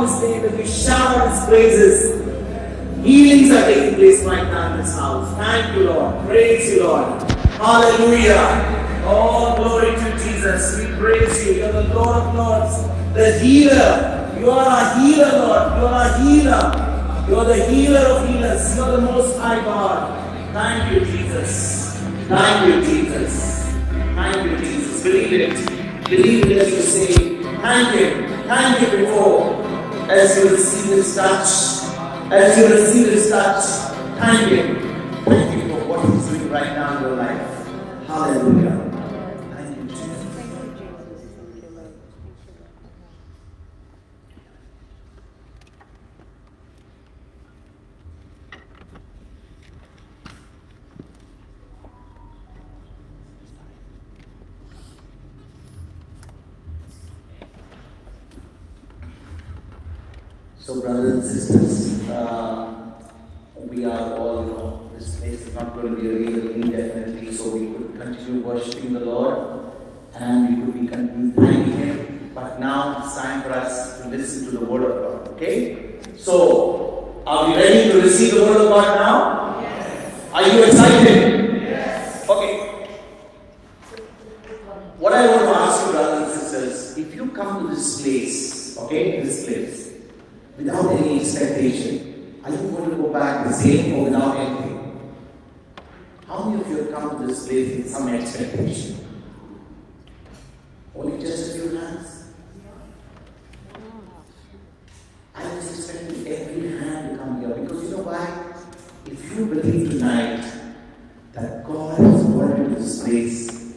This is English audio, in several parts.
on His name, as we shout out His praises, healings are taking place right now in this house. Thank you, Lord. Praise you, Lord. Hallelujah. All glory to Jesus. We praise you. You're the Lord of Lords, the healer. You are a healer, Lord. You are a healer. You are the healer of healers. You are the Most High God. Thank you, Jesus. Thank you, Jesus. Thank you, Jesus. Believe it. Believe it as you say, thank Him. Thank Him before. As you receive His touch. As you receive His touch. Thank Him. Thank you for what He's doing right now in your life. Hallelujah. Thank you, Jesus. So, brothers and sisters, we are all, this place is not going to be a real indefinitely, so we could continue worshiping the Lord and we could be continuing thanking Him. But now it's time for us to listen to the Word of God, okay? So, are we ready to receive the Word of God now? Yes. Are you excited? Yes. Okay. What I want to ask you, brothers and sisters, if you come to this place, okay, this place, without any expectation, are you going to go back the same or without anything? How many of you have come to this place with some expectation? Only just a few hands? I was expecting every hand to come here because you know why? If you believe tonight that God has brought you to this place,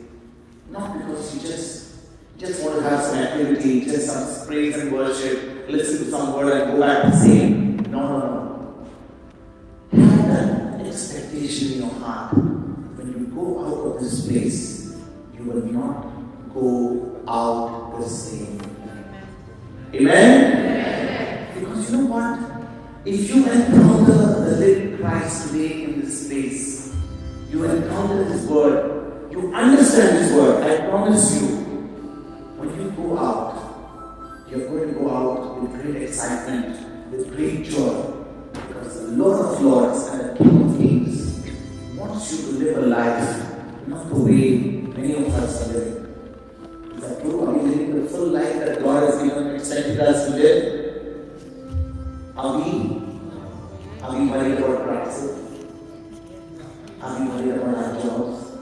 not because you just want to have some activity, just some praise and worship, listen to some word and go back the same. No. Have that expectation in your heart. When you go out of this place, you will not go out the same. Amen? Because you know what? If you encounter the living Christ today in this place, you encounter His Word, you understand His Word, I promise you, when you go out, you're going to go out with great excitement, with great joy, because the Lord of Lords and the King of Kings wants you to live a life not the way many of us are living. Is that true? Are we living the full life that God has given and expected us to live? Are we worried about prices? Are we worried about our jobs?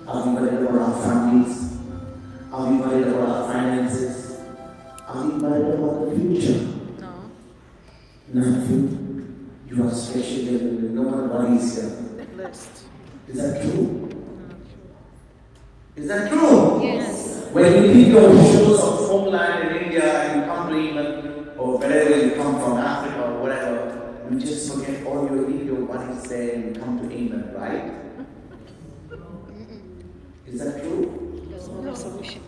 Are we worried about our families? Are we worried about our finances? Are we worried about the future? No. None of you. You are special here. No one worries here. Is that true? Is that true? Yes. When you leave your shores of homeland in India and you come to England or wherever you come from, Africa or whatever, you just forget all your worries there and you come to England, right? Is that true? No solution.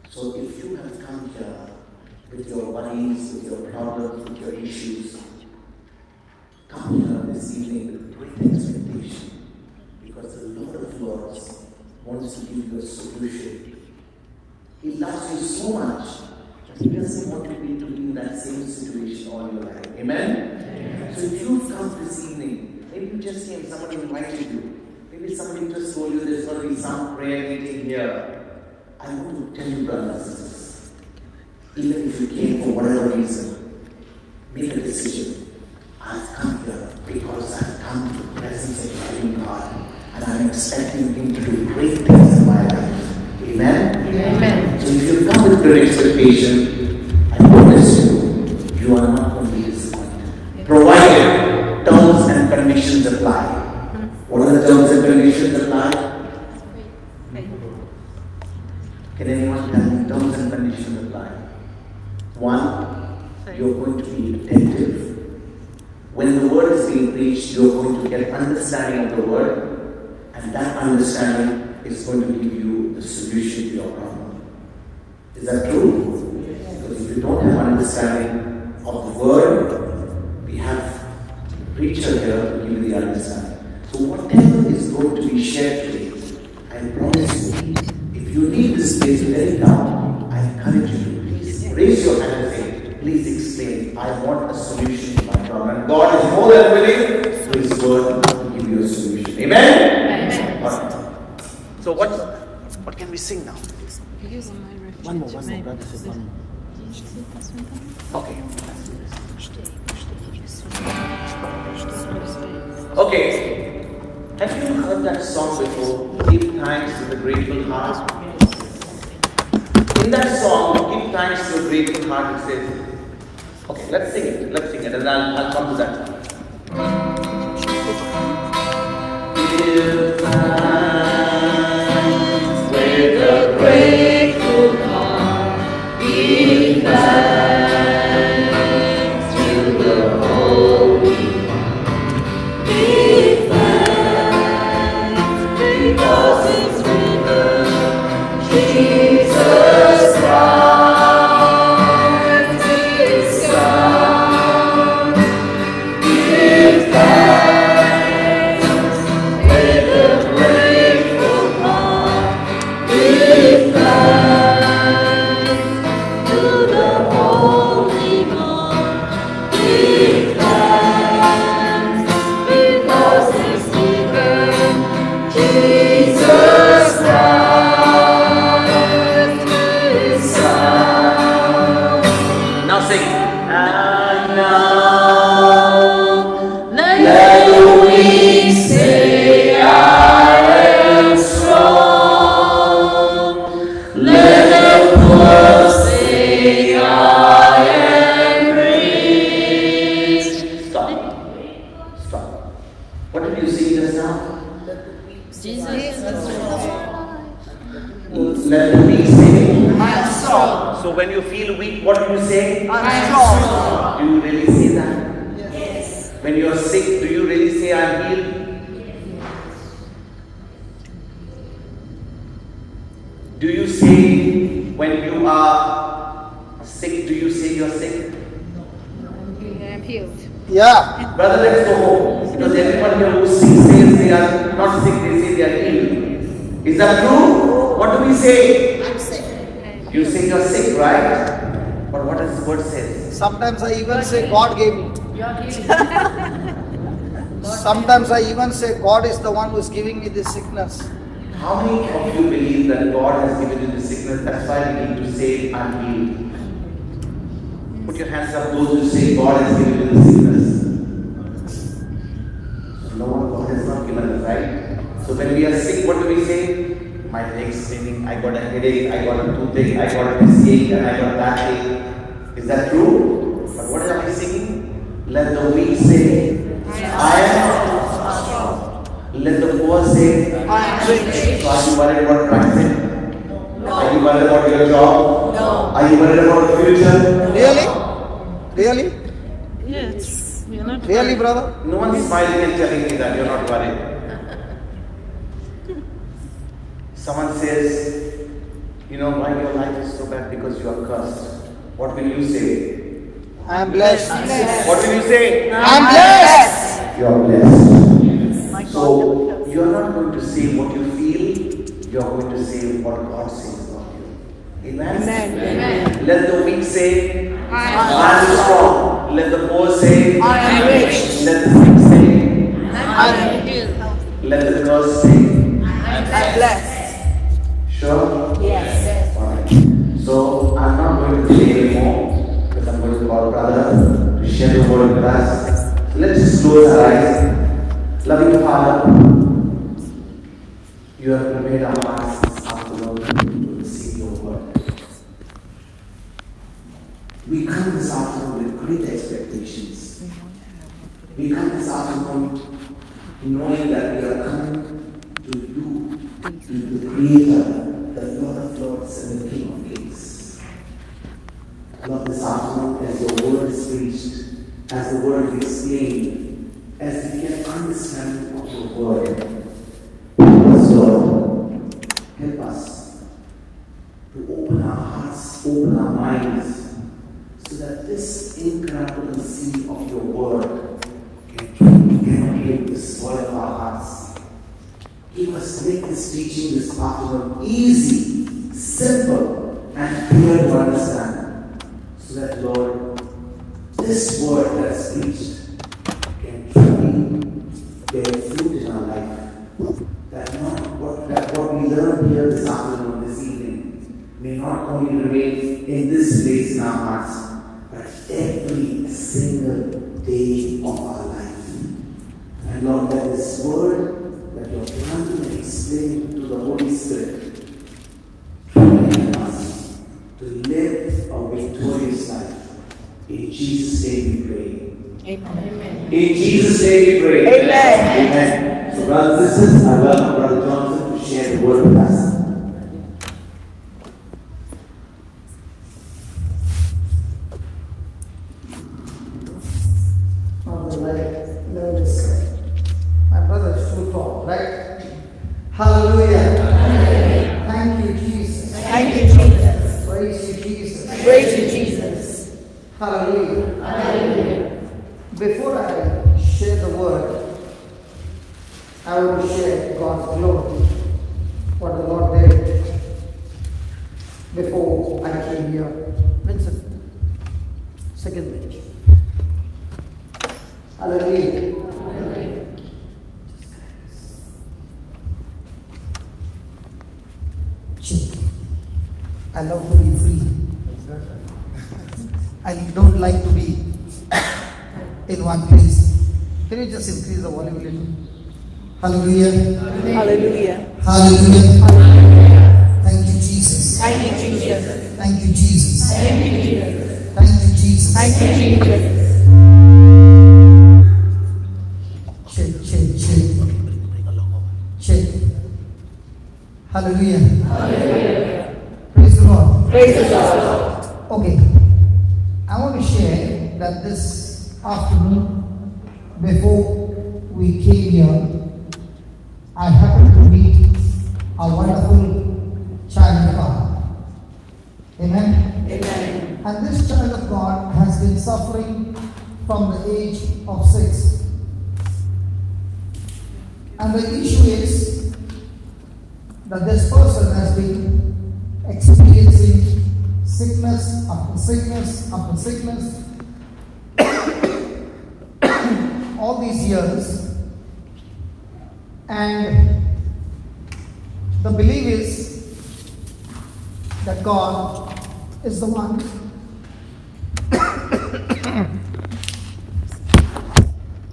So if you have come here with your worries, with your problems, with your issues, come here this evening with great expectation, because the Lord of Lords wants to give you a solution. He loves you so much that He doesn't want you to be in that same situation all your life. Amen? Amen. So if you've come this evening, maybe you just came, somebody invited you, maybe somebody just told you there's going to be some prayer meeting here. I want to tell you, brothers and sisters, even if you came for whatever reason, make a decision. I've come here because I've come to the presence of the living God, and I'm expecting Him to do great things in my life. Amen? Amen. So if you come with great expectation, I promise you, you are not going to be disappointed. Provided terms and conditions apply. What are the terms and conditions apply? Can anyone tell me terms and conditions apply? One, you're going to be attentive. When the word is being preached, you're going to get understanding of the word, and that understanding is going to give you the solution to your problem. Is that true? Because if you don't have understanding of the word, we have a preacher here to give you the understanding. So whatever is going to be shared today, I promise you, if you leave this place with any doubt, I encourage you to please raise your hand and say, please explain. I want a solution to my problem. And God is more than willing through His word to give you a solution. Amen? Amen. All right. So what can we sing now? One more, brother. One more. Okay. Okay. Have you heard that song before? Give thanks to the grateful heart. In that song, give thanks to a grateful heart, it says, okay, let's sing it, and I'll come to that. Give thanks with a grateful heart, give thanks to the Holy One, give thanks because it's written, Jesus Christ is Son. Give thanks with a grateful heart. Give thanks to the Holy One. Give thanks because it's given Jesus Christ is Son. Now sing. And now let the weak say I am strong. Let the poor say I am rich. Stop. What did you sing just now? Let the weak say, I am strong. So when you feel weak, what do you say? I am strong. Do you really say that? Yes. When you are sick, do you really say I am healed? Do you say when you are sick, do you say you are sick? I'm healed. Yeah. Brother, let's go home. Because everyone here who sick says they are not sick, they say they are healed. Is that true? What do we say? I'm sick. You say you are sick, right? But what does the word say? Sometimes I even say God gave me. Sometimes I even say God is the one who is giving me this sickness. How many of you believe that God has given you the sickness? That's why we need to say I'm healed. Put your hands up, those who say God has given you the sickness. No one, God has not given us, right? So when we are sick, what do we say? My leg's spinning, I got a headache, I got a toothache, I got this ache, and I got that ache. Is that true? But what are we singing? Let the weak say, I am strong. Let the poor say, I am rich. So are you worried about practicing? No. Are you worried about your job? No. Are you worried about the future? Really? Really? Yes. You're not Really, brother? No one's smiling and telling me that you're not worried. Someone says, you know why your life is so bad? Because you are cursed. What will you say? I am blessed. What will you say? I am blessed. You are blessed. So you are not going to say what you feel. You are going to say what God says about you. Amen. Amen. Let the weak say, I am strong. Let the poor say, I am rich. Let the sick say, I am healed. let the cursed say, I'm blessed. Sure? Yes. Alright. So I'm not going to say anymore because I'm going to call brother to share the word with us. So let's just close our eyes. Loving Father, you have prepared our hearts this afternoon to receive your word. We come this afternoon with great expectations. We come this afternoon knowing that we are coming to you, to the Creator, the Lord of Lords and the King of Kings. Lord, this afternoon, as your word is preached, as the word is explained, as we get understanding of your word, help us, Lord, help us to open our hearts, open our minds, so that this incredible seed of your word can hit the soil of our hearts. Give us, make this teaching this afternoon easy, simple, and clear to understand, so that, Lord, this word that's preached can truly bear fruit in our life. That what we learned here this afternoon, this evening, may not only remain in this place in our hearts, but every single day of our life. And Lord, that this word that you're planting and explaining to the Holy Spirit, training us to live a victorious life. In Jesus' name we pray. Amen. In Jesus' name we pray. Amen. Amen. So, brothers and sisters, I welcome Brother Johnson to share the word with us. My brother is too tall, right? Hallelujah. Thank you, Jesus. Thank you, Jesus. Praise you, Jesus. Praise you, Jesus. Hallelujah. Hallelujah. Before I share the word, I want to share God's glory, what the Lord did before I came here. Vincent, second page. Hallelujah. I love to be free. I don't like to be in one place. Can you just increase the volume a little? Hallelujah. Hallelujah. Hallelujah. Thank you, Jesus. Thank you, Jesus. Thank you, Jesus. Thank you, Jesus. Thank you, Jesus. Thank you, Jesus. Check. Hallelujah. Hallelujah. Praise the Lord. Praise the Lord. Okay. I want to share that this afternoon, before we came here, I happened to meet a wonderful child of God. Amen? Amen. And this child of God has been suffering from the age of 6. And the issue is that this person has been experiencing sickness after sickness after sickness all these years. And the belief is that God is the one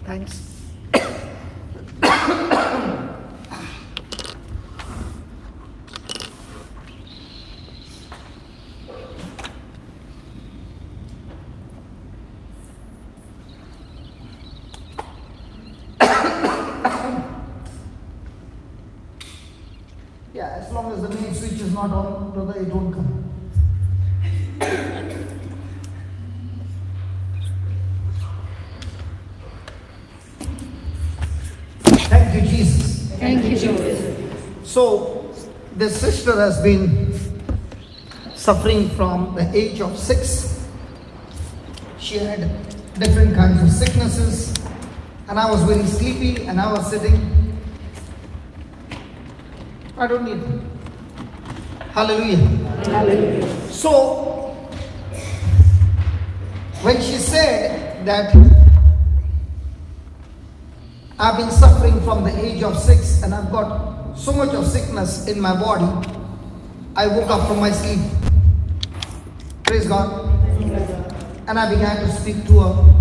thanks. Yeah, as long as the main switch is not on, brother, it won't come. Thank you, Jesus. Thank you, Jesus. So, this sister has been suffering from the age of 6. She had different kinds of sicknesses, and I was very sleepy, and I was sitting. I don't need it. Hallelujah. Hallelujah. So, when she said that I've been suffering from the age of 6 and I've got so much of sickness in my body, I woke up from my sleep. Praise God. And I began to speak to her.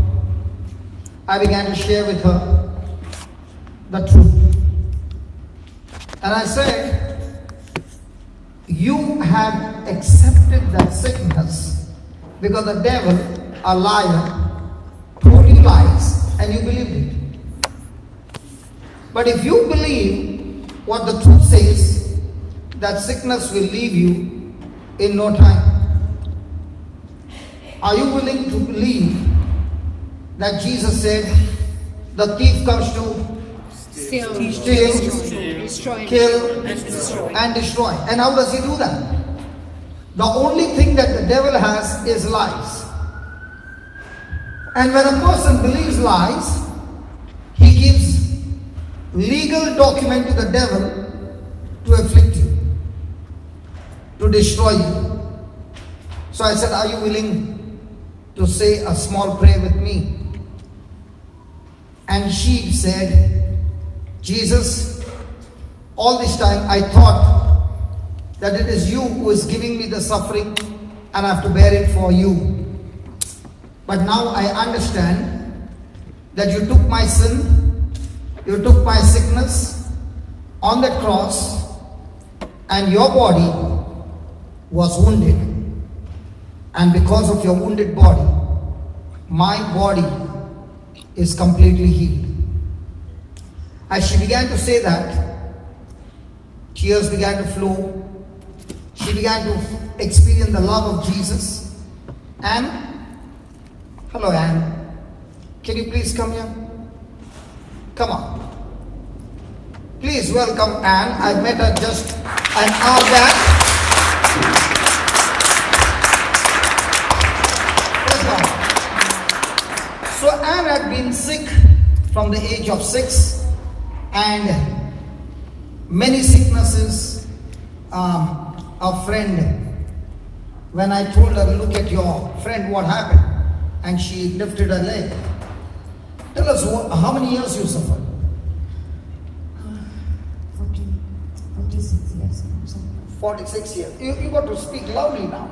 I began to share with her the truth. And I said, you have accepted that sickness because the devil, a liar, told you lies and you believed it. But if you believe what the truth says, that sickness will leave you in no time. Are you willing to believe that Jesus said, the thief comes to Steal, destroy, kill, and destroy. and destroy. And how does he do that? The only thing that the devil has is lies. And when a person believes lies, he gives legal document to the devil to afflict you, to destroy you. So I said, are you willing to say a small prayer with me. And she said, Jesus, all this time I thought that it is you who is giving me the suffering and I have to bear it for you. But now I understand that you took my sin, you took my sickness on the cross, and your body was wounded. And because of your wounded body, my body is completely healed. As she began to say that, tears began to flow. She began to experience the love of Jesus. And, hello Anne, can you please come here? Come on. Please welcome Anne. I met her just an hour back. So Anne had been sick from the age of 6, and many sicknesses. A friend, when I told her, look at your friend, what happened? And she lifted her leg. Tell us, how many years you suffered? 46 years. 46 years. You got to speak loudly now.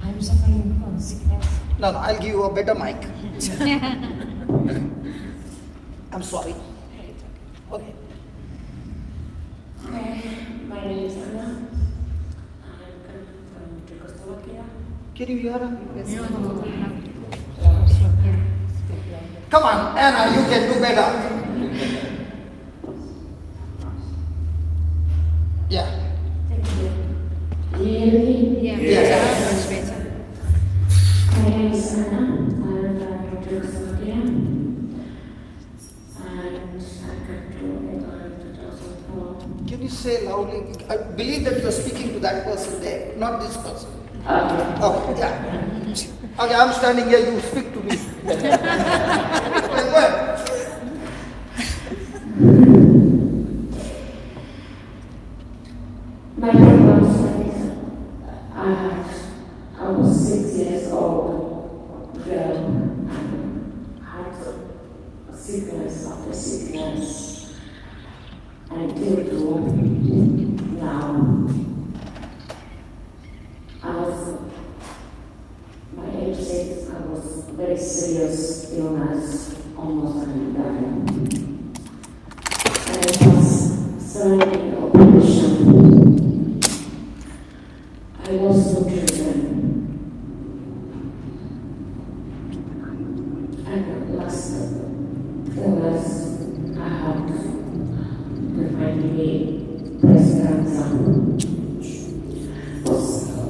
I'm suffering from sickness. No, I'll give you a better mic. I'm sorry. Okay. My name is Anna. I'm coming from Czechoslovakia. Can you hear her? Come on, Anna, you can do better. Yeah. Thank you. Do you hear me? Yes. My name is Anna. I'm from Czechoslovakia. And I come to England in 2004. Can you say loudly? I believe that you're speaking to that person there, not this person. Okay. Okay, yeah. Okay, I'm standing here, you speak to me. Okay, go ahead. My problem is I was 6 years old girl and had sickness after sickness until to now. My age 6, I was very serious illness, almost dying. And it was surrounding the operation. I lost no children. And last illness, I had to finally breast cancer.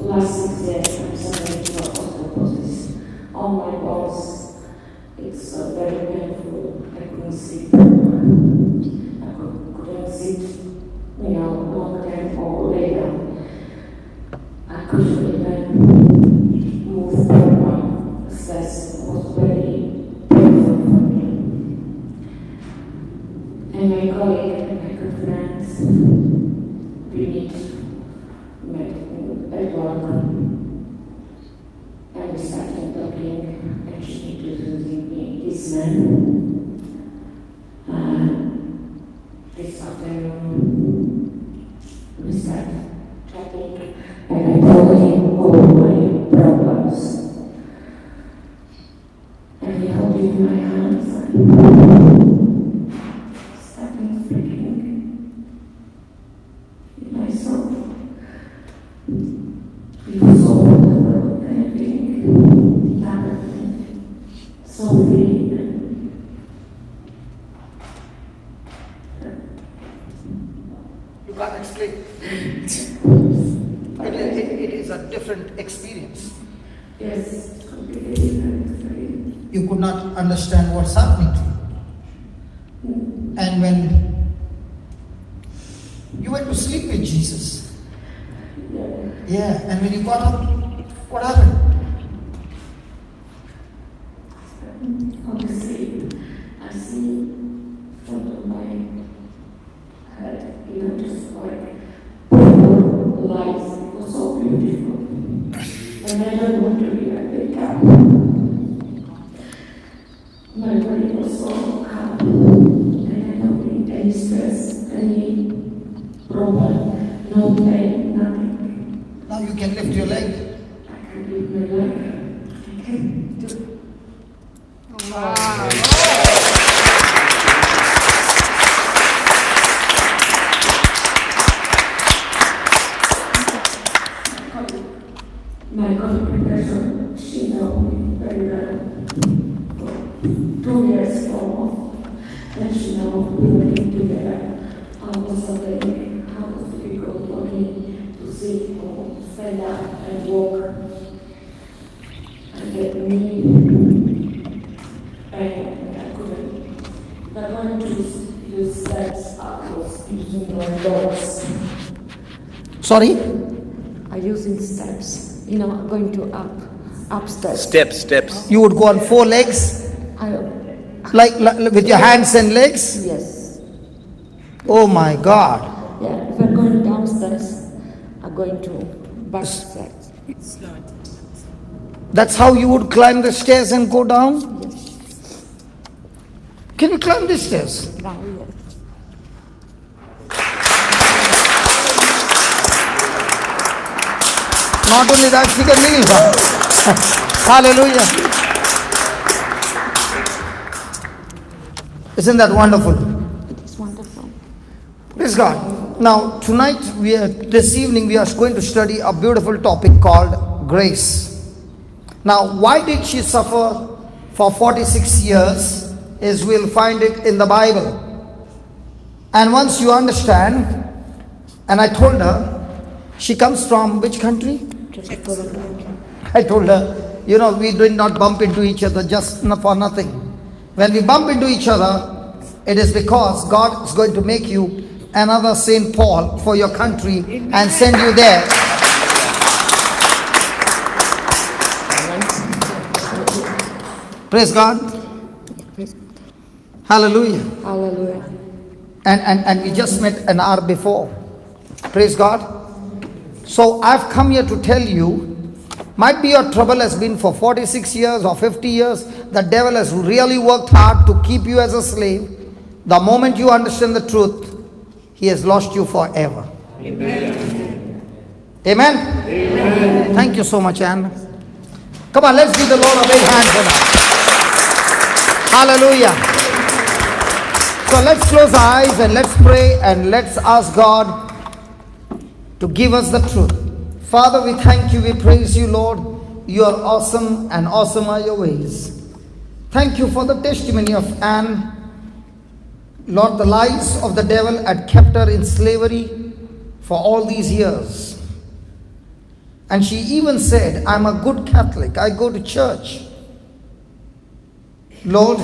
Last 6 years, I'm suffering from osteoporosis. On my bones, it's very painful. I couldn't sleep. I couldn't sit, long time or lay down. I couldn't even move proper. Stress was very painful for me. And my colleague and my good friends, we met at work, and we started talking, and she introduced me this man. This afternoon, we started chatting, and I told him all my problems. And he held me in my hands and started speaking in my soul. It was so wonderful, and I think so free. You can't explain. It is a different experience. Yes, completely different. You could not understand what's happening to you. And when you went to sleep with Jesus, yeah, and when you got up, what happened? Honestly, I see from my head, just like purple lights. It was so beautiful. And I don't want to be like that. pain, nothing. Now you can lift your leg. I can lift my leg. I can do. My congregation, she knows me very well. For 2 years almost. And she knows we were living together. I was awake. How was difficult for me to sit or stand up and walk and get me. And I couldn't. But when I use steps, I was using my doors. Sorry? I'm using steps. Going to upstairs. Steps. You would go on 4 legs? Like with your hands and legs? Yes. Oh my God. Yeah, if I'm going downstairs, I'm going to backstairs. That's how you would climb the stairs and go down? Yes. Can you climb the stairs? Now, yes. Not only that, she can kneel down. Hallelujah. Isn't that wonderful? It's wonderful. Praise God. Now, this evening, we are going to study a beautiful topic called grace. Now, why did she suffer for 46 years? Is we'll find it in the Bible. And once you understand, and I told her, she comes from which country? I told her, we did not bump into each other just for nothing. When we bump into each other, it is because God is going to make you another St. Paul for your country and send you there. Praise God. Hallelujah. Hallelujah. And we just met an hour before. Praise God. So I've come here to tell you, might be your trouble has been for 46 years or 50 years. The devil has really worked hard to keep you as a slave. The moment you understand the truth, he has lost you forever. Amen. Amen? Amen. Thank you so much, Anne. Come on, let's give the Lord a big hand for that. Hallelujah. So let's close our eyes and let's pray and let's ask God to give us the truth. Father, we thank you, we praise you, Lord. You are awesome and awesome are your ways. Thank you for the testimony of Anne. Lord, the lies of the devil had kept her in slavery for all these years. And she even said, I'm a good Catholic, I go to church. Lord,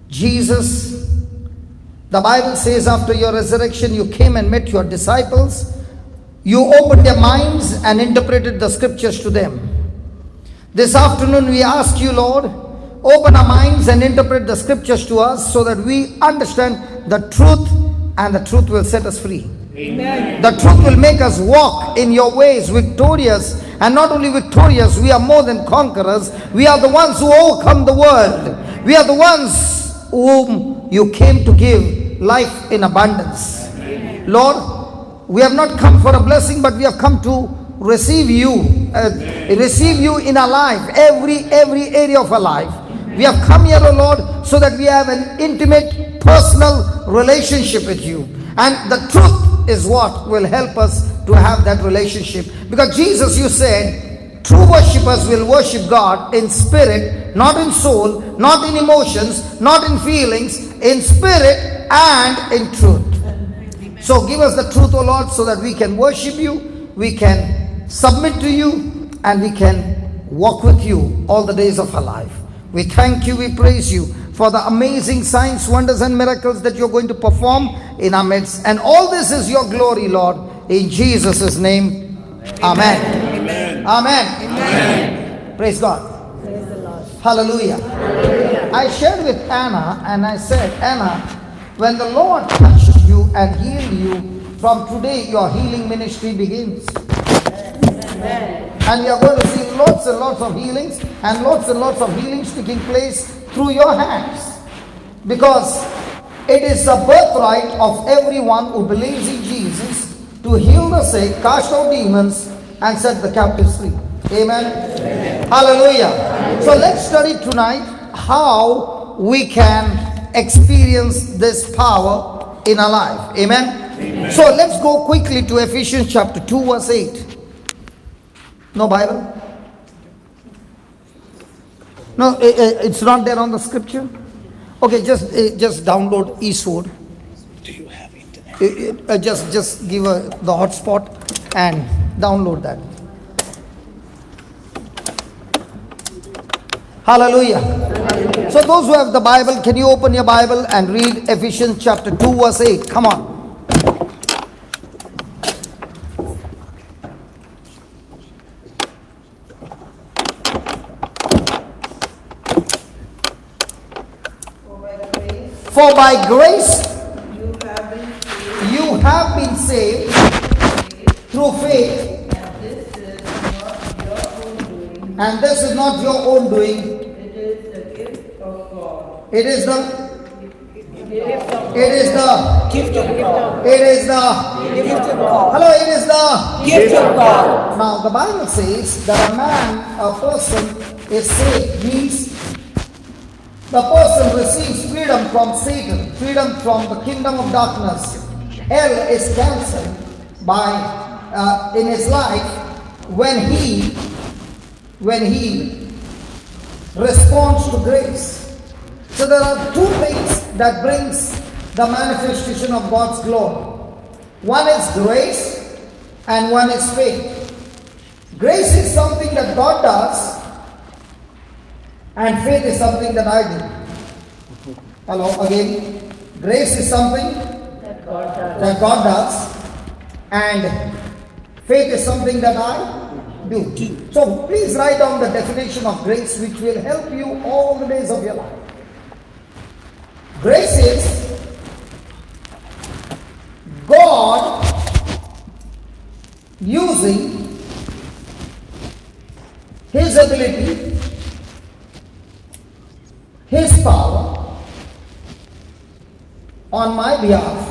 Jesus, the Bible says after your resurrection, you came and met your disciples. You opened their minds and interpreted the scriptures to them. This afternoon we ask you, Lord, open our minds and interpret the scriptures to us so that we understand the truth and the truth will set us free. Amen. The truth will make us walk in your ways victorious, and not only victorious, we are more than conquerors. We are the ones who overcome the world. We are the ones whom you came to give life in abundance. Amen. Lord, we have not come for a blessing, but we have come to receive you in our life, every area of our life. We have come here, O Lord, so that we have an intimate, personal relationship with you. And the truth is what will help us to have that relationship. Because Jesus, you said, true worshippers will worship God in spirit, not in soul, not in emotions, not in feelings, in spirit and in truth. So give us the truth, O Lord, so that we can worship you, we can submit to you, and we can walk with you all the days of our life. We thank you, we praise you for the amazing signs, wonders and miracles that you're going to perform in our midst. And all this is your glory, Lord, in Jesus' name. Amen. Amen. Amen. Amen. Praise God. Praise the Lord. Hallelujah. Hallelujah. I shared with Anna and I said, Anna, when the Lord touched you and healed you, from today your healing ministry begins. Amen. And we are going to see lots and lots of healings and lots of healings taking place through your hands. Because it is the birthright of everyone who believes in Jesus to heal the sick, cast out demons, and set the captives free. Amen. Hallelujah. So let's study tonight how we can experience this power in our life. Amen. So let's go quickly to Ephesians chapter 2 verse 8. No Bible? No, it's not there on the scripture. Okay, just download eSword. Do you have internet? Just give the hotspot and download that. Hallelujah. So those who have the Bible, can you open your Bible and read Ephesians chapter 2 verse 8? Come on. For by grace you have been saved through faith, and this is not your own doing. It is the gift of God. It is the gift of God. Hello, it is the gift of God. Now the Bible says that a person is saved means the person receives freedom from Satan, freedom from the kingdom of darkness. Hell is cancelled by in his life when he responds to grace. So there are two things that brings the manifestation of God's glory. One is grace and one is faith. Grace is something that God does, and faith is something that I do. Hello, again. Grace is something that God does, and faith is something that I do. So please write down the definition of grace, which will help you all the days of your life. Grace is God using His ability, His power on my behalf,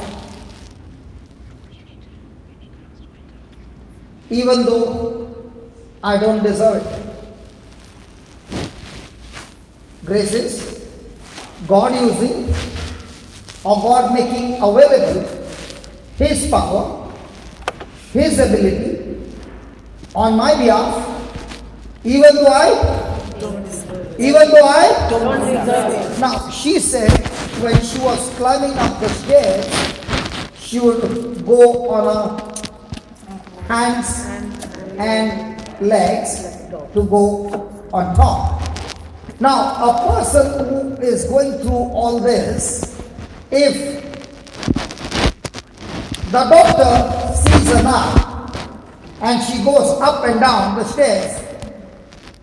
even though I don't deserve it. Grace is God using or God making available His power, His ability on my behalf, even though I don't deserve it. Now, she said when she was climbing up the stairs, she would go on her hands and legs to go on top. Now, a person who is going through all this, if the doctor sees her now and she goes up and down the stairs,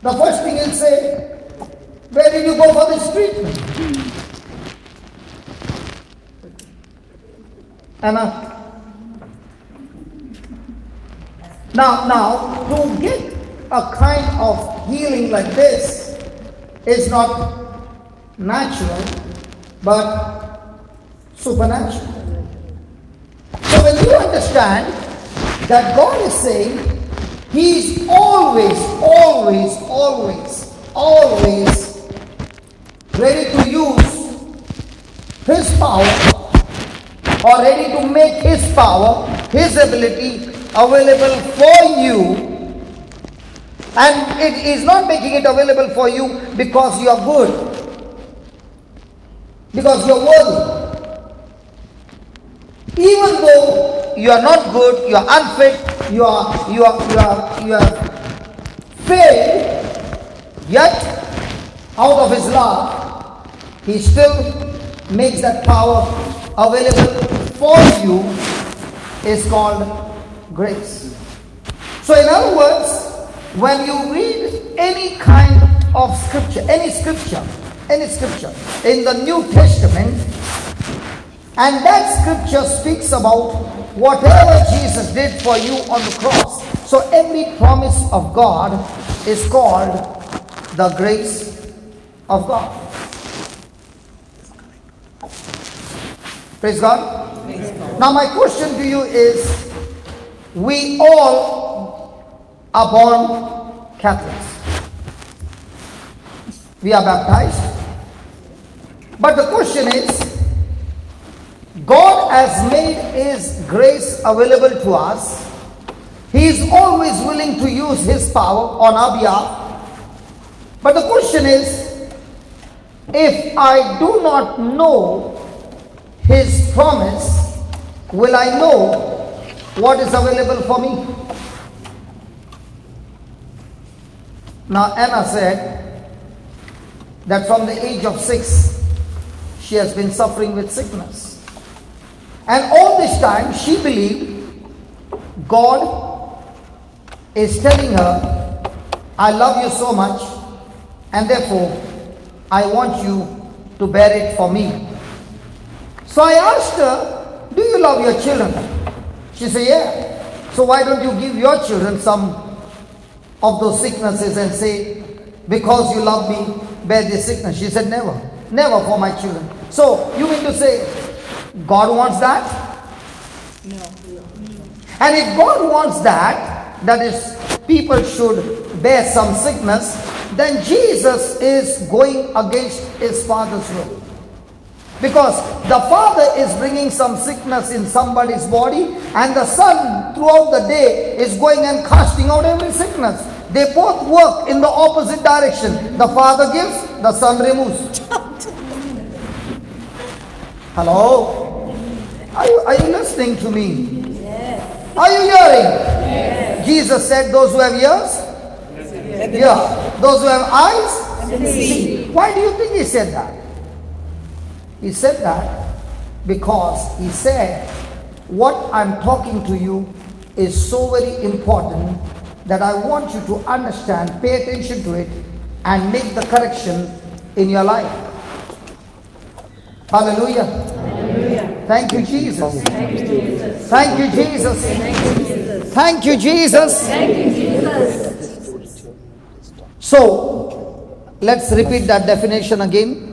the first thing he'll say, where did you go for this treatment? And now, to get a kind of healing like this is not natural, but supernatural. So when you understand that God is saying He is always ready to use His power, or ready to make His power, His ability available for you. And it is not making it available for you because you are good, because you are worthy. Even though you are not good, you are unfit, you are failed, yet out of His love, He still makes that power available for you. Is called grace. So in other words, when you read any kind of scripture, any scripture in the New Testament, and that scripture speaks about whatever Jesus did for you on the cross. So every promise of God is called the grace of God. Praise God. Now my question to you is, we all are born Catholics. We are baptized. But the question is, God has made His grace available to us. He is always willing to use His power on our behalf. But the question is, if I do not know His promise, will I know what is available for me? Now Anna said that from the age of 6, she has been suffering with sickness. And all this time she believed God is telling her, I love you so much, and therefore I want you to bear it for me. So I asked her, do you love your children? She said, yeah. So why don't you give your children some of those sicknesses and say, because you love me, bear this sickness? She said, never. Never for my children. So you mean to say, God wants that? No. And if God wants that, that is, people should bear some sickness, then Jesus is going against His Father's will. Because the Father is bringing some sickness in somebody's body, and the Son throughout the day is going and casting out every sickness. They both work in the opposite direction. The Father gives, the Son removes. Hello? Are you listening to me? Yes. Are you hearing? Yes. Jesus said, those who have ears, hear. Those who have eyes, see. Why do you think He said that? He said that because He said, what I'm talking to you is so very important that I want you to understand, pay attention to it, and make the correction in your life. Hallelujah. Hallelujah. Thank you, Jesus. Thank you, Jesus. Thank you, Jesus. Thank you, Jesus. Thank you, Jesus. Thank you, Jesus. So, let's repeat that definition again.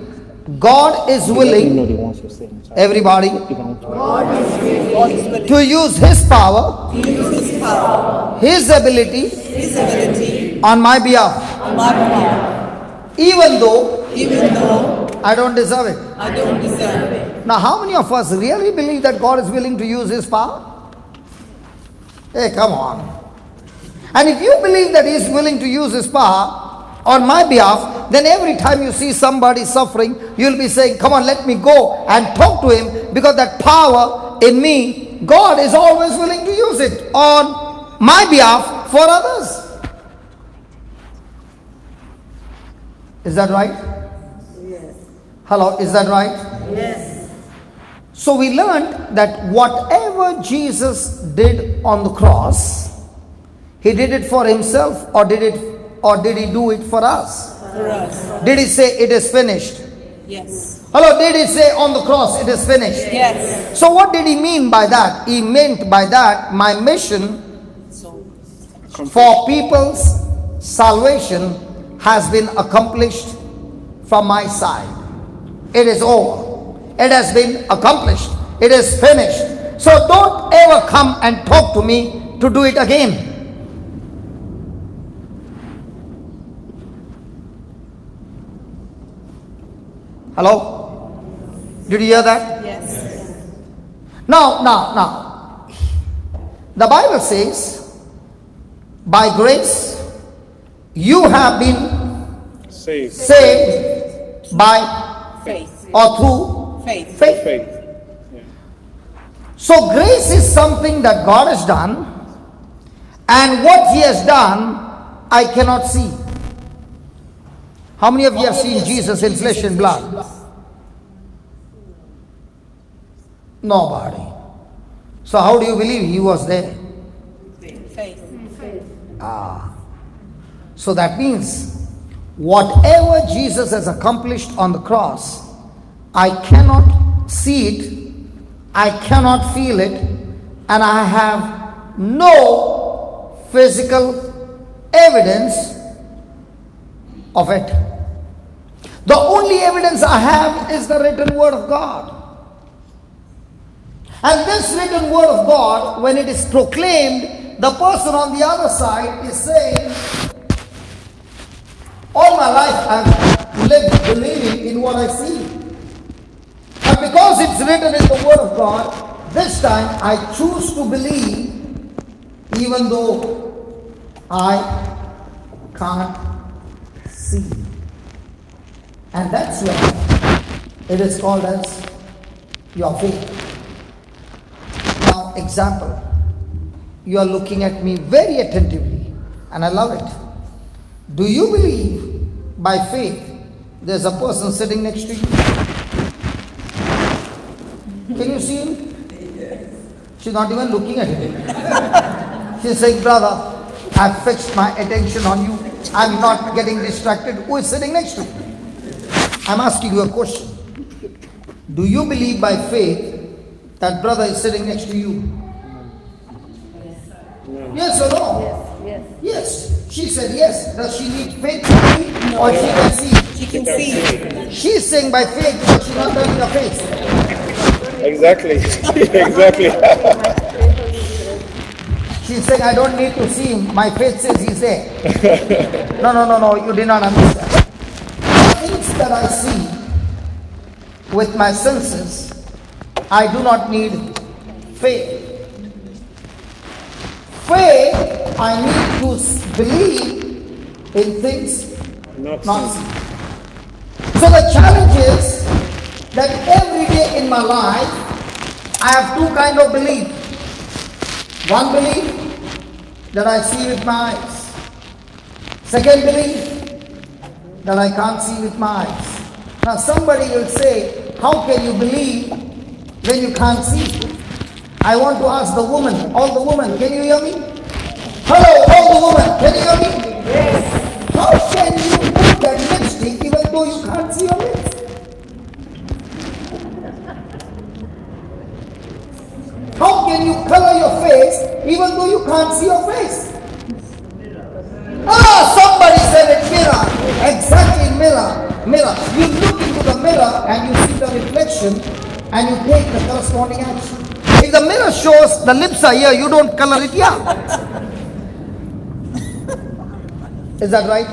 God is willing, everybody, to use His power, His ability on my behalf. Even though I don't deserve it. Now, how many of us really believe that God is willing to use His power? Hey, come on. And if you believe that He is willing to use His power on my behalf, then every time you see somebody suffering, you'll be saying, come on, let me go and talk to him, because that power in me, God is always willing to use it on my behalf for others. Is that right? Yes. Hello, is that right? Yes. So we learned that whatever Jesus did on the cross, He did it for Himself, or did He do it for us? For us. Did He say it is finished? Yes. Hello, did He say on the cross it is finished? Yes. So what did He mean by that? He meant by that, my mission So, for people's salvation has been accomplished from my side. It is over. It has been accomplished. It is finished. So don't ever come and talk to me to do it again. Hello? Did you hear that? yes. Now, the Bible says, by grace, you have been saved by Faith. or through Faith. faith. So grace is something that God has done, and what He has done, I cannot see. How many of you have seen Jesus in flesh and blood? Nobody. So how do you believe He was there? Faith. So that means whatever Jesus has accomplished on the cross, I cannot see it, I cannot feel it, and I have no physical evidence of it. The only evidence I have is the written word of God. And this written word of God, when it is proclaimed, the person on the other side is saying, all my life I've lived believing in what I see. And because it's written in the word of God, this time I choose to believe even though I can't see. And that's why it is called as your faith. Now, example, you are looking at me very attentively and I love it. Do you believe by faith there's a person sitting next to you? Can you see him? She's not even looking at him. She's saying, brother, I've fixed my attention on you. I'm not getting distracted. Who is sitting next to you? I'm asking you a question. Do you believe by faith that brother is sitting next to you? Yes or no? Yes. Yes. She said yes. Does she need faith to believe or she can see? She can see. She's saying by faith, but she's not turning her face. Exactly. Exactly. She's saying, I don't need to see him. My faith says he's there. No. You did not understand. The things that I see with my senses, I do not need faith. Faith, I need to believe in things not seen. So the challenge is that every day in my life, I have two kinds of belief. One belief that I see with my eyes. Second belief that I can't see with my eyes. Now somebody will say, how can you believe when you can't see? I want to ask the woman, all the women, can you hear me? Hello, all the women, can you hear me? Yes. How can you put that lipstick even though you can't see your lips? How can you color your face even though you can't see your face? Somebody said it, mirror. Exactly, mirror. You look into the mirror and you see the reflection and you take the corresponding action. If the mirror shows the lips are here, you don't color it here. Is that right?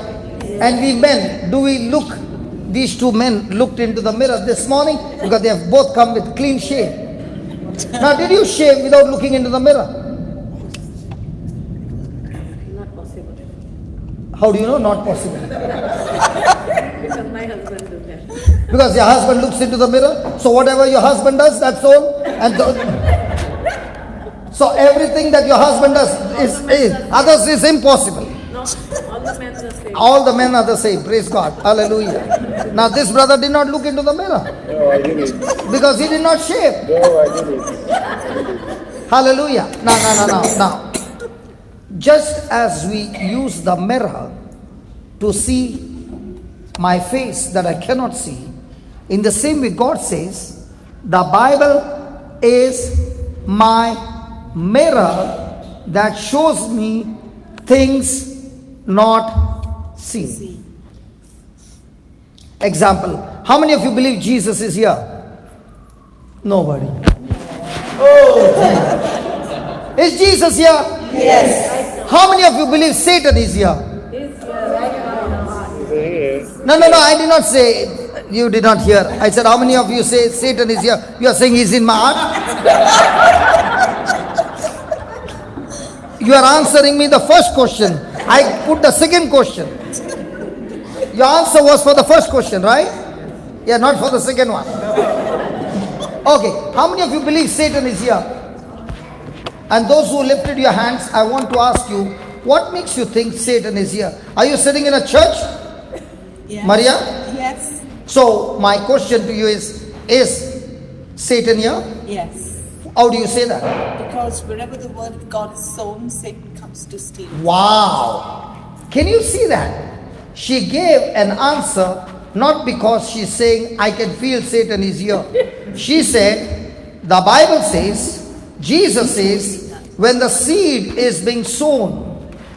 And we men, do we look? These two men looked into the mirror this morning because they have both come with clean shave. Now, did you shave without looking into the mirror? Not possible. How do you know not possible? Because my husband do that. Because your husband looks into the mirror. So whatever your husband does, that's all. And so everything that your husband does is others is impossible. No, all the men are same. All the men are the same. Praise God. Hallelujah. Now this brother did not look into the mirror. No, I didn't. Because he did not shave. No, I didn't. Hallelujah. Now. Just as we use the mirror to see my face that I cannot see, in the same way God says, the Bible is my mirror that shows me things not seen. Example, how many of you believe Jesus is here? Nobody. Oh, is Jesus here? Yes. How many of you believe Satan is here? No, I did not say, you did not hear. I said, how many of you say Satan is here? You are saying he's in my heart? You are answering me the first question. I put the second question. Your answer was for the first question, right? Yeah, not for the second one. Okay, how many of you believe Satan is here? And those who lifted your hands, I want to ask you, what makes you think Satan is here? Are you sitting in a church? Yes. Maria? Yes. So, my question to you is Satan here? Yes. How do you say that? Because wherever the word of God is sown, Satan comes to steal. Wow! Can you see that? She gave an answer not because she's saying, I can feel Satan is here. She said, the Bible says, Jesus says, when the seed is being sown,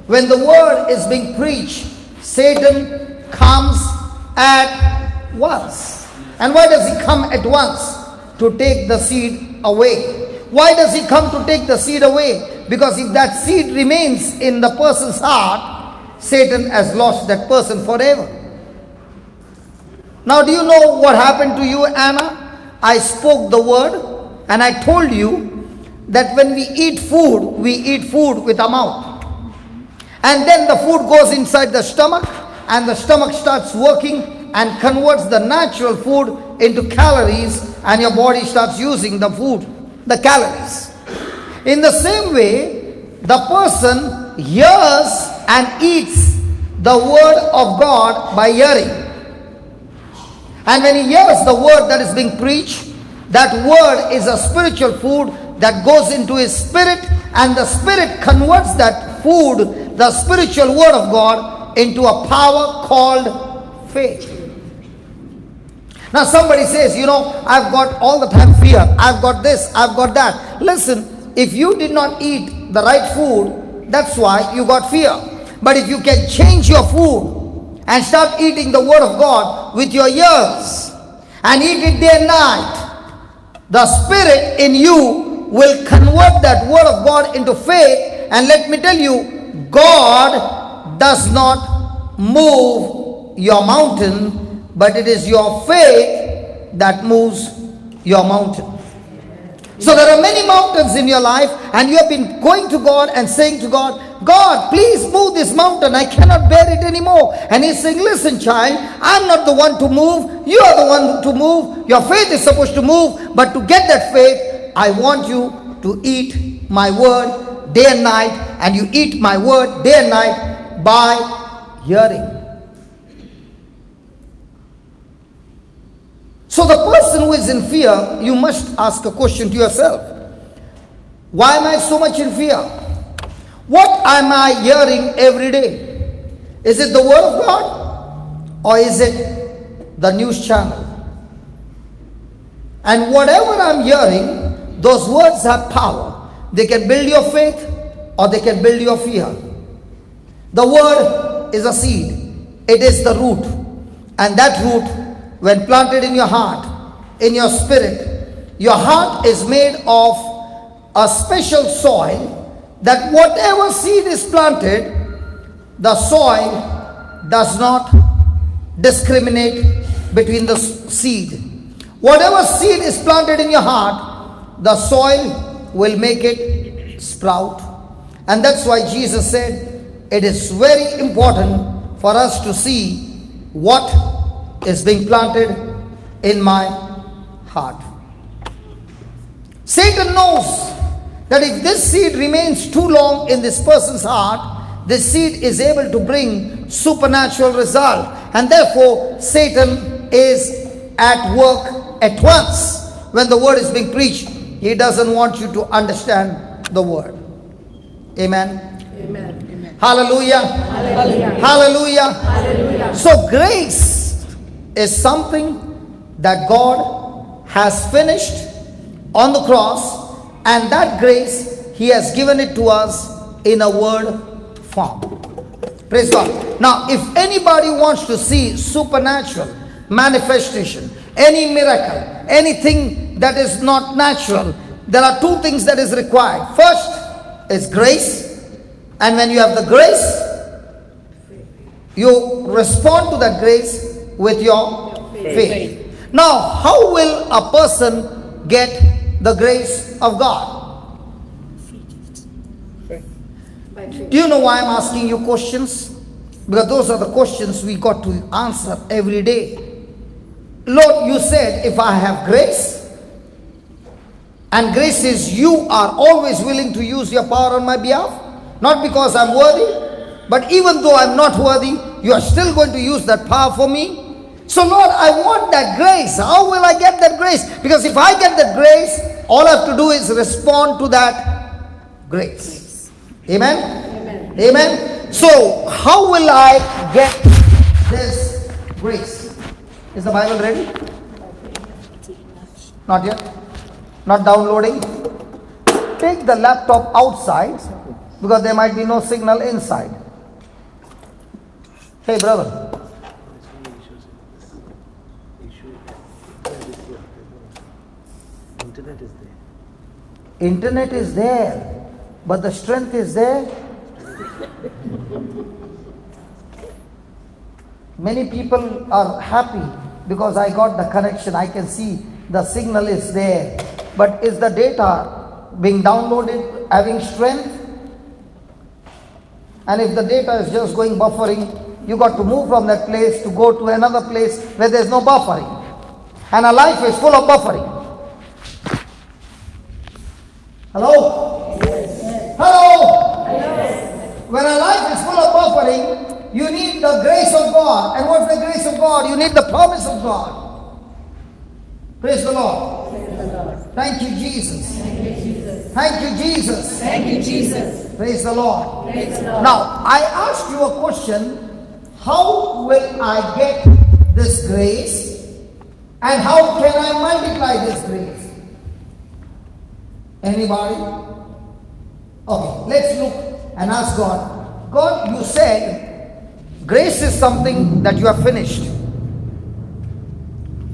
when the word is being preached, Satan comes at once. And why does he come at once? To take the seed away. Why does he come to take the seed away? Because if that seed remains in the person's heart, Satan has lost that person forever. Now, do you know what happened to you, Anna? I spoke the word and I told you that when we eat food with our mouth. And then the food goes inside the stomach, and the stomach starts working and converts the natural food into calories, and your body starts using the food, the calories. In the same way, the person hears and eats the word of God by hearing. And when he hears the word that is being preached, that word is a spiritual food that goes into his spirit, and the spirit converts that food, the spiritual word of God, into a power called faith. Now somebody says, I've got all the time fear, I've got this, I've got that. Listen, if you did not eat the right food, that's why you got fear. But if you can change your food and start eating the word of God with your ears and eat it day and night, the spirit in you will convert that word of God into faith. And let me tell you, God does not move your mountain, but it is your faith that moves your mountain. So there are many mountains in your life, and you have been going to God and saying to God, God, please move this mountain. I cannot bear it anymore. And he's saying, listen, child, I'm not the one to move. You are the one to move. Your faith is supposed to move. But to get that faith, I want you to eat my word day and night. And you eat my word day and night by hearing. So the person who is in fear, you must ask a question to yourself. Why am I so much in fear? What am I hearing every day? Is it the word of God? Or is it the news channel? And whatever I'm hearing, those words have power. They can build your faith or they can build your fear. The word is a seed. It is the root. And that root, when planted in your heart, in your spirit, your heart is made of a special soil, that whatever seed is planted, the soil does not discriminate between the seed. Whatever seed is planted in your heart, the soil will make it sprout. And that's why Jesus said, it is very important for us to see what is being planted in my heart. Satan knows that if this seed remains too long in this person's heart, this seed is able to bring supernatural result. And therefore, Satan is at work at once. When the word is being preached, he doesn't want you to understand the word. Amen. Amen. Hallelujah. Hallelujah. Hallelujah. Hallelujah. So grace is something that God has finished on the cross, and that grace he has given it to us in a word form. Praise God. Now, if anybody wants to see supernatural manifestation, any miracle, anything that is not natural, there are two things that is required. First is grace, and when you have the grace, you respond to that grace with your faith. Now, how will a person get the grace of God? Do you know why I'm asking you questions? Because those are the questions we got to answer every day. Lord, you said if I have grace, and grace is you are always willing to use your power on my behalf, not because I'm worthy, but even though I'm not worthy, you are still going to use that power for me. So Lord, I want that grace. How will I get that grace? Because if I get that grace, all I have to do is respond to that grace. Amen? Amen. Amen. So how will I get this grace? Is the Bible ready? Not yet? Not downloading? Take the laptop outside, because there might be no signal inside. Hey brother. Internet is there. Internet is there, but the strength is there. Many people are happy because I got the connection. I can see the signal is there. But is the data being downloaded having strength? And if the data is just going buffering, you got to move from that place to go to another place where there's no buffering. And our life is full of buffering. Hello? Yes. Hello? Yes. When our life is full of buffering, you need the grace of God. And what's the grace of God? You need the promise of God. Praise the Lord. Thank you, Jesus. Thank you, Jesus. Thank you, Jesus. Thank you, Jesus. Praise the Lord. Praise the Lord. Now, I asked you a question. How will I get this grace? And how can I multiply this grace? Anybody? Okay, let's look and ask God. God, you said grace is something that you have finished.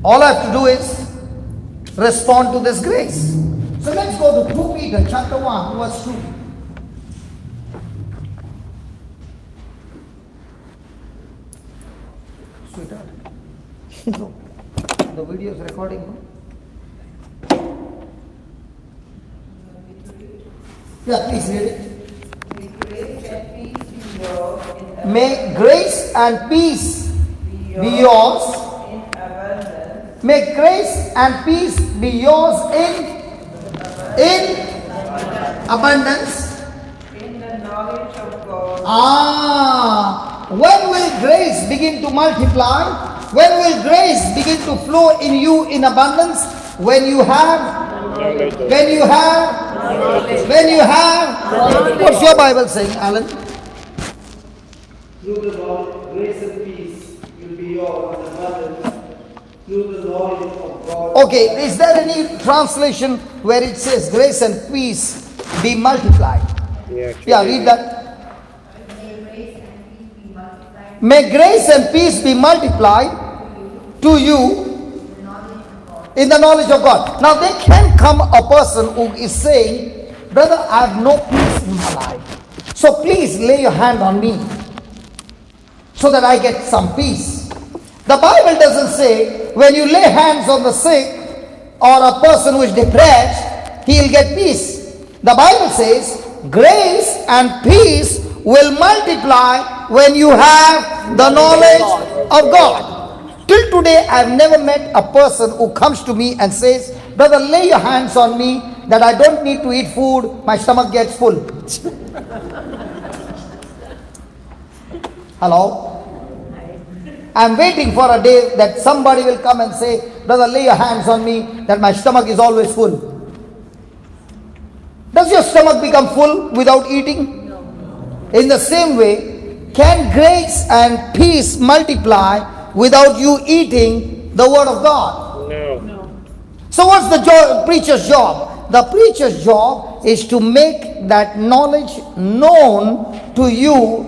All I have to do is respond to this grace. So let's go to 2 Peter chapter 1 verse 2. Sweetheart. No. The video is recording, no? Yeah, please read it. May grace and peace be yours. May grace and peace be yours in abundance. In the knowledge of God. When will grace begin to multiply? When will grace begin to flow in you in abundance? When you have. What's your Bible saying, Alan? Through the Lord, grace and peace will be yours in abundance. Through the knowledge of God. Okay, is there any translation where it says grace and peace be multiplied? Yeah, read that. May grace and peace be multiplied to you in the knowledge of God. Now there can come a person who is saying, brother, I have no peace in my life. So please lay your hand on me so that I get some peace. The Bible doesn't say when you lay hands on the sick or a person who is depressed, he'll get peace. The Bible says grace and peace will multiply when you have the knowledge of God. Till today, I've never met a person who comes to me and says, brother, lay your hands on me that I don't need to eat food, my stomach gets full. Hello? I'm waiting for a day that somebody will come and say, brother, lay your hands on me that my stomach is always full. Does your stomach become full without eating? No. In the same way, can grace and peace multiply without you eating the word of God? No. So what's the preacher's job? The preacher's job is to make that knowledge known to you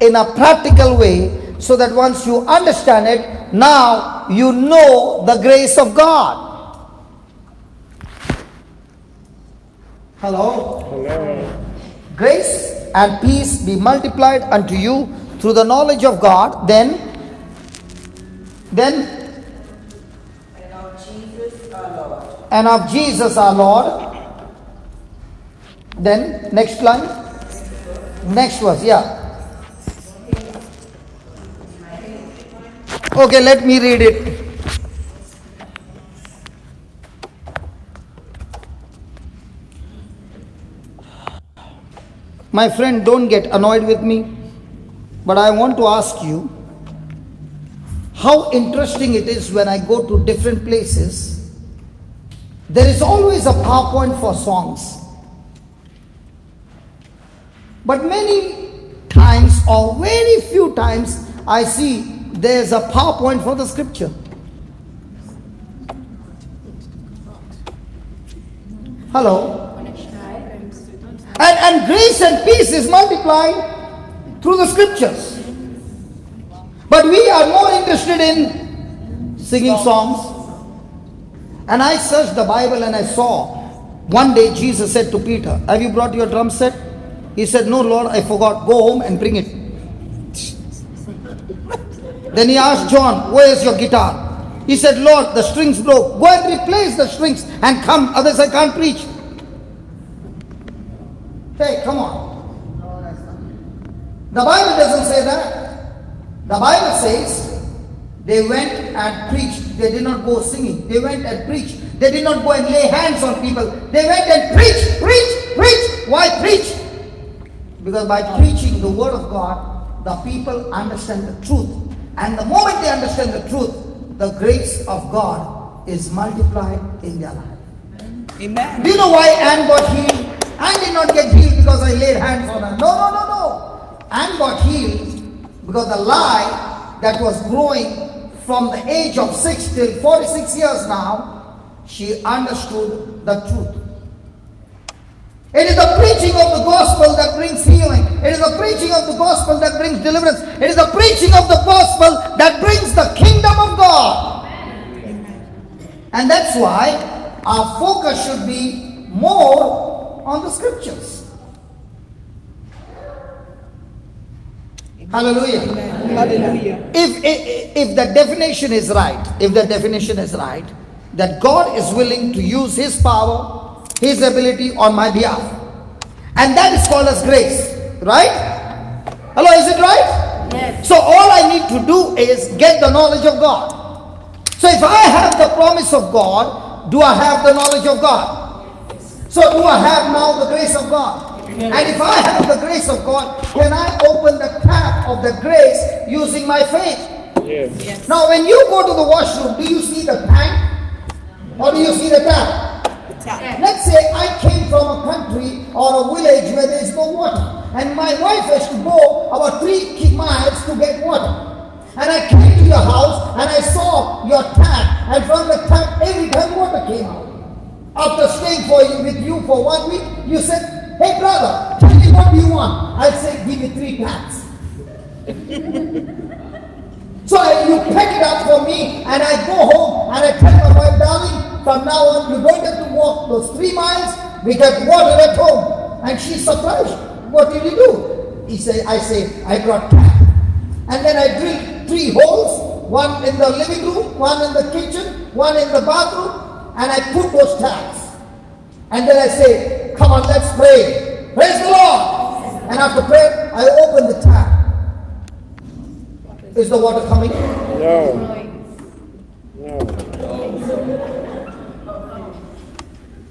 in a practical way, so that once you understand it, now you know the grace of God. Hello? Grace and peace be multiplied unto you through the knowledge of God, then And of Jesus our Lord. and of Jesus our Lord. Then next line, next verse, yeah. Okay, let me read it. My friend, don't get annoyed with me, but I want to ask you how interesting it is when I go to different places. There is always a PowerPoint for songs. But many times, or very few times, I see there's a PowerPoint for the scripture. Hello? And grace and peace is multiplied through the scriptures. But we are more interested in singing songs. And I searched the Bible and I saw One day Jesus said to Peter, have you brought your drum set? He said, no Lord, I forgot. Go home and bring it. Then he asked John, where is your guitar? He said, Lord, the strings broke. Go and replace the strings and come, otherwise I can't preach. Hey, come on. The Bible doesn't say that. The Bible says they went and preached. They did not go singing. They went and preached. They did not go and lay hands on people. They went and preached. Why preach? Because by preaching the word of God, the people understand the truth. And the moment they understand the truth, the grace of God is multiplied in their life. Amen. Do you know why Anne got healed? Anne did not get healed because I laid hands on her. No. Anne got healed because the lie that was growing from the age of 6 till 46 years now, she understood the truth. It is the preaching of the gospel that brings healing. It is the preaching of the gospel that brings deliverance. It is the preaching of the gospel that brings the kingdom of God. And that's why our focus should be more on the scriptures. Hallelujah. Hallelujah. If the definition is right, that God is willing to use His power, His ability on my behalf, and that is called as grace, right? Hello, is it right? Yes. So all I need to do is get the knowledge of God. So if I have the promise of God, do I have the knowledge of God? So do I have now the grace of God? And if I have the grace of God, can I open the tap of the grace using my faith? Yes. Now when you go to the washroom, do you see the tank or do you see the tap? Let's say I came from a country or a village where there is no water, and my wife has to go about 3 miles to get water. And I came to your house and I saw your tap, and from the tap every time water came out. After staying with you for 1 week, you said, hey brother, tell me what do you want? I'll say, give me 3 taps. So you pick it up for me, and I go home and I tell my wife, darling, from now on you don't have to walk those 3 miles, we get water at home. And she's surprised. What did you do? I say, I brought tap. And then I drilled 3 holes, one in the living room, one in the kitchen, one in the bathroom, and I put those taps. And then I say, come on, let's pray. Praise the Lord. And after prayer, I open the tap. Is the water coming? No.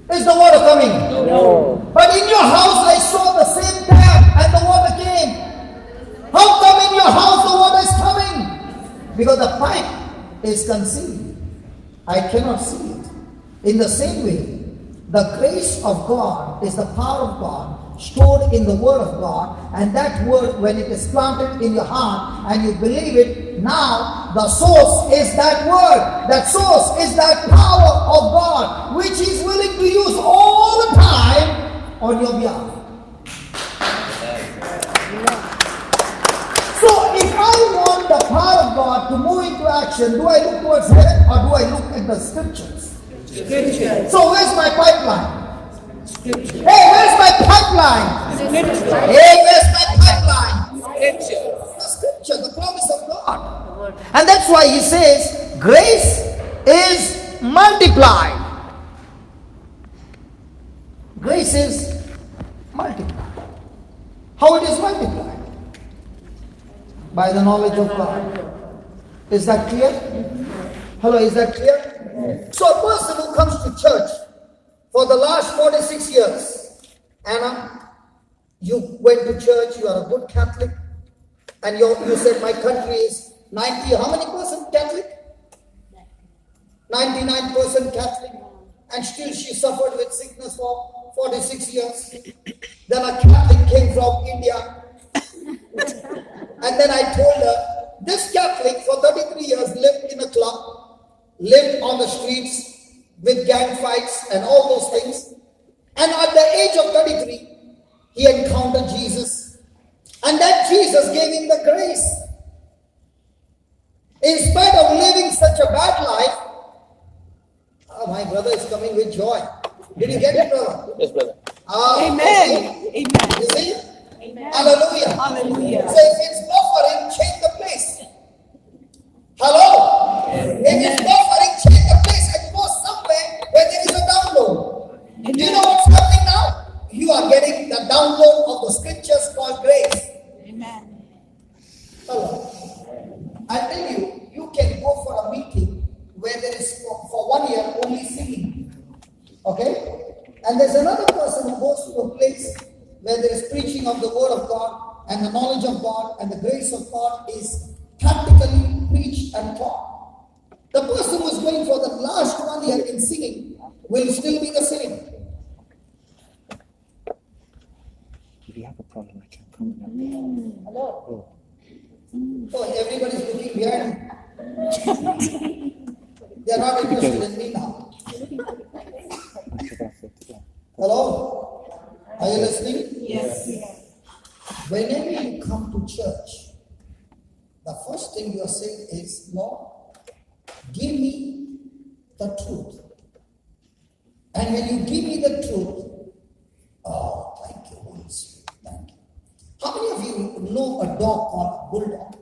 Is the water coming? No. But in your house I saw the same tap and the water came. How come in your house the water is coming? Because the pipe is concealed. I cannot see it. In the same way, the grace of God is the power of God stored in the word of God, and that word, when it is planted in your heart and you believe it, now the source is that word. That source is that power of God, which He is willing to use all the time on your behalf. So if I want the power of God to move into action, do I look towards heaven or do I look at the scriptures? Scripture. So where's my pipeline? Scripture. Hey, where's my pipeline? Scripture. Hey, where's my pipeline? Scripture. The scripture, the promise of God. And that's why He says, grace is multiplied. Grace is multiplied. How it is multiplied? By the knowledge of God. Is that clear? Hello, is that clear? So a person who comes to church for the last 46 years, Anna, you went to church, you are a good Catholic, and you said my country is 90, how many percent Catholic? 99% Catholic, and still she suffered with sickness for 46 years. Then a Catholic came from India, and then I told her, this Catholic for 33 years lived in a club, lived on the streets with gang fights and all those things. And at the age of 33, he encountered Jesus. And that Jesus gave him the grace. In spite of living such a bad life, my brother is coming with joy. Did you get it, brother? Yes, brother. Amen. You Amen. see? Hallelujah. Hallelujah. So if it's buffering, change the place. Hello? If it's buffering, change the place and go somewhere where there is a download. Do you know what's happening now? You are getting the download of the scriptures called grace. Amen. Hello. I tell you, you can go for a meeting where there is for 1 year only singing. Okay? And there's another person who goes to a place where there is preaching of the word of God and the knowledge of God and the grace of God is practically preached and taught. The person who is going for the last 1 year in singing will still be the same. If you have a problem, I can come. Hello? Oh, everybody's looking behind. They are not interested in me now. Hello? Are you listening? Yes. Whenever you come to church, the first thing you are saying is, Lord, give me the truth. And when you give me the truth, oh, thank you, Holy Spirit, thank you. How many of you know a dog called a bulldog?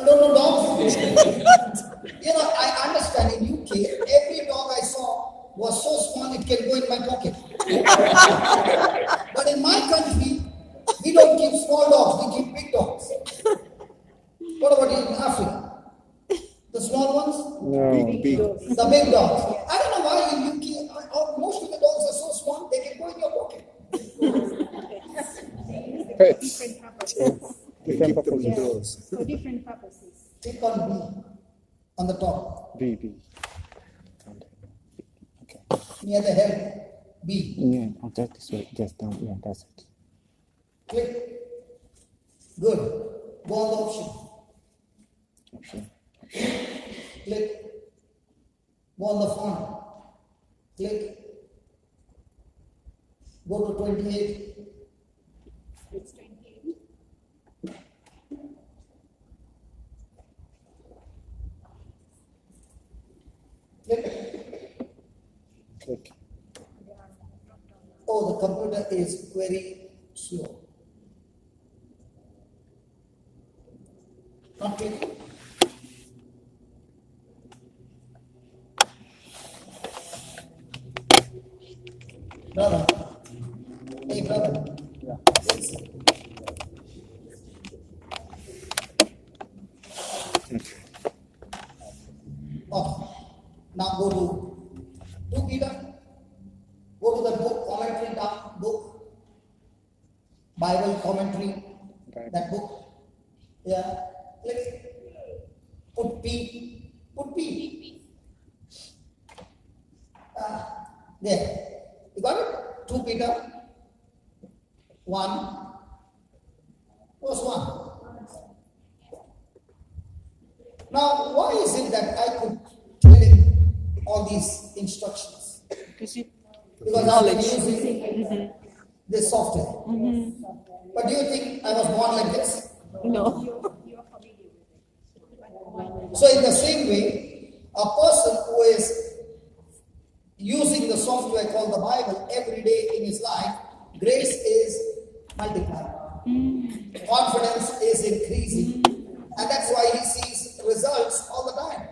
No dogs. I understand in UK, every dog I saw was so small it can go in my pocket. But in my country, we don't keep small dogs, we keep big dogs. What about in Africa? The small ones? No. The big dogs. I don't know why in UK, most of the dogs are so small, they can go in your pocket. Pets. Different purposes. For different purposes. Click on B on the top, B. Okay. near the head. B. Yeah, I'll take this way. Just down. Yeah, that's it. Click. Good. Go on the option. Click. Go on the font. Click. Go to 28. It's 28. Click. Oh, the computer is very slow. Not clicking. Brother. Hey, brother. Yeah. Please. Okay. Now go to Peter. Go to the book, commentary down, book. Bible commentary, that book. Yeah. Click. Put P. Put P. There. You got it? 2 Peter 1 verse 1. Now, why is it that I could tell him all these instructions? Because I've been using this software. But do you think I was born like this? No. So in the same way, a person who is using the software called the Bible every day in his life, grace is multiplying. Confidence is increasing. And that's why he sees results all the time.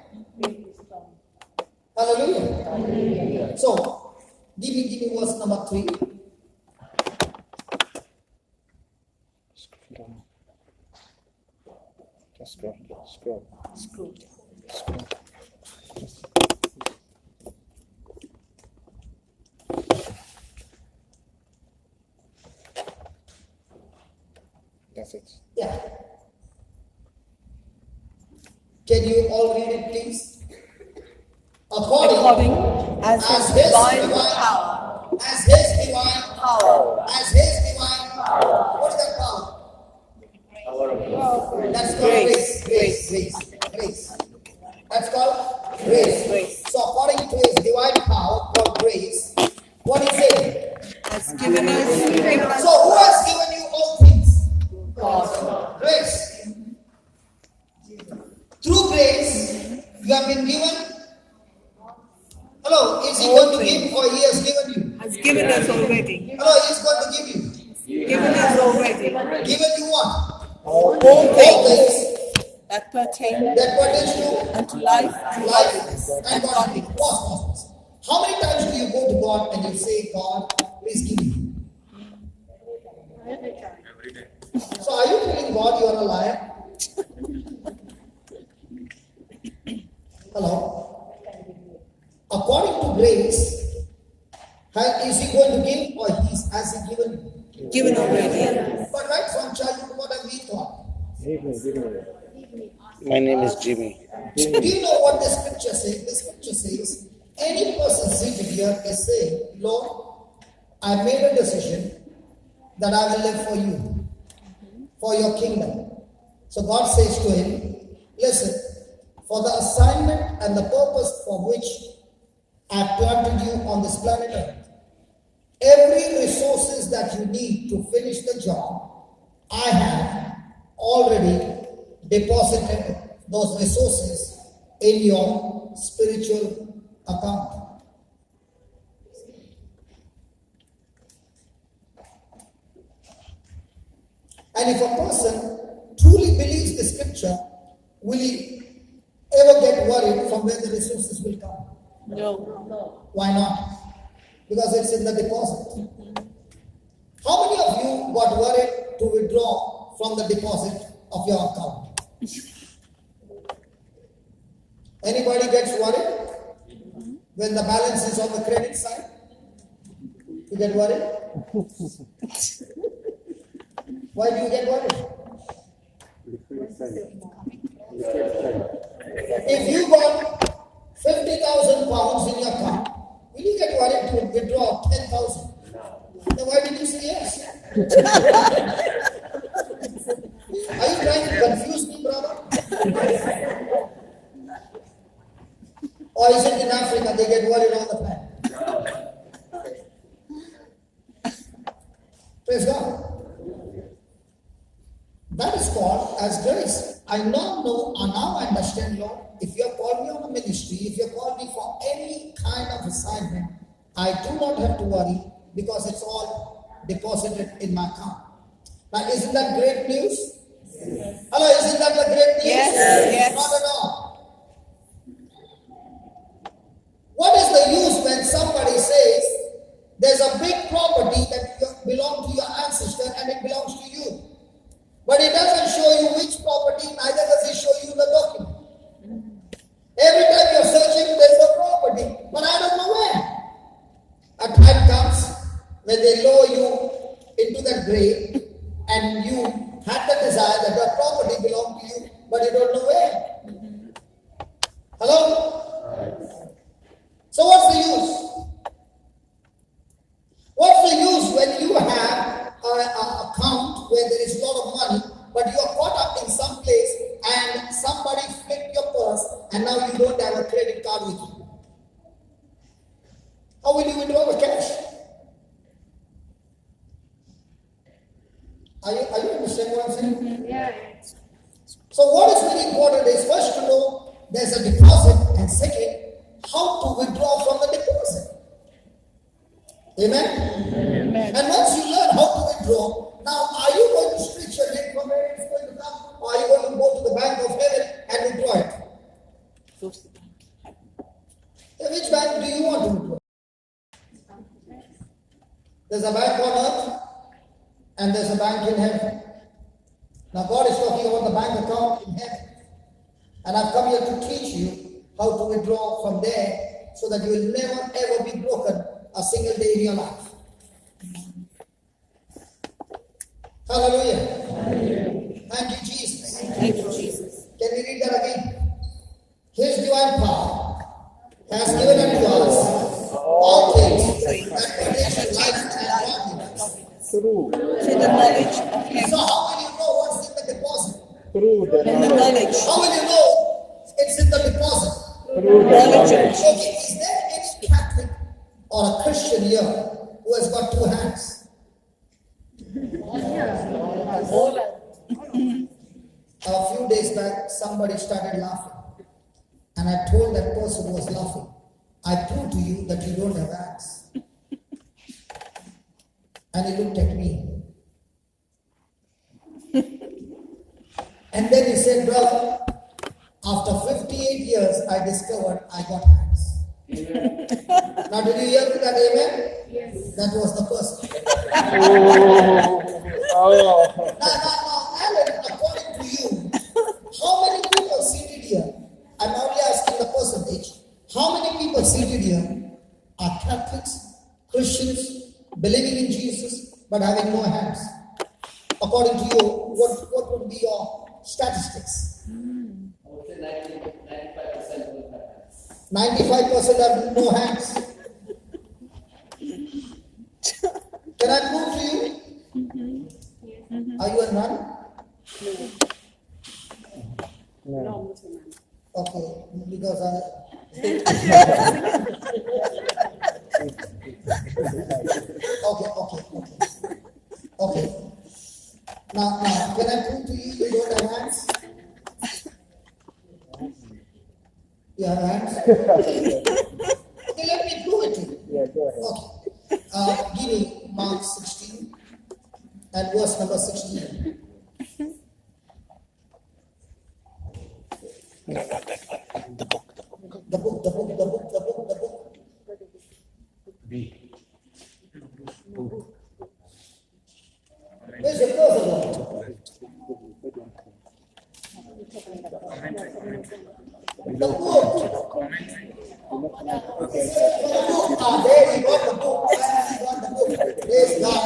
Hallelujah. Hallelujah. So, give me verse number 3. Scroll down. Just scroll. That's it. Yeah. Can you all read it, please? According as his divine power. As his divine Power. As his divine power. What is that power? That's called grace. That's called grace. So according to his divine power called grace, what is it? Has given us. So who has given you all things? God. Grace. Through grace, you have been given Hello, is he All going to things. give or he has given you? Has given us already. Hello, he is going to give you. Given us already. Given you what? All All things things that pertain that pertains to unto life and life godliness and and godliness. godliness. Pause. How many times do you go to God and you say, God, please give me? Every time. So are you telling God you are a liar? Hello? According to grace, is he going to give or has he given you? Given already. But right from childhood, what have we thought? My name is Jimmy. Do you know what the scripture says? The scripture says, any person seated here is saying, Lord, I made a decision that I will live for you, for your kingdom. So God says to him, listen, for the assignment and the purpose for which I planted you on this planet Earth, every resources that you need to finish the job, I have already deposited those resources in your spiritual account. And if a person truly believes the scripture, will he ever get worried from where the resources will come? No. Why not? Because it's in the deposit. How many of you got worried to withdraw from the deposit of your account? Anybody gets worried when the balance is on the credit side? You get worried? Why do you get worried? If you got 50,000 pounds in your account, will you get worried to withdraw 10,000? Then why did you say yes? Are you trying to confuse me, brother? Or is it in Africa they get worried all the time? Praise God. That is called as grace. I now know and now understand, Lord, if you have called me on a ministry, if you have called me for any kind of assignment, I do not have to worry because it's all deposited in my account. Now, isn't that great news? Yes. Hello, isn't that the great news? Yes. Not at all. What is the use when somebody says there's a big property that belongs to your ancestor and it belongs to you? But it doesn't show you which property, neither does it show you the document. Every time you're searching, there's a property, but I don't know where. A time comes when they lower you into the grave and you had the desire that the property belonged to you, but you don't know where. Hello? So what's the use? What's the use when you have an account where there is a lot of money, but you are caught up in some place and somebody flipped your purse and now you don't have a credit card with you? How will you withdraw the cash? Are you understanding what I'm saying? Yeah. So what is very important is first to know there's a deposit, and second, how to withdraw from the deposit. Amen? Amen. And once you learn how to withdraw, now are you going to stretch your neck from where it's going to come, or are you going to go to the bank of heaven and withdraw it? Which bank do you want to withdraw? There's a bank on earth and there's a bank in heaven. Now God is talking about the bank account in heaven. And I've come here to teach you how to withdraw from there so that you will never ever be broken a single day in your life. Hallelujah. Hallelujah. Thank you, Jesus. Thank you, Jesus. Can we read that again? His divine power has given unto us all things that pertain to life and godliness. Through To the knowledge of Him. So how will you know what's in the deposit? In the knowledge. How will you know it's in the deposit? Knowledge of Jesus. Okay, is there any Catholic or a Christian here who has got two hands? A few days back, somebody started laughing. And I told that person who was laughing, I prove to you that you don't have hands. And he looked at me. And then he said, brother, after 58 years, I discovered I got hands. Now, did you hear that? Amen? Yes. That was the first. Now, Alan, according to you, how many people seated here? I'm only asking the percentage. How many people seated here are Catholics, Christians, believing in Jesus, but having no hands? According to you, what would be your statistics? I would say 95% will have hands. 95% have no hands. Can I prove to you? Are you a nun? No. Okay, because I. Okay. Now, can I prove to you don't have hands? You have hands? Okay, let me prove it to you. Yeah, go ahead. Okay. Give me Mark 16 and verse number 16. The book. The book. B. Where's your cursor? The book. There you got the book. Praise God.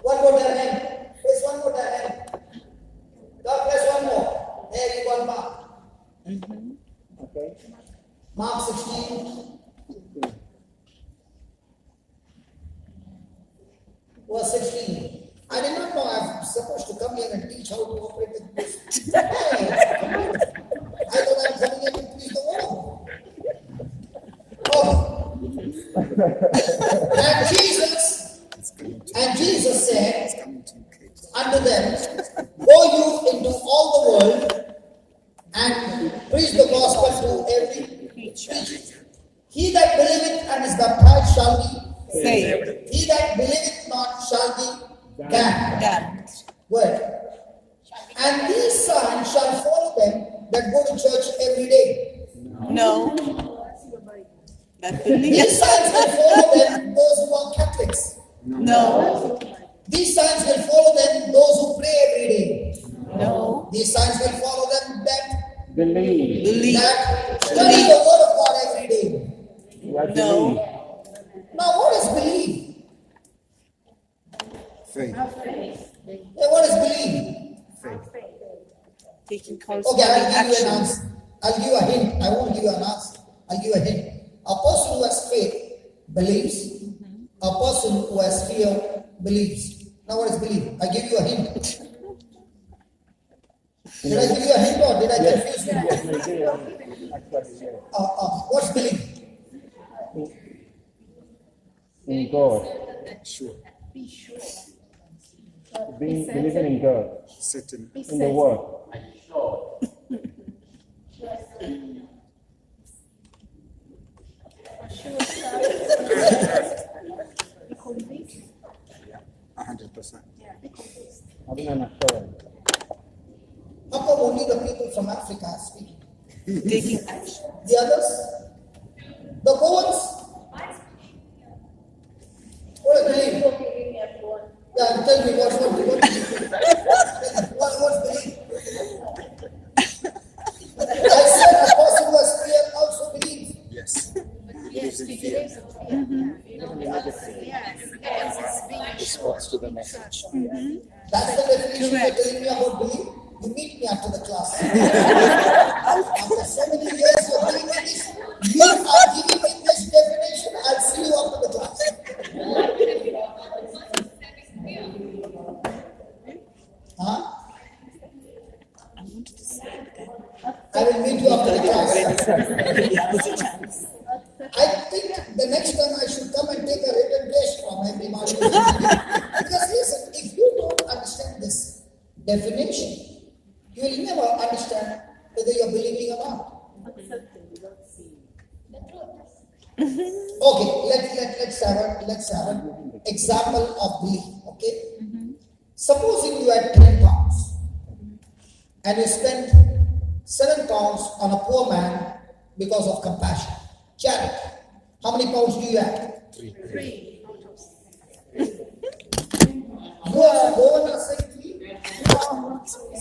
One more time. Praise one more time. God bless one more. There you got Mark. Okay. Mark 16. Verse 16. I did not know I'm supposed to come here and teach how to operate the bus. Hey, I thought I'm coming here to preach the word. Oh. And Jesus said unto them, go you into all the world and preach the gospel to every creature. He that believeth and is baptized shall be Saved. He that believeth not shall be damned. Word. And these signs shall follow them that go to church every day. No. These signs will follow them, those who are Catholics. No. These signs will follow them, those who pray every day. No. These signs will follow them that Believe. that study the word of God every day. No. Now, what is believe? Faith. Yeah, what is believe? Taking Okay, corresponding I'll give you an action. answer. I'll give you a hint. I won't give you an answer. I'll give you a hint. A person who has faith believes. A person who has fear believes. Now, what is believe? I give you a hint. Did I give you a hint or did I confuse you? Yes, we did. What's believe? In God. Sure. Believing in God. Certain. In the Word. Be convinced. 100%. Be convinced. Having an assurance. How come only the people from Africa are speaking? Taking action. The others? The poets? What is believe? Yeah, tell me what's believe? I said a person who has fear also believes. Yes. Believes in fear. Response to the message. That's the definition you're telling me about belief. You meet me after the class. After so many years of doing this, you are giving me this definition. I'll see you after the class. Huh? I will meet you after the class. I think the next time I should come and take a written test from everybody. Because listen, if you don't understand this definition, you will never understand whether you're believing or not. Okay, let's have an example of belief. Okay, supposing you had 10 pounds and you spent 7 pounds on a poor man because of compassion, charity. How many pounds do you have? 3. You are more than 3.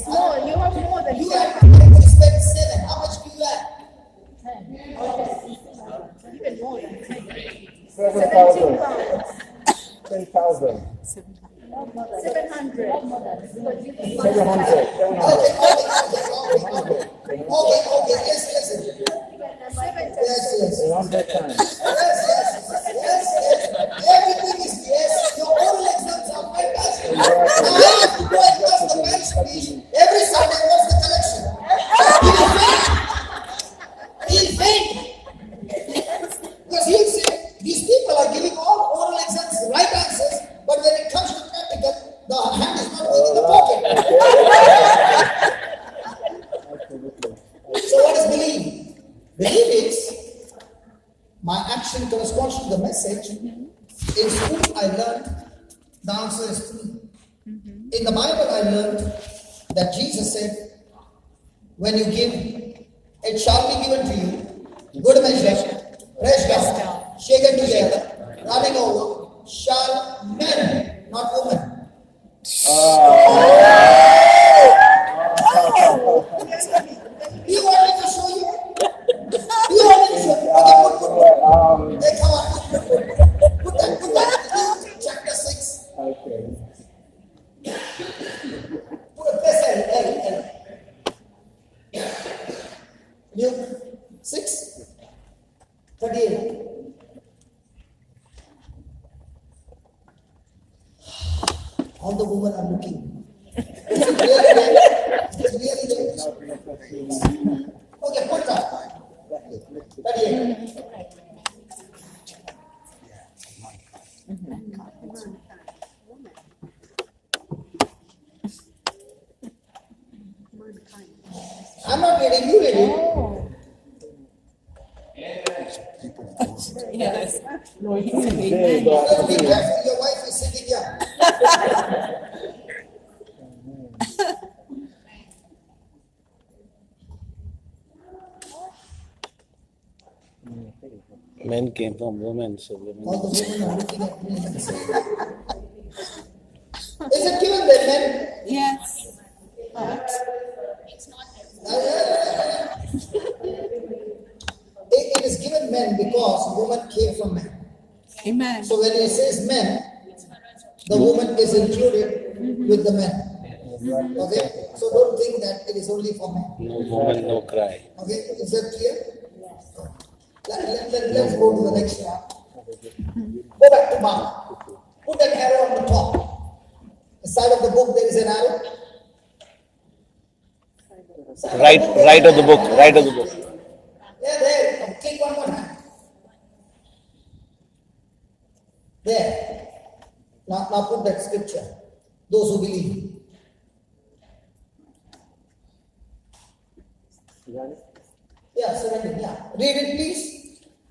No, you have more than You 10. have you spent 7. How much do you have? Even more than 10. 7,000. 17 10,000. 700. 700. Okay, yes. 7 Yes. Around that time. Yes. Everything is yes. Your oral exams are fantastic. Now I have to go and pass the Bible speech. Every Sunday, what's the collection? He'll faint. Because he'll say, these people are giving all oral exams the right answers, but when it comes to practical, the hand is not going in the pocket. So what is belief? Belief is my action corresponds to the message. In school, I learned the answer is 3. In the Bible, I learned that Jesus said, when you give, it shall be given to you, good measure, pressed down, shaken together, running over, shall men, not women. You want me to show you? You want me to show you? Okay, hey, come on. Put that. Chapter 6. Okay. Press L. Luke 6. 38. All the women are looking. Is it really there? Is it really there? Okay, put that. 38. I'm not reading, you reading. Yes. No, it's there, Be but careful, your wife is sitting here. Men came from women, so women. All the women are looking at me and saying, is it given that men? Yes. But It is given men because woman came from men. amen. So when it says men, the woman is included with the men. Okay? So don't think that it is only for men. No woman, no cry. Okay? Is that clear? Let's go to the next one. Go back to Mark. Put an arrow on the top. The side of the book there is an arrow. Right of the book. There. Click one more time. There. Now put that scripture. Those who believe. Yeah, 17. Yeah. Read it, please.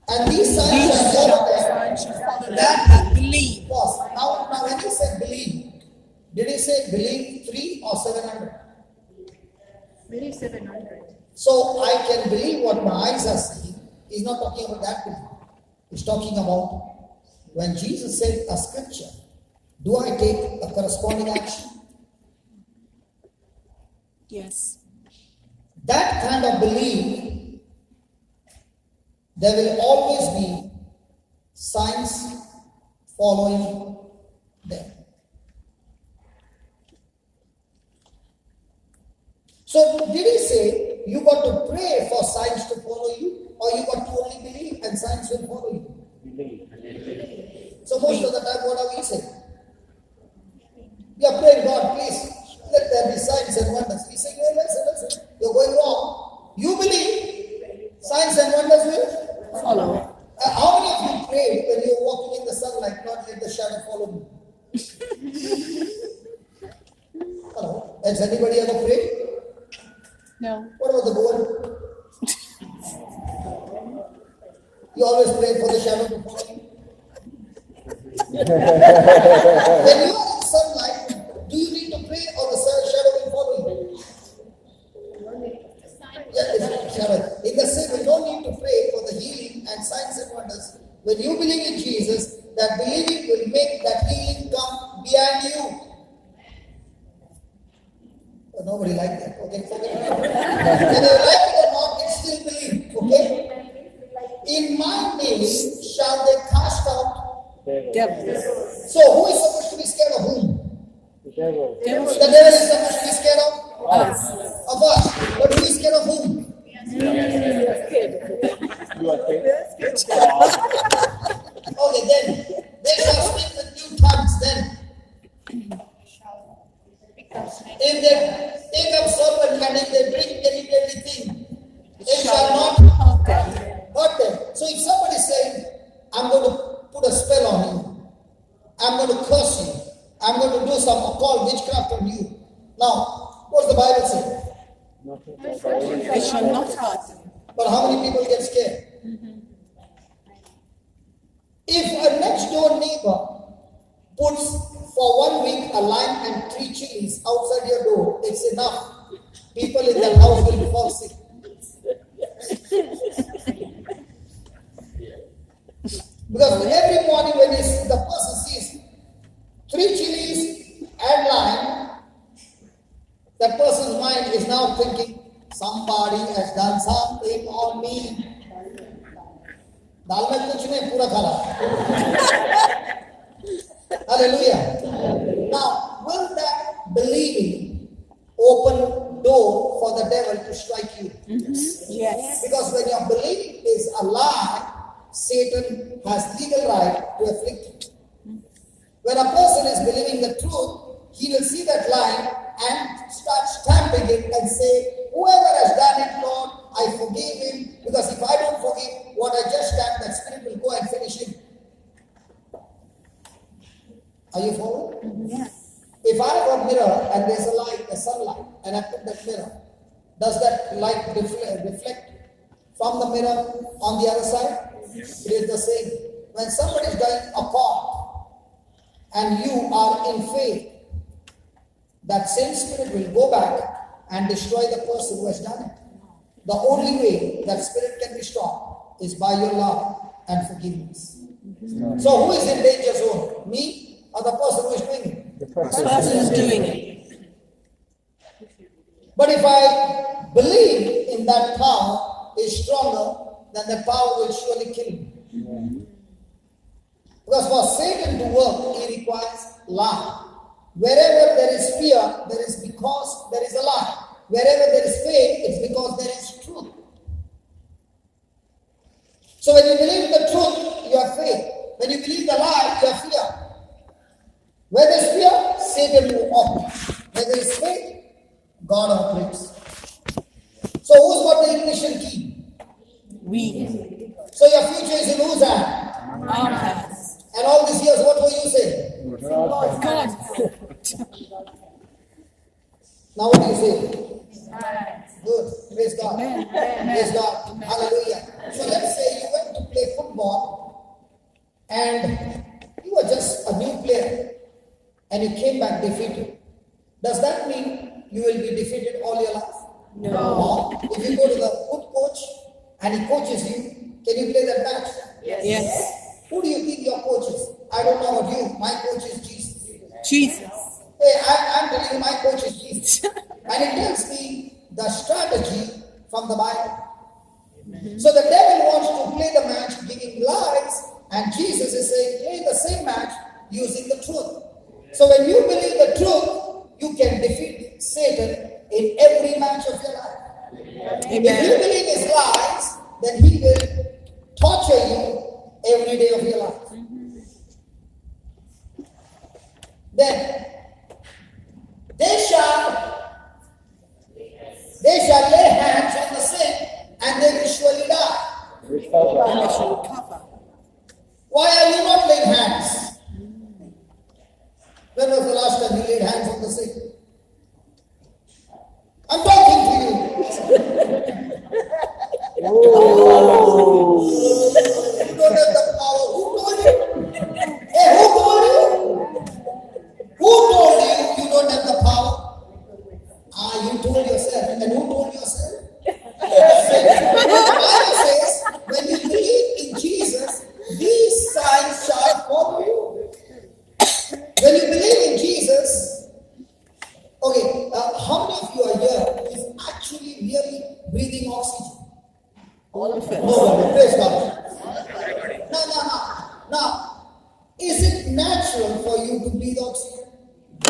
And these signs shall follow them that believe. Pause. Now when he said believe, did he say believe 3 or 700? Maybe 700. So I can believe what my eyes are seeing. He's not talking about that belief. He's talking about when Jesus said a scripture, do I take a corresponding action? Yes. That kind of belief, there will always be signs following them. So did he say you got to pray for signs to follow you, or you got to only believe and signs will follow you? So most of the time, what are we saying? We are praying, God, please let there be signs and wonders. He's saying, hey, listen, you're going wrong. You believe signs and wonders will Follow. How many of you prayed when you were walking in the sunlight, not let the shadow follow me? Hello? Has anybody ever prayed? No. What about the woman? You always pray for the shadow to follow you. When you are in sunlight, do you need to pray or the shadow will follow you? Yeah, it's shadow. In the same way, you don't need to pray for the healing and signs and wonders. When you believe in Jesus, that believing will make that healing come behind you. But nobody liked that. Okay, forget it. Whether you like it or not, it's still believe. Okay? In my name shall they cast out devils. So who is supposed to be scared of whom? The devil. The devil is supposed to be scared of us. Of us. But who is scared of whom? You are scared? Okay, then they shall speak with new tongues. Then, if they take up serpent and if they drink any deadly thing, they shall not hurt them. So if somebody is saying, I'm going to put a spell on you, I'm going to curse you, I'm going to do some occult witchcraft on you. Now, what's the Bible say? They shall not hurt. But how many people get scared? If a next door neighbor puts for 1 week a lime and 3 chilies outside your door, it's enough. People in that house will fall sick. Because every morning when the person sees 3 chilies and lime, that person's mind is now thinking, somebody has done something on me. दाल में कुछ नहीं पूरा खा Hallelujah. Now, will that believing open door for the devil to strike you? Yes. Because when your belief is a lie, Satan has legal right to afflict you. When a person is believing the truth, he will see that lie and start stamping it and say, whoever has done it, Lord, I forgive him, because if I don't forgive what I just done, that spirit will go and finish him. Are you following? Yes. If I have a mirror and there's a light, a sunlight, and I put that mirror, does that light reflect from the mirror on the other side? Yes. It is the same. When somebody is dying apart and you are in faith, that same spirit will go back and destroy the person who has done it. The only way that spirit can be stopped is by your love and forgiveness. So who is in danger zone? Me or the person who is doing it? The person is doing it. But if I believe in that power is stronger, then that power will surely kill me. Because for Satan to work, he requires lie. Wherever there is fear, there is because there is a lie. Wherever there is faith, it's because there is truth. So when you believe the truth, you have faith. When you believe the lie, you have fear. Where there is fear, Satan will operate. Where there is faith, God operates. So who's got the ignition key? We. So your future is in whose hand? Our hands. And all these years, what were you saying? God. Now what do you say? Good. Praise God. Praise God. Hallelujah. So let's say you went to play football and you were just a new player and you came back defeated. Does that mean you will be defeated all your life? No. If you go to the good coach and he coaches you, can you play that match? Yes. Who do you think your coach is? I don't know about you. My coach is Jesus. Jesus. Hey, I'm telling you, my coach is Jesus. And it tells me the strategy from the Bible. So the devil wants to play the match giving lies, and Jesus is saying, play the same match using the truth. So when you believe the truth, you can defeat Satan in every match of your life. Amen. If you believe his lies, then he will torture you every day of your life. Then they shall lay hands on the sick and they will surely die. And they shall recover. Why are you not laying hands? When was the last time you laid hands on the sick? I'm talking to you. And who told yourself? The Bible says, when you believe in Jesus, these signs shall follow you. When you believe in Jesus, okay, how many of you are here who is actually really breathing oxygen? All of us. Oh, praise God. Now, is it natural for you to breathe oxygen?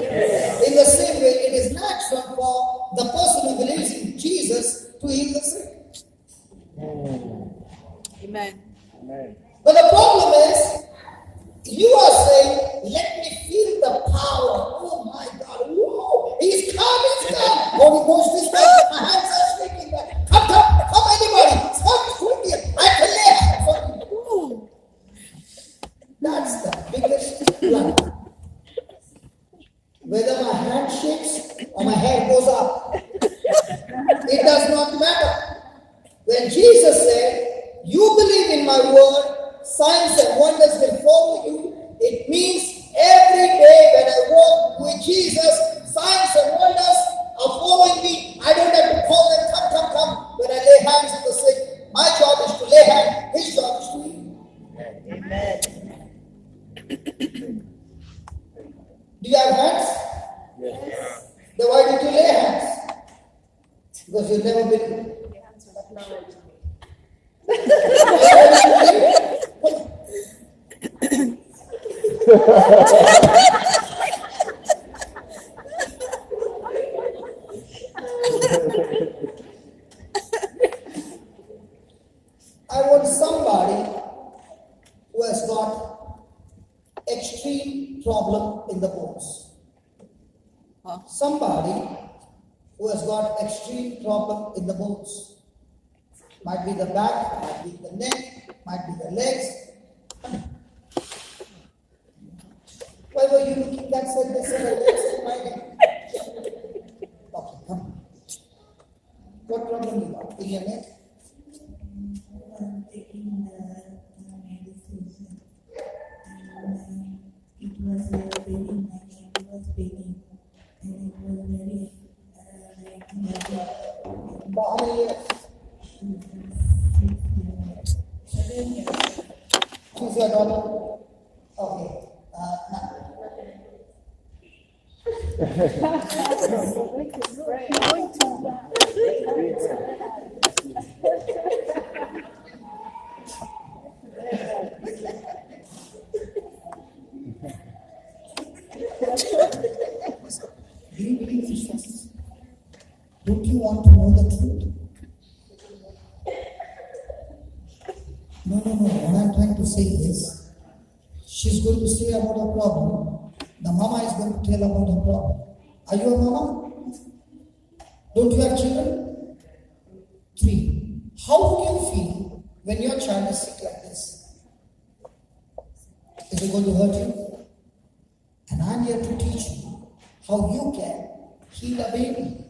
Yes. In the same way, it is natural for the person who believes in Jesus to heal the sick. Amen. But the problem is, you are saying, let me feel the power. Oh my God, whoa, he's come. Holy Ghost is there. My hands are shaking. Come, anybody. Stop quickly. I can lay hands on you. That's the biggest plan. Whether my hand shakes or my head goes up, it does not matter. When Jesus said, you believe in my word, signs and wonders will follow you, it means every day when I walk with Jesus, signs and wonders are following me. I don't have to call them, come. When I lay hands on the sick, my job is to lay hands, his job is to heal. Amen. Do you have hands? Yes. Then why did you lay hands? Because you've never been. I want somebody who has got extreme problem in the bones. Somebody who has got extreme problem in the bones. Might be the back, might be the neck, might be the legs. Why were you looking that side, this side, that side, my head? Okay, come. What problem you got in your neck? I'm taking the medicine and it was paining, my neck was paining and it was very How many years? 7 years. Who's your daughter? Okay. Now. Do you believe in Jesus? Don't you want to know the truth? No. What I'm trying to say is, she's going to say about her problem. The mama is going to tell about her problem. Are you a mama? Don't you have children? 3. How would you feel when your child is sick like this? Is it going to hurt you? And I'm here to teach you how you can heal a baby.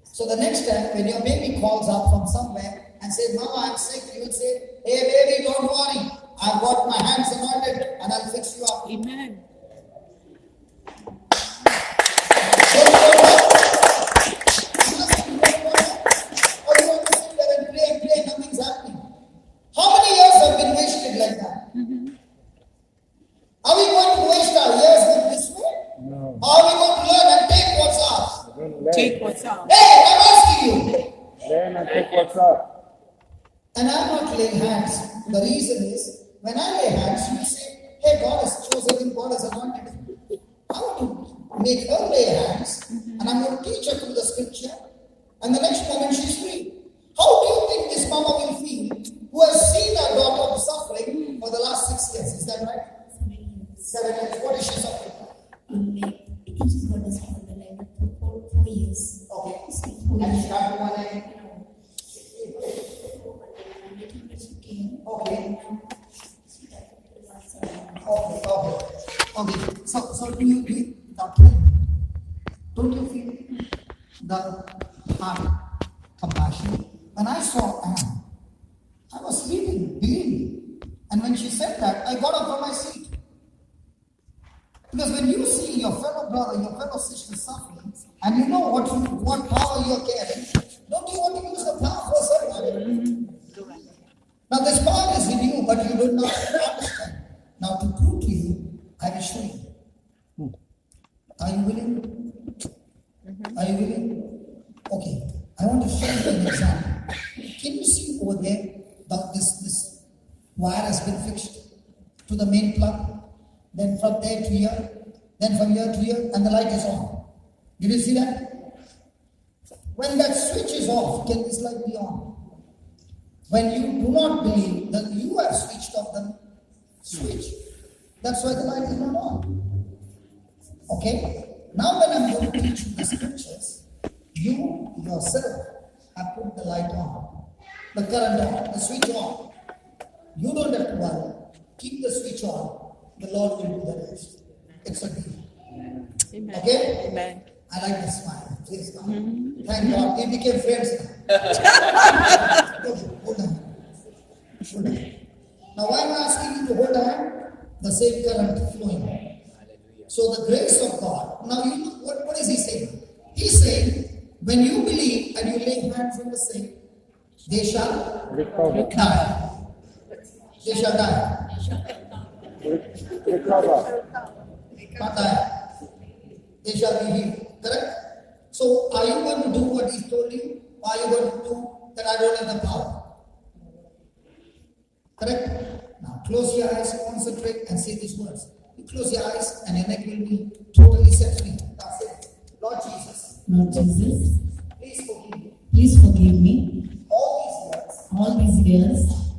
So the next time when your baby calls up from somewhere and says, Mama, I'm sick, you will say, hey baby, don't worry. I've got my hands anointed and I'll fix you up. Amen. Or you want to sit there and pray, nothing's happening. How many years have been wasted like that? Are we going to waste our years in this way? No. Or are we going to learn and take what's ours? Take what's ours. Hey, I'm asking you. Learn and take what's up. And I'm not laying hands. The reason is, when I lay hands, you say, hey, God has chosen him, God has anointed him. I want to make her lay hands, and I'm going to teach her through the scripture, and the next moment she's free. How do you think this mama will feel who has seen her daughter suffering for the last 6 years? Is that right? 7 years. What is she suffering from? She's got a spinal leg for 4 years. Okay. And she had one leg. Okay. So do you doctor? Don't you feel the heart compassion? When I saw Anne, I was sleeping, believe me. And when she said that, I got up from my seat. Because when you see your fellow brother, your fellow sister suffering, And you know what power you're carrying. Don't you want to use the power for somebody? Now this power is in you, but you do not understand. Now to prove to you, I will show you. Are you willing? Are you willing? Okay. I want to show you an example. Can you see over there that this wire has been fixed to the main plug? Then from there to here, then from here to here, and the light is on. Did you see that? When that switch is off, can this light be on? When you do not believe that you have switched off the switch, that's why the light is not on. Okay? Now when I'm going to teach you the scriptures, you yourself have put the light on, the current on, the switch on. You don't have to worry. Keep the switch on. The Lord will do the rest. It's a deal. Amen. Okay? Amen. I like the smile. Praise God. Thank God. We became friends now. Hold on. Hold on. Now why am I asking you to hold on? The same current flowing. So the grace of God. Now you know what is he saying? He's saying, when you believe and you lay hands on the sick, they shall die. They shall die. Recover. Not die. They shall be healed. Correct? So are you going to do what he told you? Or are you going to do that I don't have the power? Correct? Now close your eyes, concentrate and say these words. You close your eyes and your neck will be totally set free. That's it. Lord Jesus. Lord Jesus, Please forgive me. please forgive me. All these years, All these years,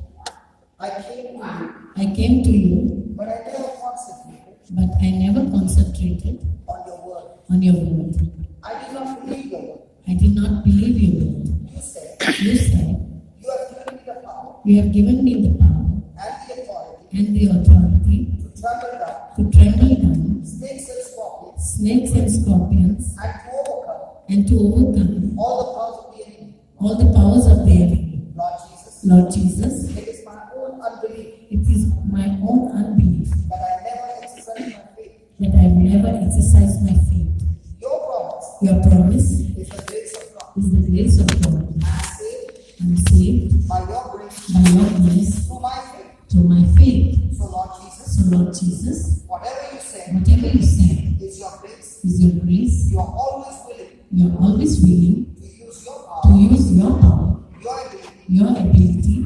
I came to you, I came to you, but I never concentrated but I never concentrated on your word. on your word. I did not believe your word. I did not believe your word. You said, You said, you have given me the power you have given me the power and the authority and the authority to trample down to trample down snakes and scorpions snakes and scorpions and to overcome and to overcome all the powers of the enemy. all the powers of the enemy. Lord Jesus, Lord Jesus, it is my own unbelief it is my own unbelief that I never exercised my faith. that I never exercised my faith. Your promise Your promise is the grace of God. is the grace of God. I am saved I'm saved by your grace by your grace through my faith. through my faith. So Lord Jesus, So Lord Jesus, whatever you say whatever you say is your grace. is your grace. You are always willing You're always willing to use your to power, use your power, your ability your ability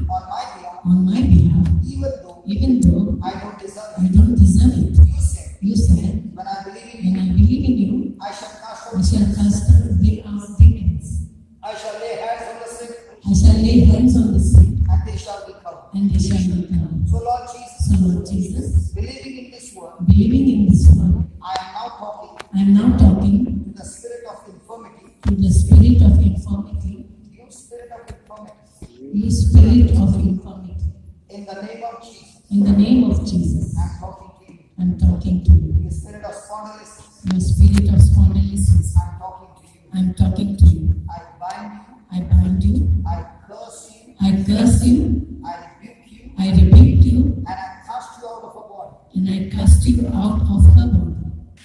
on my behalf, even though I don't deserve I it. don't deserve it. You said, You said, when I believe in when you, I believe in you, I shall cast I out shall demons. cast out demons. I shall lay hands on the sick, I shall lay hands on the sick, and they shall recover. and they shall recover. So Lord Jesus, So Lord Jesus, believing in this word, believing in this word, I am now talking I am now talking to the spirit of infirmity. to the spirit of infirmity, You spirit of infirmity, you spirit of infirmity. in the name of Jesus, In the name of Jesus, I am talking to you. I'm talking to you. You spirit of spondylosis, The spirit of spondylosis, I am talking to you. I'm talking to you. I bind you, I bind you, I curse you, I curse you, I rebuke you, I rebuke you, and I cast you out of her body. and I cast you out of her body.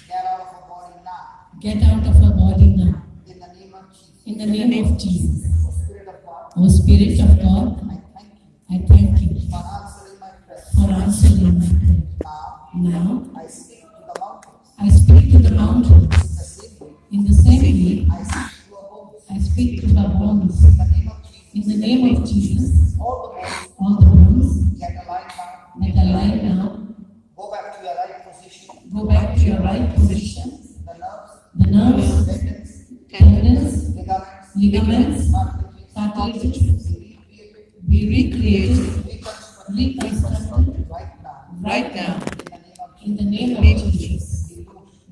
Get out of her body now. Get out of her body now. In the name of Jesus. In the name of Jesus. O Spirit of God, O Spirit of God, I thank you I thank you for answering my prayer. for answering my prayer. Now, Now, I speak to the mountains. I speak to the mountains. In the same way, In the same way, I speak to our bones. I speak to her bones. In the name of Jesus. In the name of Jesus, All the bones all the bones get aligned now. that are lying now, Go back to your right position. go back to your right position. The nerves, The nerves, tendons, tendons, ligaments, ligaments, cartilages, cartilages be recreated, be recreated, reconstructed right now. right now. In the name In the name of Jesus,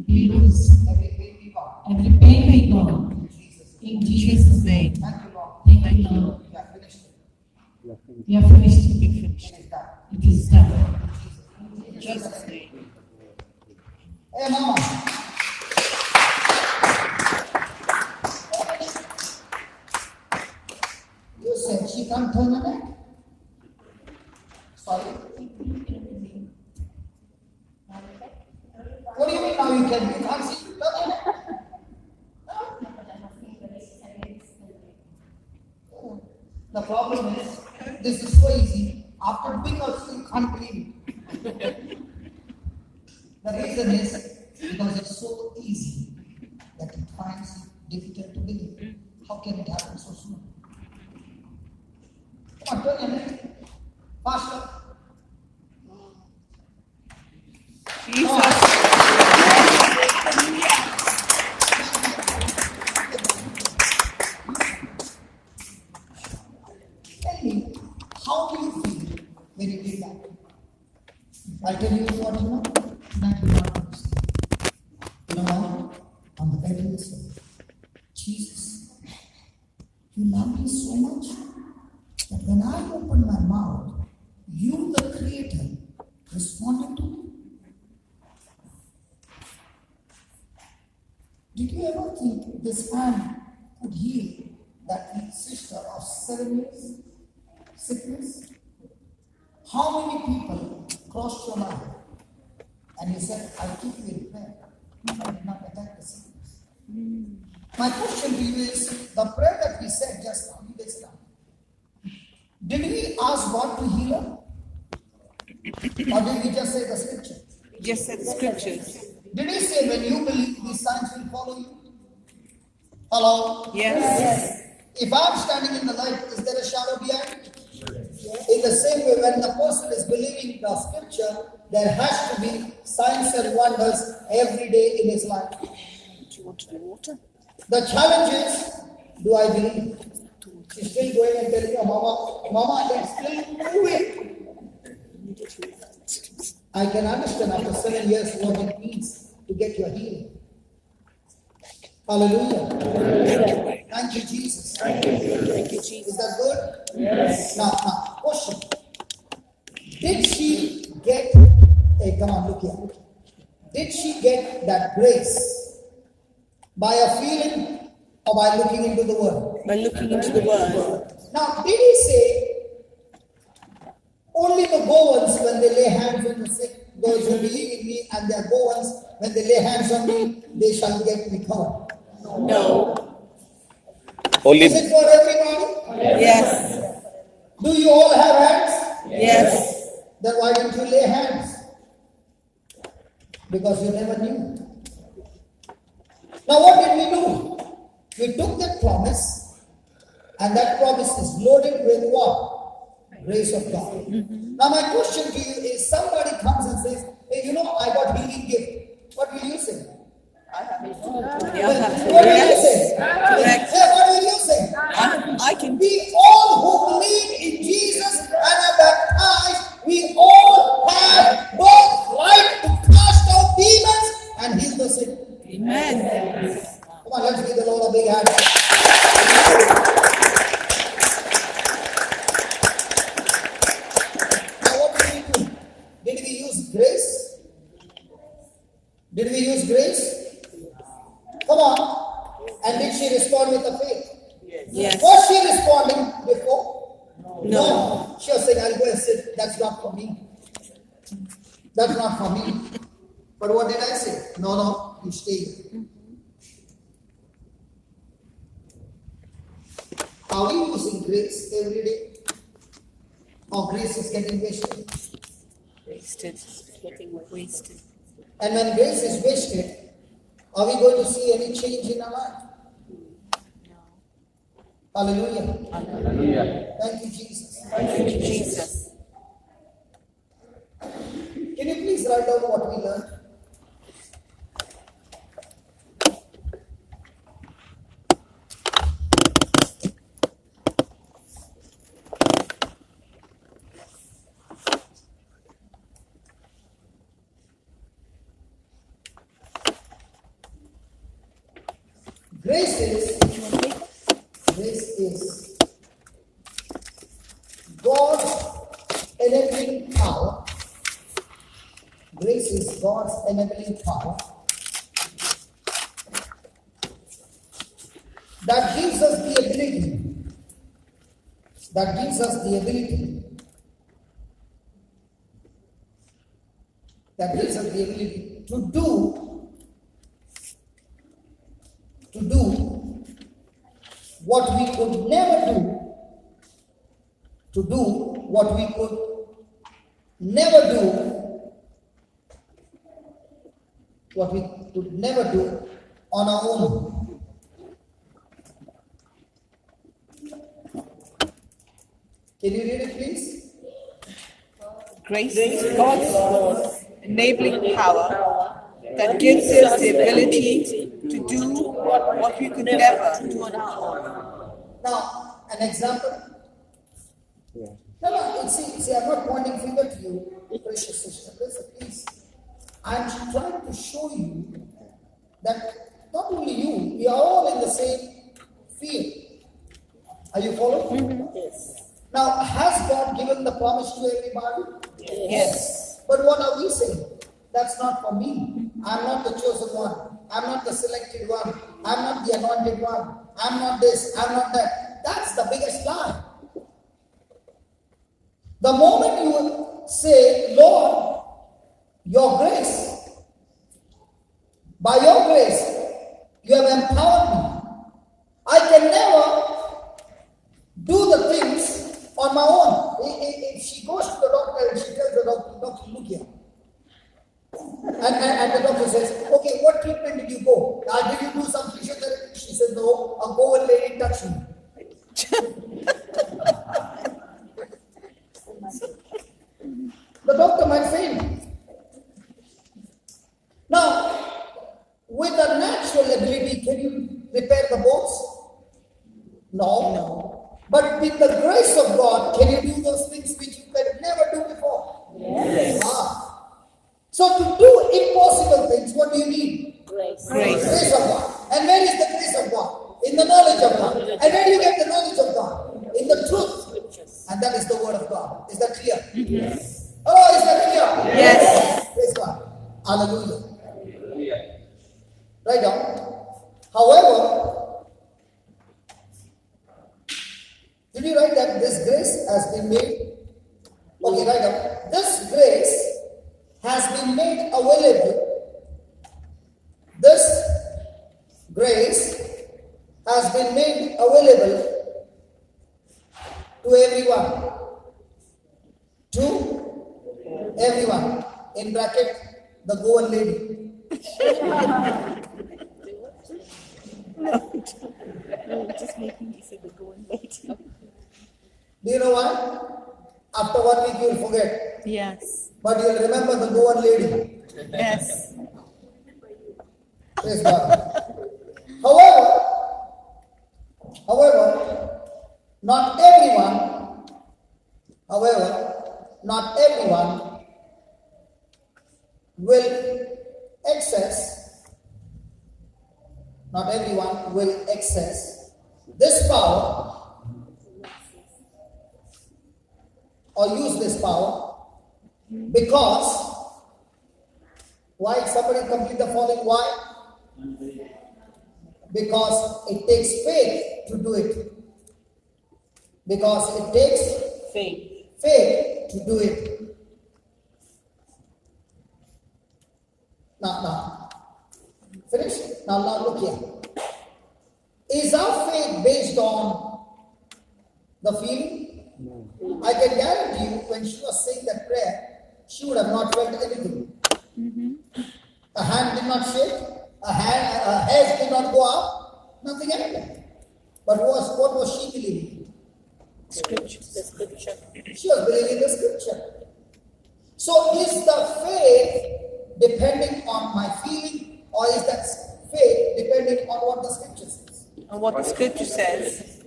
be loose. every pain be gone. Every pain be gone. In Jesus' name. Thank you, Lord. Thank you, Lord. You have finished it. We are finished. It is done. It is done. In Jesus' name. Hey, Mama. You said she can't turn her neck? Sorry. What do you mean now you can? You can't see? Turn her neck. The problem is, this is so easy. After doing also, you can't believe it. The reason is because it's so easy that it finds it difficult to believe. How can it happen so soon? Come on, turn your head. Faster. Tell me, how do you feel when you did that? I'll tell you what you know. That you not understand. You know why? On the very inside, Jesus, you love me so much that when I opened my mouth, you, the Creator, responded to me. Did you ever think this man could heal that sister of 7 years sickness? How many people crossed your life and you said, I'll keep you in prayer? I did not attack the sickness. My question to you is, the prayer that we said just now, you listen up. Did we ask God to heal her? Or did we just say the scripture? Just said the scriptures. Did he say when you believe these signs will follow you? Hello? Yes. If I'm standing in the light, is there a shadow behind me? In the same way, when the person is believing the scripture, there has to be signs and wonders every day in his life. Do you want to do water? The challenge is, do I believe? She's still going and telling her, Mama, it's still moving. I can understand after 7 years what it means to get your healing. Hallelujah. Thank you, Jesus. Thank you, Jesus. Is that good? Yes. Now, question. Did she get, come on, look here. Did she get that grace by a feeling or by looking into the Word? By looking into the Word. Now, did he say, only the goers when they lay hands on the sick, those who believe in me, and their goers when they lay hands on me, they shall get recovered? No. Only Is it for everybody? Yes. Do you all have hands? Yes. Then why didn't you lay hands? Because you never knew. Now what did we do? We took that promise, and that promise is loaded with what? Grace of God. Now my question to you is, somebody comes and says, hey, you know, I got healing gift. What will you say? I have it. What will you say? Correct. Hey, what will you say? I can. We all who believe in Jesus and are baptized, we all have both right to cast out demons and heal the sick. Amen. Come on, let's give the Lord a big hand. Now what did we do? Did we use grace? Did we use grace? Come on. And did she respond with the faith? Yes. Was she responding before? No. She was saying, I'll go and sit. That's not for me. That's not for me. But what did I say? No, you stay here. Are we using grace every day? Or grace is getting wasted? Wasted. Getting wasted. And when grace is wasted, are we going to see any change in our life? Hallelujah. Hallelujah. Thank you, Jesus. Thank you, Jesus. Can you please write down what we learned? Grace is God's enabling power. Grace is God's enabling power that gives us the ability. To do what we could never do to do what we could never do on our own. Can you read it, please? Grace is God's enabling power that gives us the ability to do what we could never do on our own. Now, an example. No, see, I'm not pointing finger to you, precious sister. Listen, please. I'm trying to show you that not only you, we are all in the same field. Are you following? Yes. Now, has God given the promise to everybody? Yes. But what are we saying? That's not for me. I'm not the chosen one. I'm not the selected one. I'm not the anointed one. I'm not this. I'm not that. That's the biggest lie. The moment you say, Lord, your grace, by your grace, you have empowered me. I can never do the things on my own. If she goes to the doctor and she tells the doctor, look here. And the doctor says, okay, what treatment did you go? Did you do some physiotherapy? She says, no, a Goan lady touched me. The doctor might fail. Now, with a natural ability, can you repair the bones? No. But with the grace of God, can you do those things which you could never do before? Yes. So to do impossible things, what do you need? Grace. Grace of God. And where is the grace of God? In the knowledge of God. And where do you get the knowledge of God? In the truth. And that is the word of God. Is that clear? Yes. Oh, is that clear? Yes. Praise God. Hallelujah. Right down. However, did you write that this grace has been made? Okay, write down. This grace has been made available. This grace has been made available to everyone. To everyone. In bracket, the Goan lady. No, just making me say the going lady. Do you know why? After 1 week you will forget. Yes. But you will remember the Goan lady. Yes. Praise God. However, not everyone will access this power or use this power because why? Somebody complete the following. Why? Because it takes faith to do it. Because it takes faith to do it. Now, finish? Now look here. Is our faith based on the feeling? No. I can guarantee you, when she was saying that prayer, she would have not felt anything. A hand did not shake, a hair did not go up, nothing happened. But what was she believing? Scripture. The scripture. She was believing the scripture. So is the faith depending on my feeling, or is that faith depending on what the scripture says? And what the scripture says.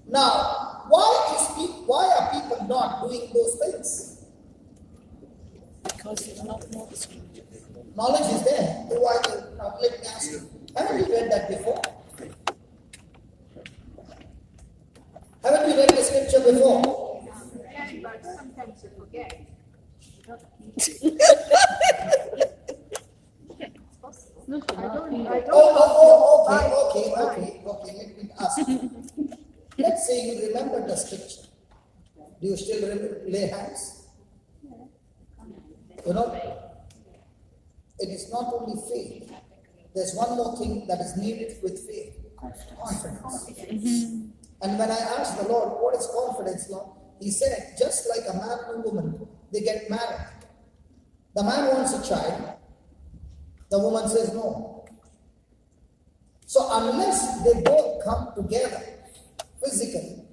Now, why are people not doing those things? Because you do not know the scripture. Knowledge is there. Now let me ask you, haven't you read that before? Haven't you read the scripture before? But sometimes you forget. Okay. Let me ask you. Let's say you remember the scripture. Do you still lay hands? You know, it is not only faith. There's one more thing that is needed with faith. Confidence. And when I asked the Lord, what is confidence, Lord? he said, just like a man and a woman, they get married. The man wants a child, the woman says no. So unless they both come together physically,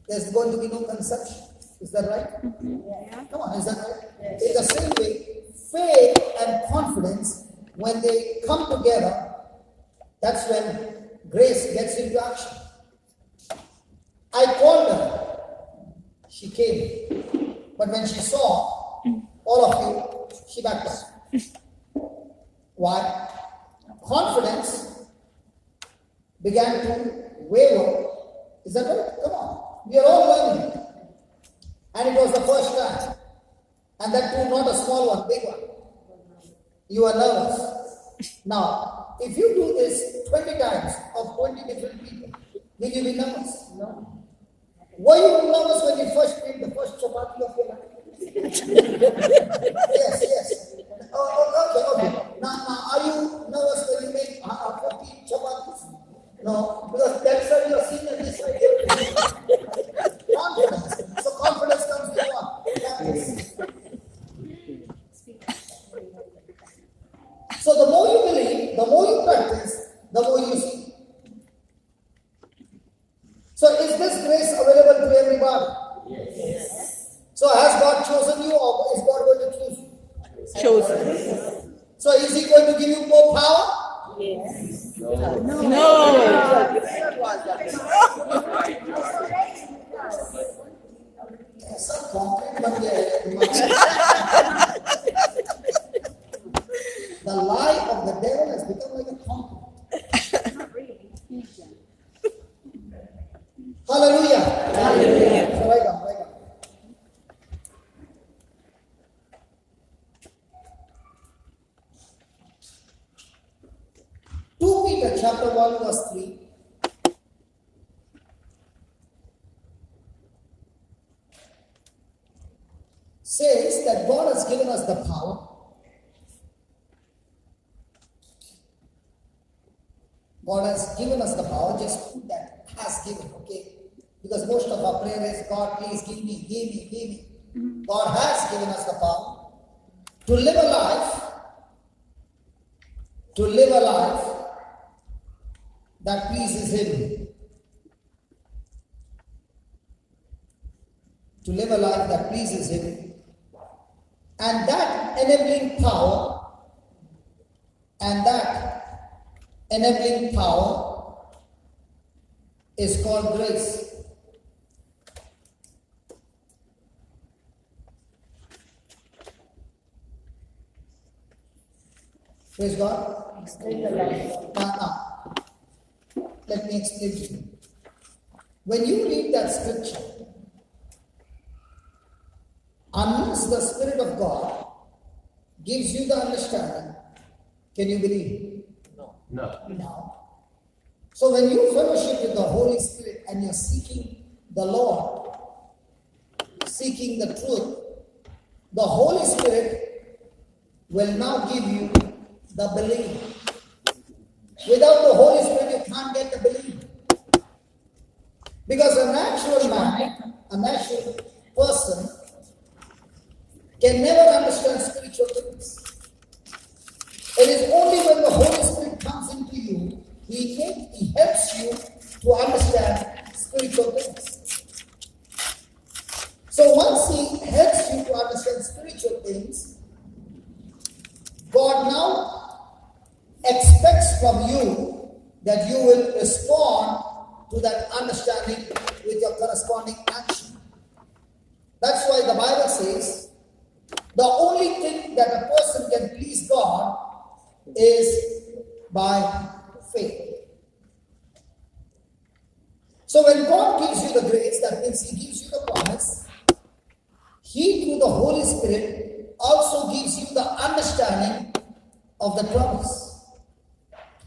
there's going to be no conception. Is that right? Yeah. Come on, is that right? Yes. In the same way, faith and confidence, when they come together, that's when grace gets into action. I called her. She came. But when she saw all of you, she backed up. Why? Confidence began to waver. Is that right? Come on. We are all learning. And it was the first time. And that too, not a small one, big one. You are nervous. Now, if you do this 20 times of 20 different people, will you be nervous? No. Were you nervous when you first made the first chapati of your life? Yes. Okay. Now, are you nervous when you make 50 chapatis? No, because that's how you are seeing this way. Confidence. So confidence comes from what? Practice. So the more you believe, the more you practice, the more you see. So is this grace available to everybody? Yes. So has God chosen you, or is God going to choose you? Chosen. So is He going to give you more power? Yes. No. Some concrete the lie of the devil has become like a concrete. Not really. Hallelujah. Hallelujah. So write down. 2 Peter chapter 1 verse 3. Says that God has given us the power. God has given us the power. Just put that has given, okay? Because most of our prayer is, God, please give me, give me, give me. God has given us the power to live a life that pleases Him. To live a life that pleases Him. And that enabling power is called grace. Praise God. Now, let me explain to you. When you read that scripture, unless the Spirit of God gives you the understanding, can you believe? No. So when you fellowship with the Holy Spirit and you're seeking the Lord, seeking the truth, the Holy Spirit will now give you the belief. Without the Holy Spirit, you can't get the belief. Because a natural man, a natural person, can never understand spiritual things. It is only when the Holy Spirit comes into you, He helps you to understand spiritual things. So once He helps you to understand spiritual things, God now expects from you that you will respond to that understanding with your corresponding action. That's why the Bible says, the only thing that a person can please God is by faith. So when God gives you the grace, that means He gives you the promise, He through the Holy Spirit also gives you the understanding of the promise.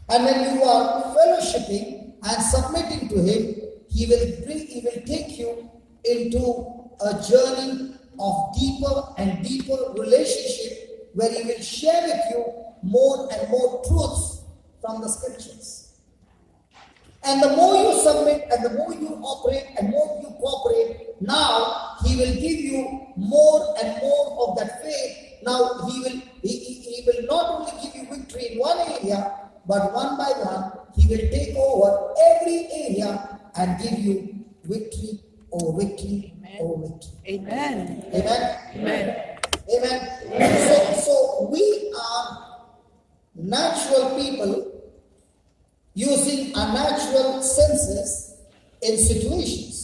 And when you are fellowshipping and submitting to Him, He will take you into a journey of deeper and deeper relationship where He will share with you more and more truths from the scriptures. And the more you submit and the more you operate and more you cooperate, now He will give you more and more of that faith. Now He will not only give you victory in one area, but one by one He will take over every area and give you victory over victory over victory. Amen. Amen. Amen. Amen. So we are natural people using our natural senses in situations.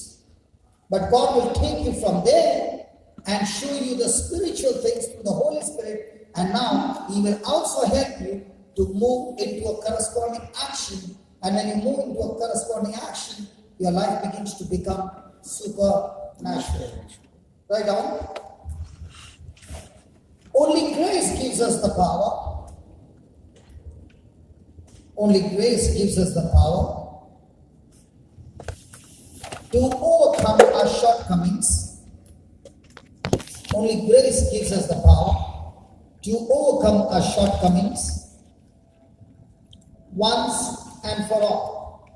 But God will take you from there and show you the spiritual things through the Holy Spirit. And now He will also help you to move into a corresponding action. And when you move into a corresponding action, your life begins to become supernatural. Right on? Only grace gives us the power. Only grace gives us the power to overcome our shortcomings. Only grace gives us the power to overcome our shortcomings once and for all.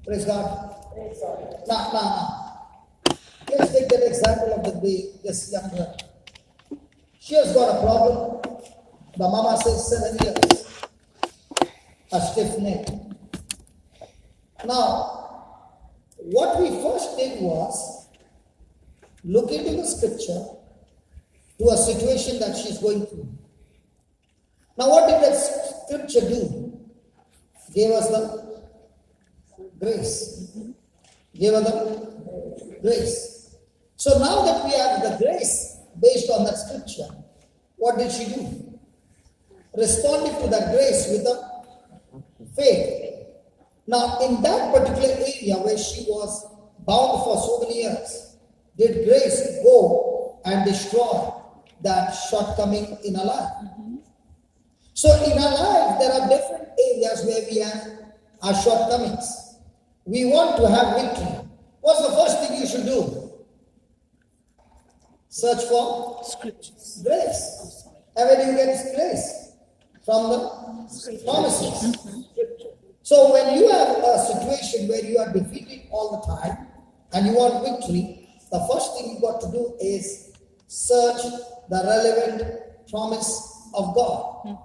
Praise God. Praise God. Now. Let's take that example of this young girl. She has got a problem. The mama says 7 years. A stiff neck. Now, what we first did was look into the scripture to a situation that she's going through. Now, what did that scripture do? Gave us the grace. Gave us the grace. So now that we have the grace based on that scripture, what did she do? Responded to that grace with a faith. Now, in that particular area where she was bound for so many years, did grace go and destroy that shortcoming in our life? So in our life, there are different areas where we have our shortcomings. We want to have victory. What's the first thing you should do? Search for Scriptures. grace. And where do you get grace? From the promises. So when you have a situation where you are defeated all the time and you want victory, the first thing you got to do is search the relevant promise of God.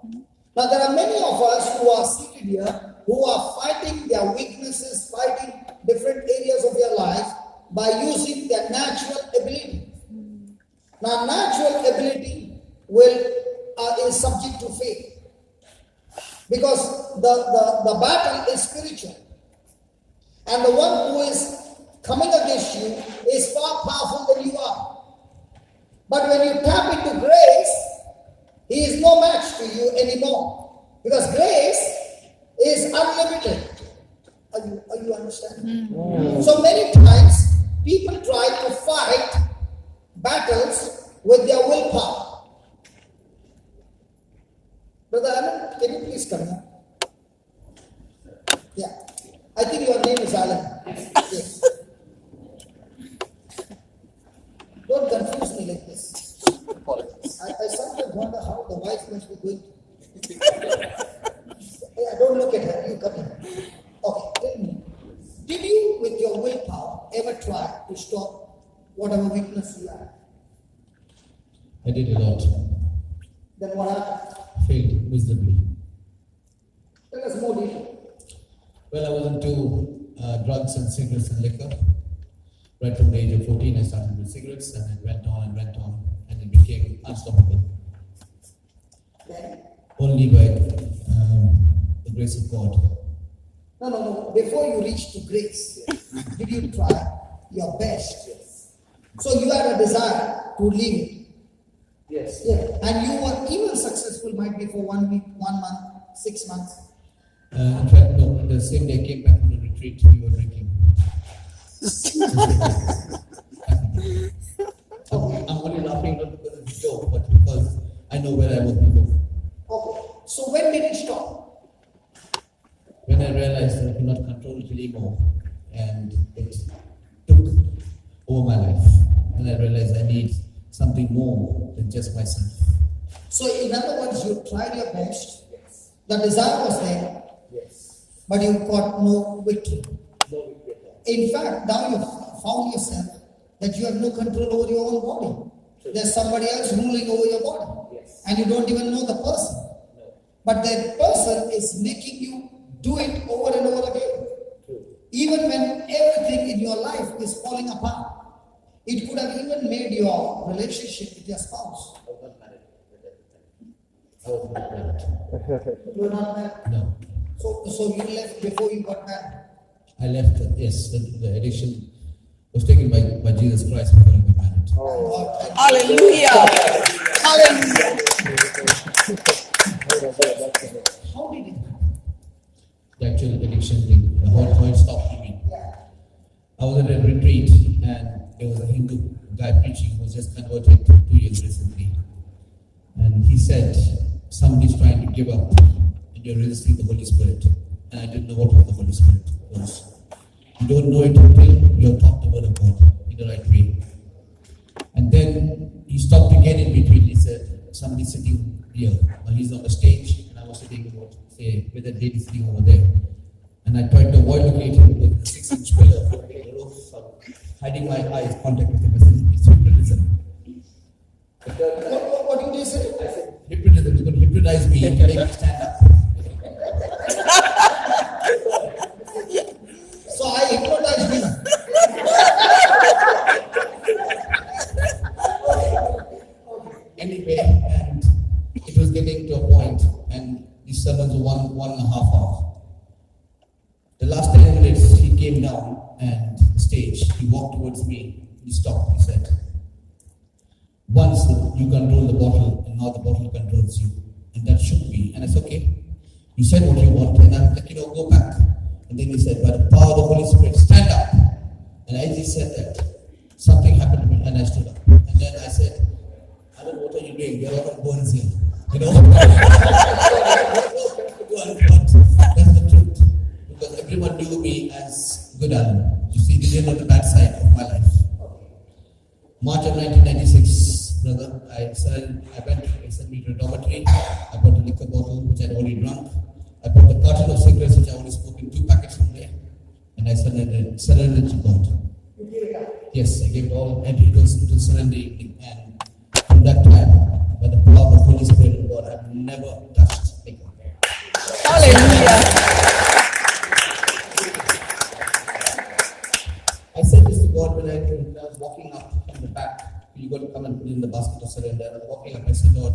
Now there are many of us who are seated here who are fighting their weaknesses, fighting different areas of their life by using their natural ability. Now natural ability is subject to faith. Because the battle is spiritual. And the one who is coming against you is far powerful than you are. But when you tap into grace, he is no match to you anymore. Because grace is unlimited. Are you understanding? So many times, people try to fight battles with their willpower. Brother Alan, can you please come here? Yeah. I think your name is Alan. Yes. Don't confuse me like this. I sometimes wonder how the wife must be going. Yeah, don't look at her. You come here. Okay, tell me. Did you, with your willpower, ever try to stop whatever weakness you have? I did a lot. Then what happened? Failed miserably. Tell us more detail. Well, I was into drugs and cigarettes and liquor. Right from the age of 14, I started with cigarettes, and it went on, and it became unstoppable. Then? Only by the grace of God. No. Before you reach to grace, did you try your best? Yes. So you had a desire to leave it. Yes. Yeah. And you were even successful, might be for 1 week, 1 month, 6 months. In fact, no. The same day I came back from the retreat, we were drinking. I'm only laughing not because it's a joke, but because I know where I was before. Okay. So when did it stop? When I realized that I could not control it anymore, and it took over my life, and I realized I need something more than just myself. So in other words, you tried your best. Yes. The desire was there. Yes. but you've got no victory. In fact, now you've found yourself that you have no control over your own body. There's somebody else ruling over your body. And you don't even know the person. But that person is making you do it over and over again. Even when everything in your life is falling apart. It could have even made your relationship with your spouse. You were not married? No. So you left before you got married? I left, yes, the addiction was taken by Jesus Christ before I got married. Hallelujah! Hallelujah! How did it happen? The actual addiction thing, how it stopped me. I was at a retreat and there was a Hindu guy preaching who was just converted 2 years recently. And he said, somebody's trying to give up and you're resisting the Holy Spirit. And I didn't know what the Holy Spirit was. You don't know it until you're taught the word of God in the right way. And then he stopped again in between. He said, somebody's sitting here. Well, he's on the stage and I was sitting, with a lady sitting over there. And I tried to avoid looking at him with the 6-inch pillar, hiding my eyes, contact with him. I said, it's hypnotism. What did you say? I said, hypnotism. He's going to hypnotize me and make me stand up. So I hypnotized him. Anyway, and it was getting to a point, and these sermons were 1.5 hours. The last 10 minutes, he came down and the stage, he walked towards me, he stopped, he said, once you control the bottle, and now the bottle controls you, and that should be, and it's okay. You said what you want, and I'm like, go back. And then he said, by the power of the Holy Spirit, stand up. And as he said that, something happened to me, and I stood up. And then I said, Alan, what are you doing? There are a lot of bones here. That's the truth. Because everyone knew me as good Alan. You see, they didn't know the bad side of my life. March of 1996, brother, I went, they sent me to a dormitory. I bought a liquor bottle, which I'd already drunk. I bought a carton of cigarettes, which I already smoked, 2 packets from there. And I surrendered to God. Yes, I gave it all, and it was surrendering. And from that time, by the power of the Holy Spirit of God, I've never touched liquor. Hallelujah! I said this to God when I was walking up from the back. You got to come and put in the basket of surrender. I was walking up, I said, Lord,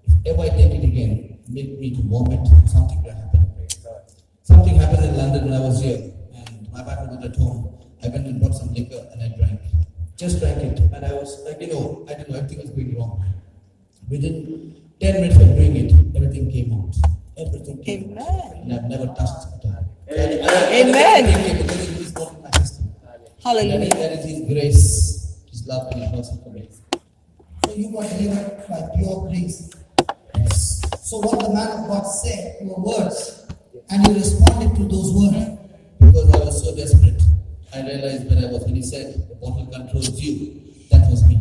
if ever I take it again, make me to vomit, something will happen. Something happened in London when I was here, and my wife was not at home. I went and bought some liquor and I drank. Just drank it, and I was like, I didn't know, everything was going wrong. Within 10 minutes of doing it, everything came out. Everything came out. And I've never touched it at all. Amen. Because it is not in my system. Hallelujah. That is His grace, His love, and His mercy for me. So you got delivered by pure grace. Yes. So what the man of God said were words, and you responded to those words. Because I was so desperate, I realized when he said, the bottle controls you, that was me.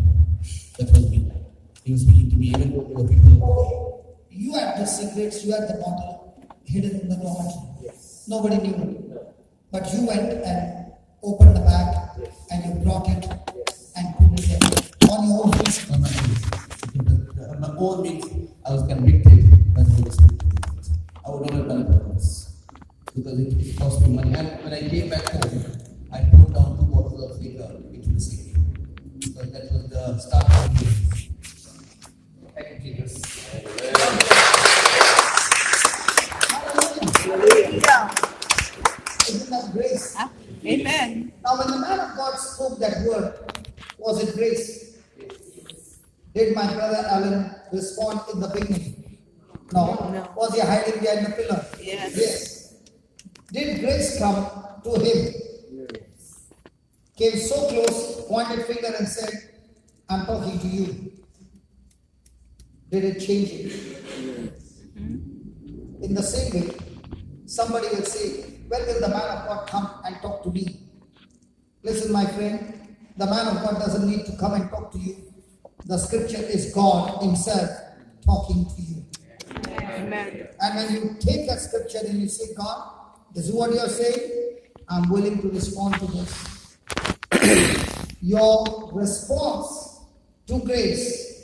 That was me. He was speaking to me, even though there were people. You had the cigarettes, you had the bottle hidden in the dormitory. Yes. Nobody knew it. But you went and opened the bag, and you brought it and put it there on your own face. On my face. On my own means I was convicted by the Holy Spirit. I would not have done it otherwise. Because it cost me money. And when I came back home, I put down 2 bottles of liquor into the sink. Because that was the start of the day. Thank you, Jesus. Hallelujah. Isn't that grace? Amen. Now when the man of God spoke that word, was it grace? Did my brother Alan respond in the beginning? No. Was he hiding behind the pillar? Yes. Did grace come to him? Yes. Came so close, pointed finger and said, I'm talking to you. Did it change it? Yes. In the same way, somebody will say, when will the man of God come and talk to me? Listen, my friend, the man of God doesn't need to come and talk to you. The scripture is God Himself talking to you. Amen. And when you take that scripture and you say, God, This is what you are saying. I'm willing to respond to this. Your response to grace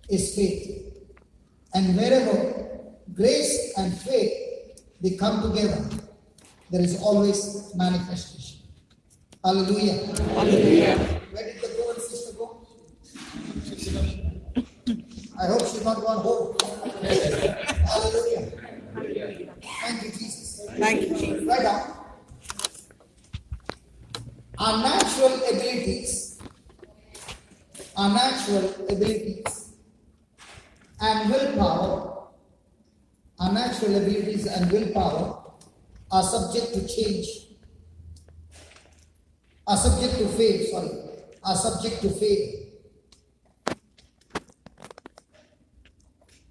is faith. And wherever grace and faith, they come together, there is always manifestation. Hallelujah. Hallelujah. Where did the girl sister go? I hope she's not gone home. Hallelujah. Thank you, Jesus. Thank you, Jesus. Right now. Our natural abilities and willpower, are subject to change, are subject to fade.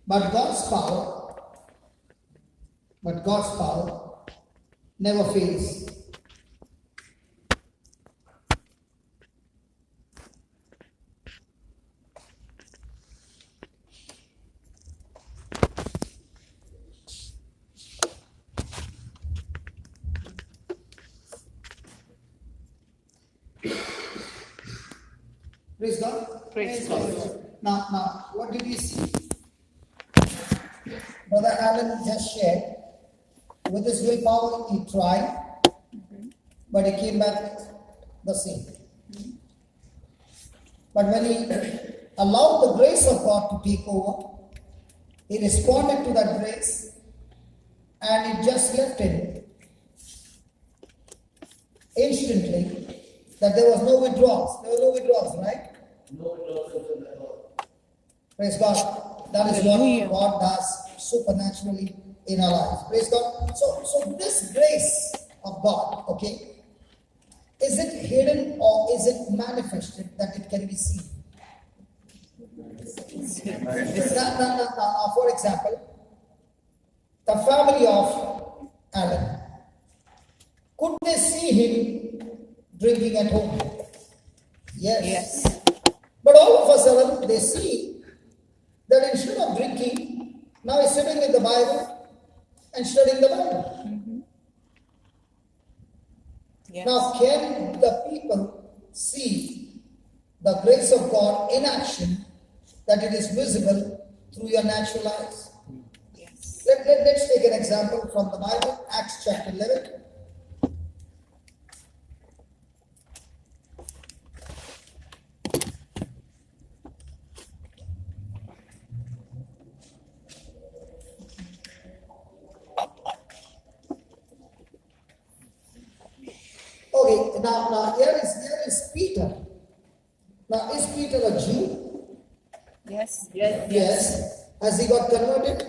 But God's power never fails. Praise God. Praise God. Now, what did we see? Brother Alan just shared. With his willpower, he tried, but he came back the same. But when he allowed the grace of God to take over, he responded to that grace, and it just left him instantly that there was no withdrawals. There were no withdrawals, right? No withdrawals at all. Praise God. That is what God does supernaturally in our lives. Praise God. So this grace of God, okay, is it hidden or is it manifested that it can be seen? Now, for example, the family of Alan, could they see him drinking at home? Yes. But all of a sudden, they see that instead of drinking, now he's sitting with the Bible and studying the Bible. Yes. Now, can the people see the grace of God in action, that it is visible through your natural eyes? Yes. Let's take an example from the Bible, Acts chapter 11. Okay, now here is Peter. Now, is Peter a Jew? Yes. Yes. Has he got converted?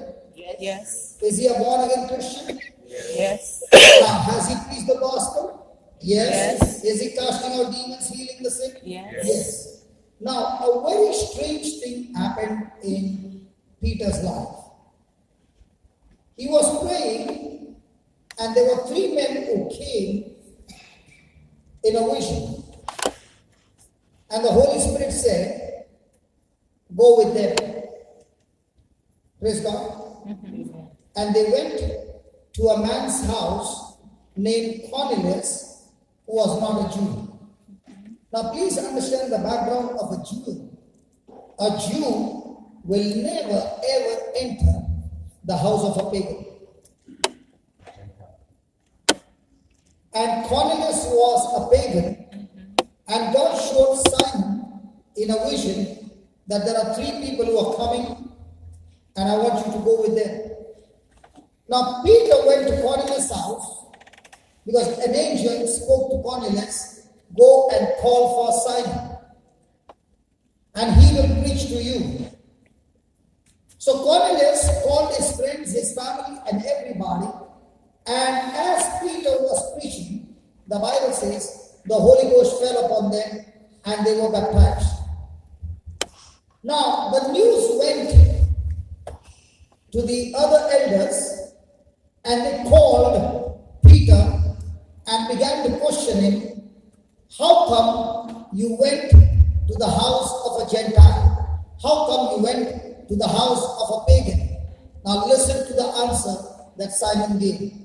Yes. Is he a born again Christian? Yes. Now, has he preached the gospel? Yes. Is he casting out demons, healing the sick? Yes. Now, a very strange thing happened in Peter's life. He was praying, and there were 3 men who came in a vision. And the Holy Spirit said, go with them. Praise God. And they went to a man's house named Cornelius, who was not a Jew. Now please understand the background of a Jew. A Jew will never ever enter the house of a pagan. And Cornelius was a pagan, and God showed Simon in a vision that there are 3 people who are coming, and I want you to go with them. Now Peter went to Cornelius' house because an angel spoke to Cornelius, go and call for Simon, and he will preach to you. So Cornelius called his friends, his family, and everybody. And as Peter was preaching, the Bible says the Holy Ghost fell upon them and they were baptized. Now the news went to the other elders, and they called Peter and began to question him. How come you went to the house of a Gentile? How come you went to the house of a pagan? Now listen to the answer that Simon gave.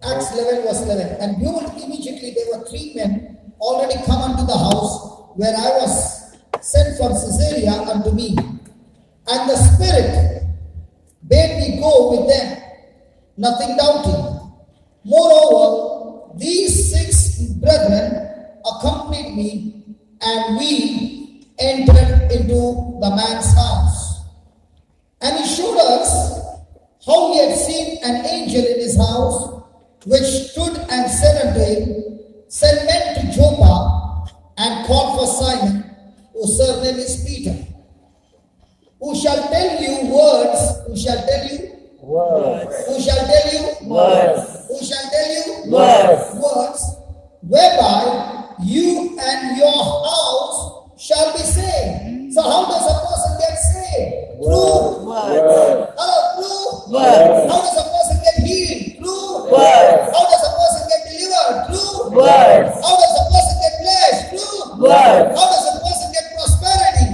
Acts 11 verse 11. And behold, immediately there were 3 men already come unto the house where I was sent from Caesarea unto me. And the Spirit bade me go with them, nothing doubting. Moreover, these 6 brethren accompanied me, and we entered into the man's house. And he showed us how he had seen an angel in his house, which stood and said unto him, Send men to Joppa, and call for Simon, whose surname is Peter, who shall tell you words. Who shall tell you? Words. Who shall tell you? Words. Who shall tell you? Words. Words, whereby you and your house shall be saved. So how does a person get saved? Through words. Hello, through words. How does a person get healed? Through words. How does a person get delivered? Through words. How does a person get blessed? Through words. How does a person get prosperity?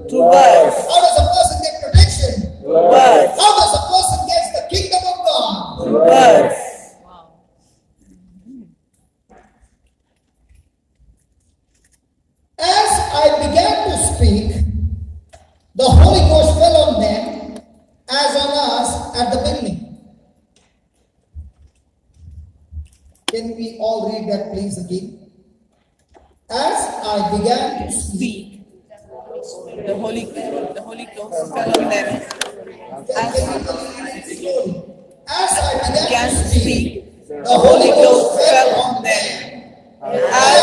Through words. How does a person get protection? Through words. How does a person get the kingdom of God? Through words. As I began to speak, the Holy Ghost fell on them as on us at the beginning. Can we all read that please again? As I began to speak, the Holy Ghost fell on them. As I began to speak, the Holy Ghost fell on them, as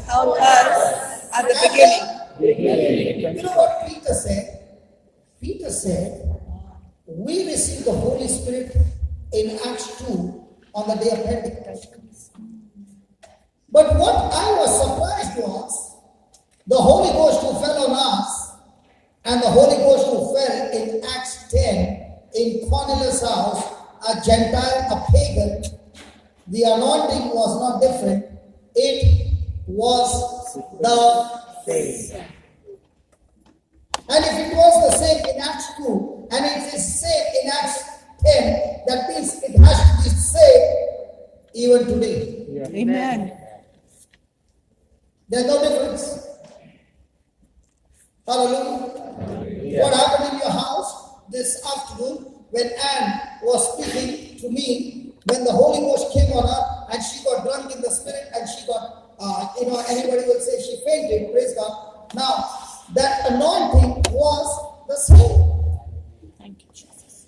on us at the beginning. You know what Peter said? Peter said, we received the Holy Spirit in Acts 2 on the day of Pentecost. But what I was surprised was the Holy Ghost who fell on us and the Holy Ghost who fell in Acts 10 in Cornelius' house, a Gentile, a pagan. The anointing was not different. It was the same. And if it was the same in Acts 2 and it is same in Acts 10, that means it has to be same even today. Yeah. Amen. There's no difference. Hallelujah. Yeah. What happened in your house this afternoon when Anne was speaking to me, when the Holy Ghost came on her and she got drunk in the Spirit and she got, anybody will say she fainted, praise God. Now, that anointing was the same. Thank you, Jesus.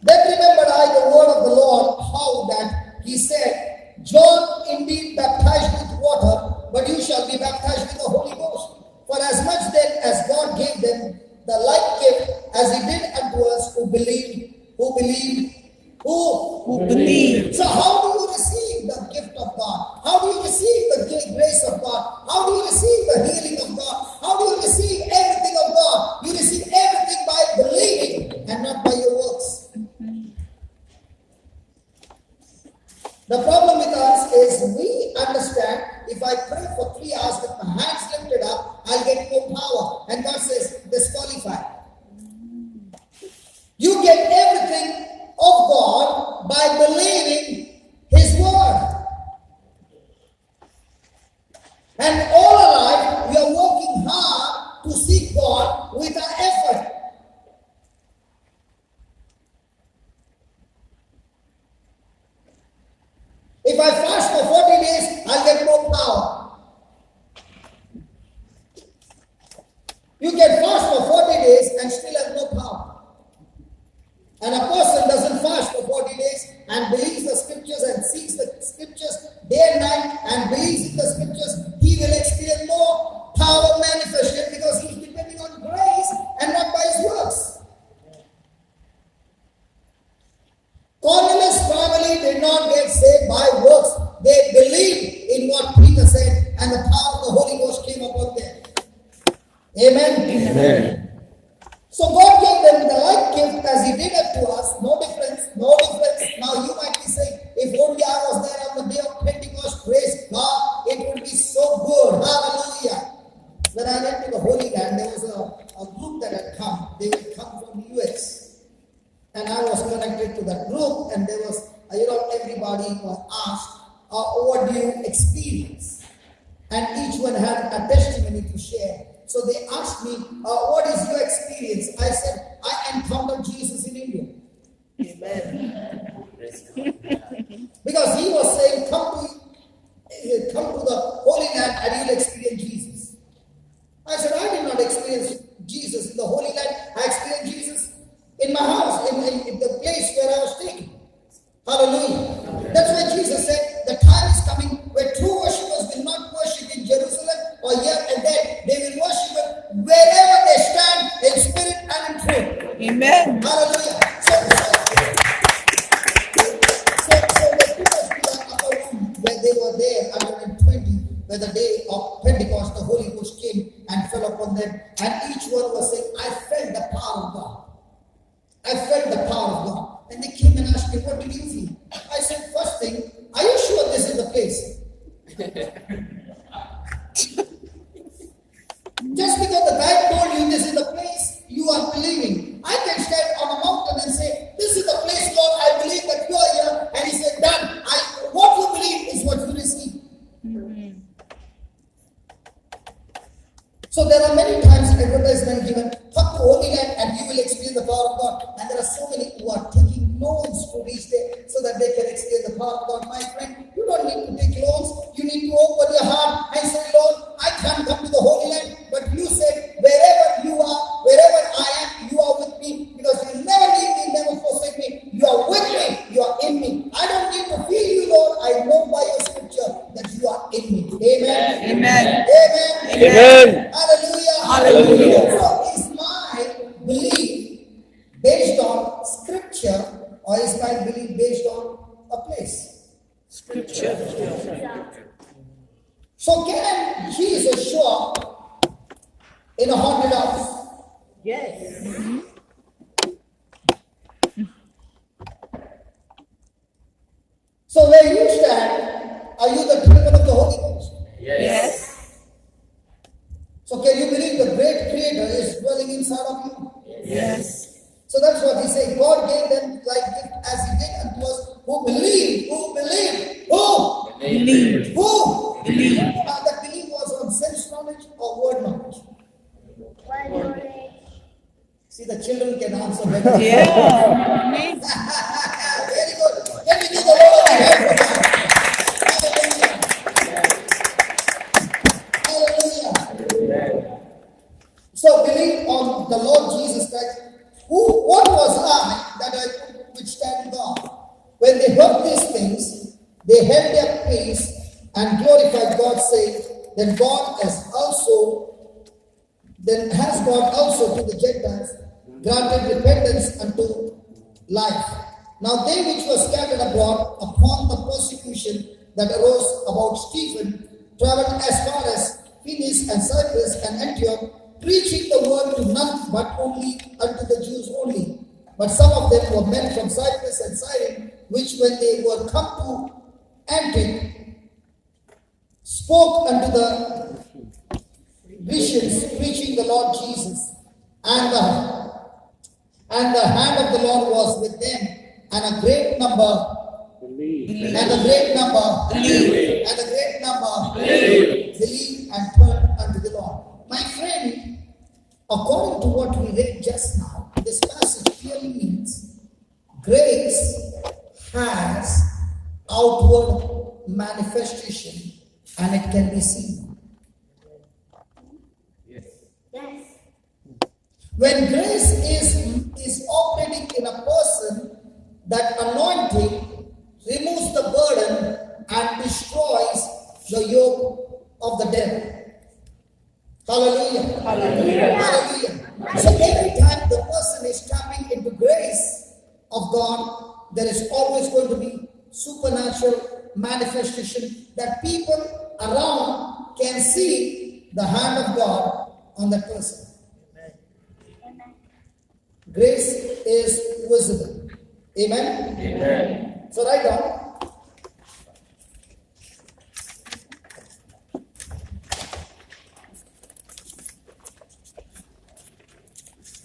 Then remembered I the word of the Lord, how that he said, John indeed baptized with water, but you shall be baptized with the Holy Ghost. For as much then as God gave them the like gift as he did unto us who believed. So how do you receive the gift of God? How do you receive the grace of God? How do you receive the healing of God? How do you receive everything of God? You receive everything by believing and not by your works. The problem with us is we understand if I pray for 3 hours with my hands lifted up, I'll get more power. And God says, disqualified. You get everything of God by believing His word. And all our life, we are working hard to seek God with our effort. If I fast for 40 days, I'll get more power. You can fast for 40 days and still have no power. And a person doesn't fast for 40 days and believes the scriptures and seeks the scriptures day and night and believes in the scriptures, he will experience more power manifested because he's depending on grace and not by his works. Cornelius' family did not get saved by works. They believed in what Peter said and the power of the Holy Ghost came upon them. Amen? Amen. So God gave them the like gift as He did it to us. No difference. No difference. Now you might be saying, if only I was there on the day of Pentecost, praise God, it would be so good. Hallelujah. When I went to the Holy Land, there was a group that had connected to that group, and there was, everybody was asked, what do you experience? And each one had a testimony to share. So they asked me, what is your experience? I said, I encountered Jesus in India. Amen. Because he was saying, come to the Holy Land and you'll experience Jesus. I said, I did not experience Jesus in the Holy Land. I experienced Jesus in my house, in the place where I was taken. Hallelujah. That's why Jesus said, the time is coming where true worshippers will not worship in Jerusalem or here and there. They will worship wherever they stand in spirit and in truth. Amen. Hallelujah. So they took us to the upper room where they were there, 120, where the day of Pentecost, the Holy Ghost came and fell upon them. And each one was saying, I felt the power of God. I felt the power of God. And they came and asked me, what did you feel? I said, first thing, are you sure this is the place? Just because the guy told you this is the place, you are believing. I can stand on a mountain and say, this is the place, Lord, I believe that you are here. And he said, done. What you believe is what you receive. Mm-hmm. So there are many times advertisement given, come to Holy Land and you will experience the power of God. And there are so many who are taking loans to reach there so that they can experience the power of God. My friend, you don't need to take loans. You need to open your heart and say, Lord, I can't come to the Holy Land. But you said, wherever you are, wherever I am, you are with me. Because you never leave me, never forsake me. You are with me. You are in me. I don't need to feel you, Lord. I know by your scripture that you are in me. Amen. Amen. Amen. Amen. Hallelujah. Hallelujah. So is my belief based on scripture or is my belief based on a place? Scripture. So can Jesus show up in a haunted house? Yes. Mm-hmm. So where you stand, are you the temple of the Holy Ghost? Yes. So can you believe the great Creator is dwelling inside of you? Yes. So that's what he said. God gave them like gift as he did unto us who believe. Who believe? Who? Believe. Who? Believe. That belief was on sense knowledge or word knowledge? Word knowledge. See, the children can answer better. Yeah. Very good. Can we give the Lord a hand for that? Hallelujah. So believe on the Lord Jesus Christ. What was I that I could withstand God? When they heard these things, they held their peace and glorified God, saying, Then has God also to the Gentiles granted repentance unto life. Now they which were scattered abroad upon the persecution that arose about Stephen traveled as far as Phoenix and Cyprus and Antioch, preaching the word to none but only unto the Jews only. But some of them were men from Cyprus and Cyrene, which when they were come to Antioch, spoke unto the visions, preaching the Lord Jesus. And the hand of the Lord was with them, and a great number believed, and a great number believed, and a great number believed and turned unto the Lord. My friend, according to what we read just now, this passage clearly means grace has outward manifestation and it can be seen. Yes. When grace is operating in a person, that anointing removes the burden and destroys the yoke of the devil. Hallelujah. Hallelujah. Hallelujah. So every time the person is tapping into grace of God, there is always going to be supernatural manifestation that people around can see the hand of God on that person. Amen. Grace is visible. Amen? Amen. So write down.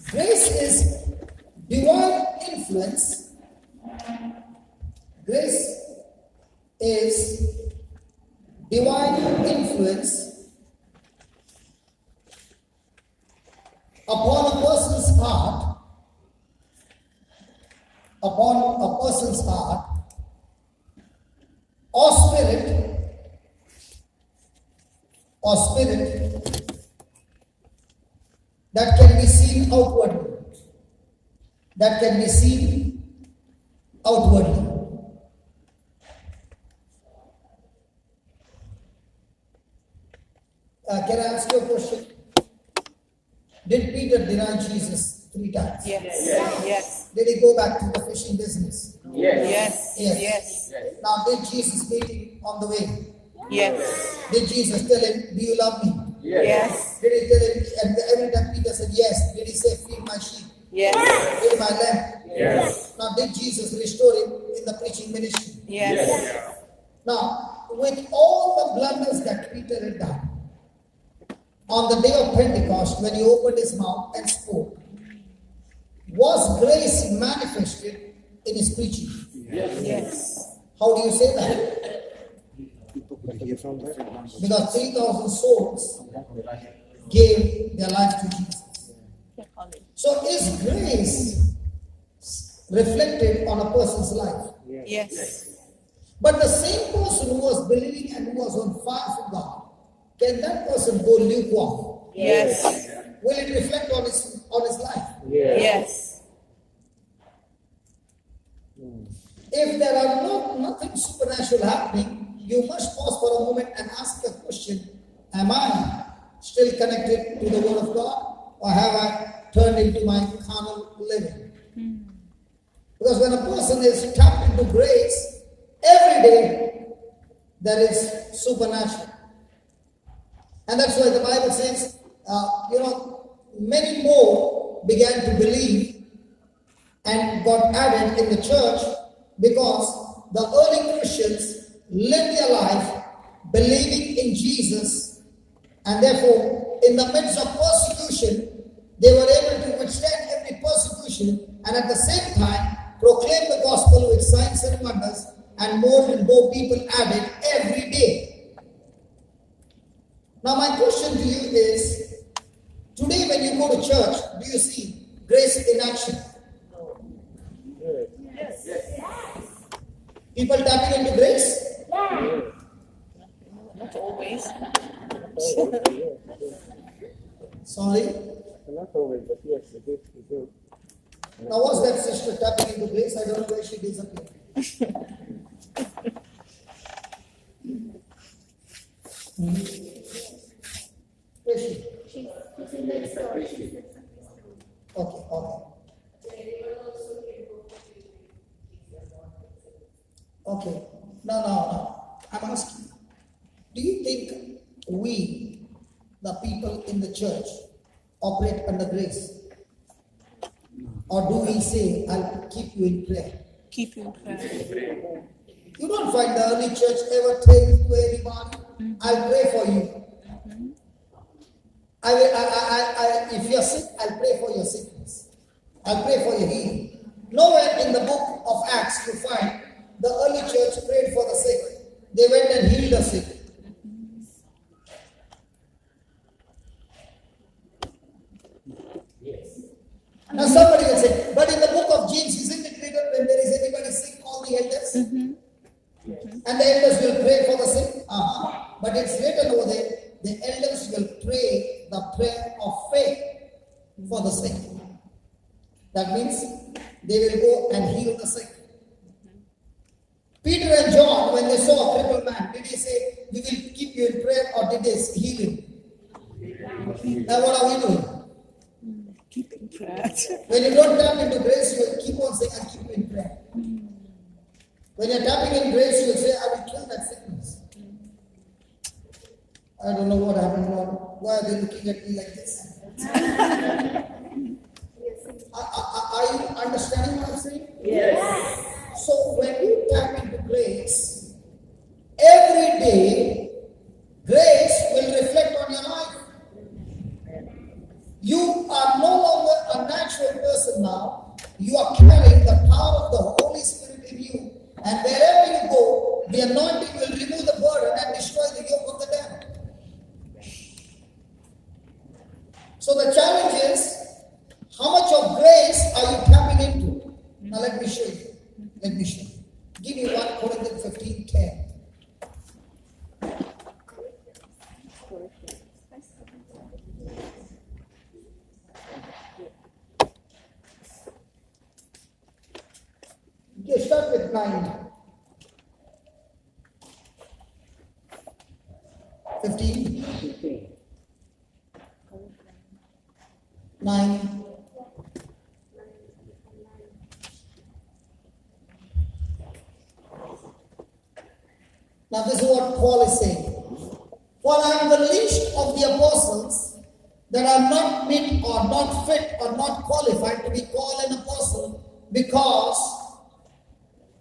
Grace is divine influence or spirit that can be seen outwardly. That can be seen outwardly. Can I ask you a question? Did Peter deny Jesus 3 times? Yes. Yes. Did he go back to the fishing business? Yes. Yes. Now, did Jesus meet him on the way? Yes. Did Jesus tell him, do you love me? Yes. Did he tell him, and every time Peter said yes, did he say, feed my sheep? Yes. Feed my lamb? Yes. Now, did Jesus restore him in the preaching ministry? Yes. Now, with all the blunders that Peter had done, on the day of Pentecost, when he opened his mouth and spoke, was grace manifested in his preaching? Yes. How do you say that? Because 3,000 souls gave their life to Jesus. So is grace reflected on a person's life? Yes. But the same person who was believing and who was on fire for God, can that person go lukewarm? Yes. Will it reflect on his life? Yes. If there are nothing supernatural happening, you must pause for a moment and ask the question, am I still connected to the Word of God, or have I turned into my carnal living? Because when a person is tapped into grace, every day there is supernatural. And that's why the Bible says, many more began to believe and got added in the church because the early Christians lived their life believing in Jesus, and therefore in the midst of persecution, they were able to withstand every persecution and at the same time proclaim the gospel with signs and wonders, and more people added every day. Now my question to you is, today when you go to church, do you see grace in action? Yes. People tapping into grace? Not always. Sorry? Not always, but yes, it is. Now what's that sister tapping into grace? I don't know where she disappeared. Where is she? She's in next door. Okay. No. I'm asking, do you think we, the people in the church, operate under grace? Or do we say, I'll keep you in prayer? Keep you in prayer. You don't find the early church ever telling to anybody, I'll pray for you. If you're sick, I'll pray for your sickness. I'll pray for your healing. Nowhere in the book of Acts you find the early church prayed for the sick. They went and healed the sick. Now somebody will say, but in the book of James, isn't it written when there is anybody sick, call the elders? And the elders will pray for the sick? But it's written over there, the elders will pray the prayer of faith for the sick. That means they will go and heal the sick. Peter and John, when they saw a crippled man, did they say, we will keep you in prayer, or did they heal him? Now what are we doing? Keep in prayer. When you don't tap into grace, you will keep on saying, I'll keep you in prayer. When you're tapping in grace, you will say, I will kill that sickness. I don't know what happened, Lord. Why are they looking at me like this? Are you understanding what I'm saying? Yes. So when you tap into grace, every day, grace will reflect on your life. You are no longer a natural person now. You are carrying the power of the Holy Spirit in you. And wherever you go, the anointing will remove the burden and destroy the yoke of the devil. So the challenge is, how much of grace are you tapping into? Now let me show you. Give me 1 Corinthians 15:10. at 9. 15. 9. Now this is what Paul is saying. For I am the least of the apostles, that I am not meet or not fit or not qualified to be called an apostle, because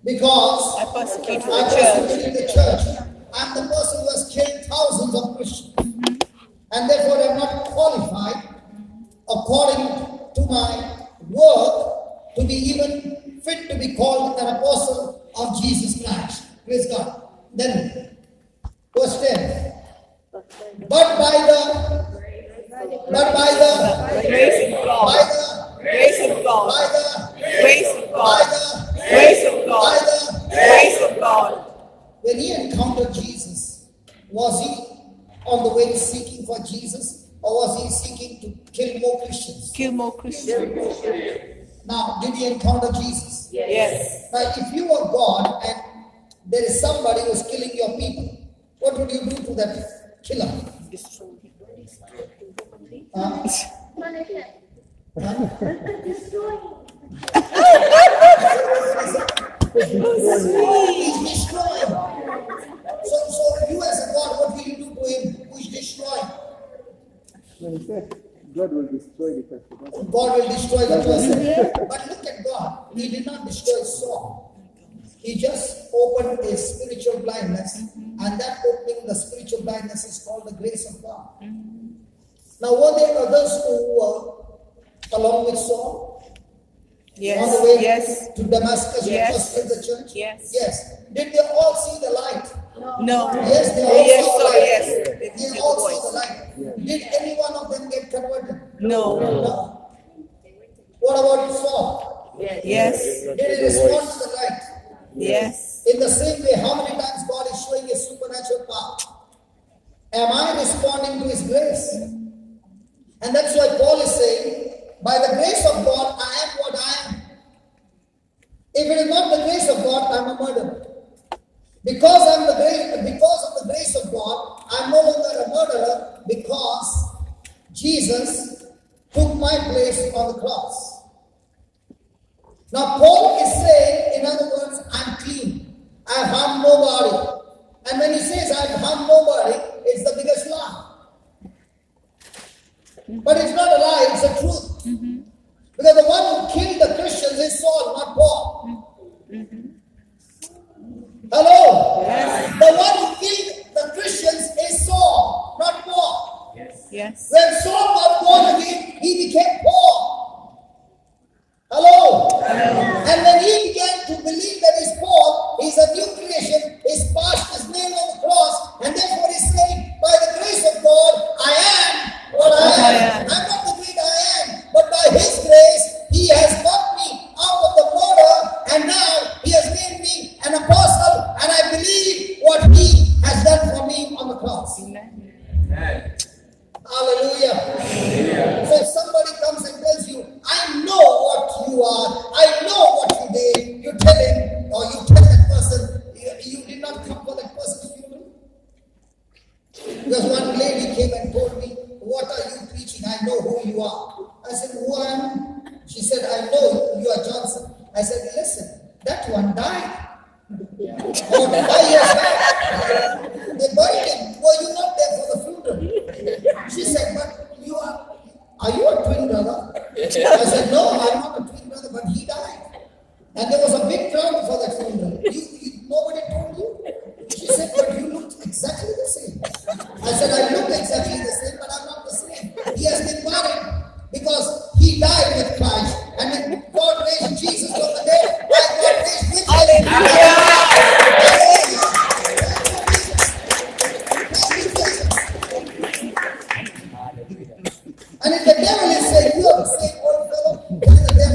I persecuted the church. I am the person who has killed thousands of Christians. And therefore I am not qualified, according to my work, to be even fit to be called an apostle of Jesus Christ. Praise God. Then, verse 10. But by the grace of God, by the grace of God, by the grace of by God, the grace of God, by the grace of God. When he encountered Jesus, was he on the way seeking for Jesus, or was he seeking to kill more Christians? Kill more Christians. Now, did he encounter Jesus? Yes. Now, if you are God and there is somebody who is killing your people, what would you do to that killer? Huh? He's destroying. So you as a God, what will you do to him who is destroying? When he said God will destroy the person. God will destroy the person. But look at God. He did not destroy Saul. He just opened a spiritual blindness, and that opening the spiritual blindness is called the grace of God. Now, were there others who were along with Saul? Yes. On the way Yes. to Damascus to Yes. persuade the church? Yes. Yes. Did they all see the light? No. Yes, they all Yes, saw the so light. yes. They all saw the light. Did any one of them get converted? No. No. What about Saul? Yes. Did he respond to the light? Yes. In the same way, how many times God is showing His supernatural power? Am I responding to His grace? And that's why Paul is saying, by the grace of God, I am what I am. If it is not the grace of God, I am a murderer. Because of the grace of God, I am no longer a murderer, because Jesus took my place on the cross. Now Paul is saying, in other words, I'm clean. I harm nobody. And when he says I harm nobody, it's the biggest lie. But it's not a lie, it's the truth. Because the one who killed the Christians is Saul, not Paul. Hello? Yes. The one who killed the Christians is Saul, not Paul. Yes. When Saul got born again, he became Paul. Hello? And when he began to believe that he's Paul, he's a new creation, his past is nailed on the cross, and therefore he's saying, by the grace of God, I am what I am. I'm not the great I am, but by his grace, he has got me out of the murder, and now he has made me an apostle, and I believe what he has done for me on the cross. Amen. Hallelujah. So if somebody comes and tells you, I know what you are, I know what you did, you tell him, or you tell that person, you did not come for that person's funeral. Because one lady came and told me, what are you preaching? I know who you are. I said, who am I? She said, I know you are Johnson. I said, listen, that one died. Oh, 5 years back. They buried him. Were you not there for the funeral? She said, but are you a twin brother? I said, no, I'm not a twin brother, but he died. And there was a big crowd for that funeral. Nobody told you? She said, but you looked exactly the same. I said, I look exactly the same, but I'm not the same. He has been married because he died with Christ. And when God raised Jesus from the dead, God raised with And if the devil is saying, you are the same old fellow, what is the devil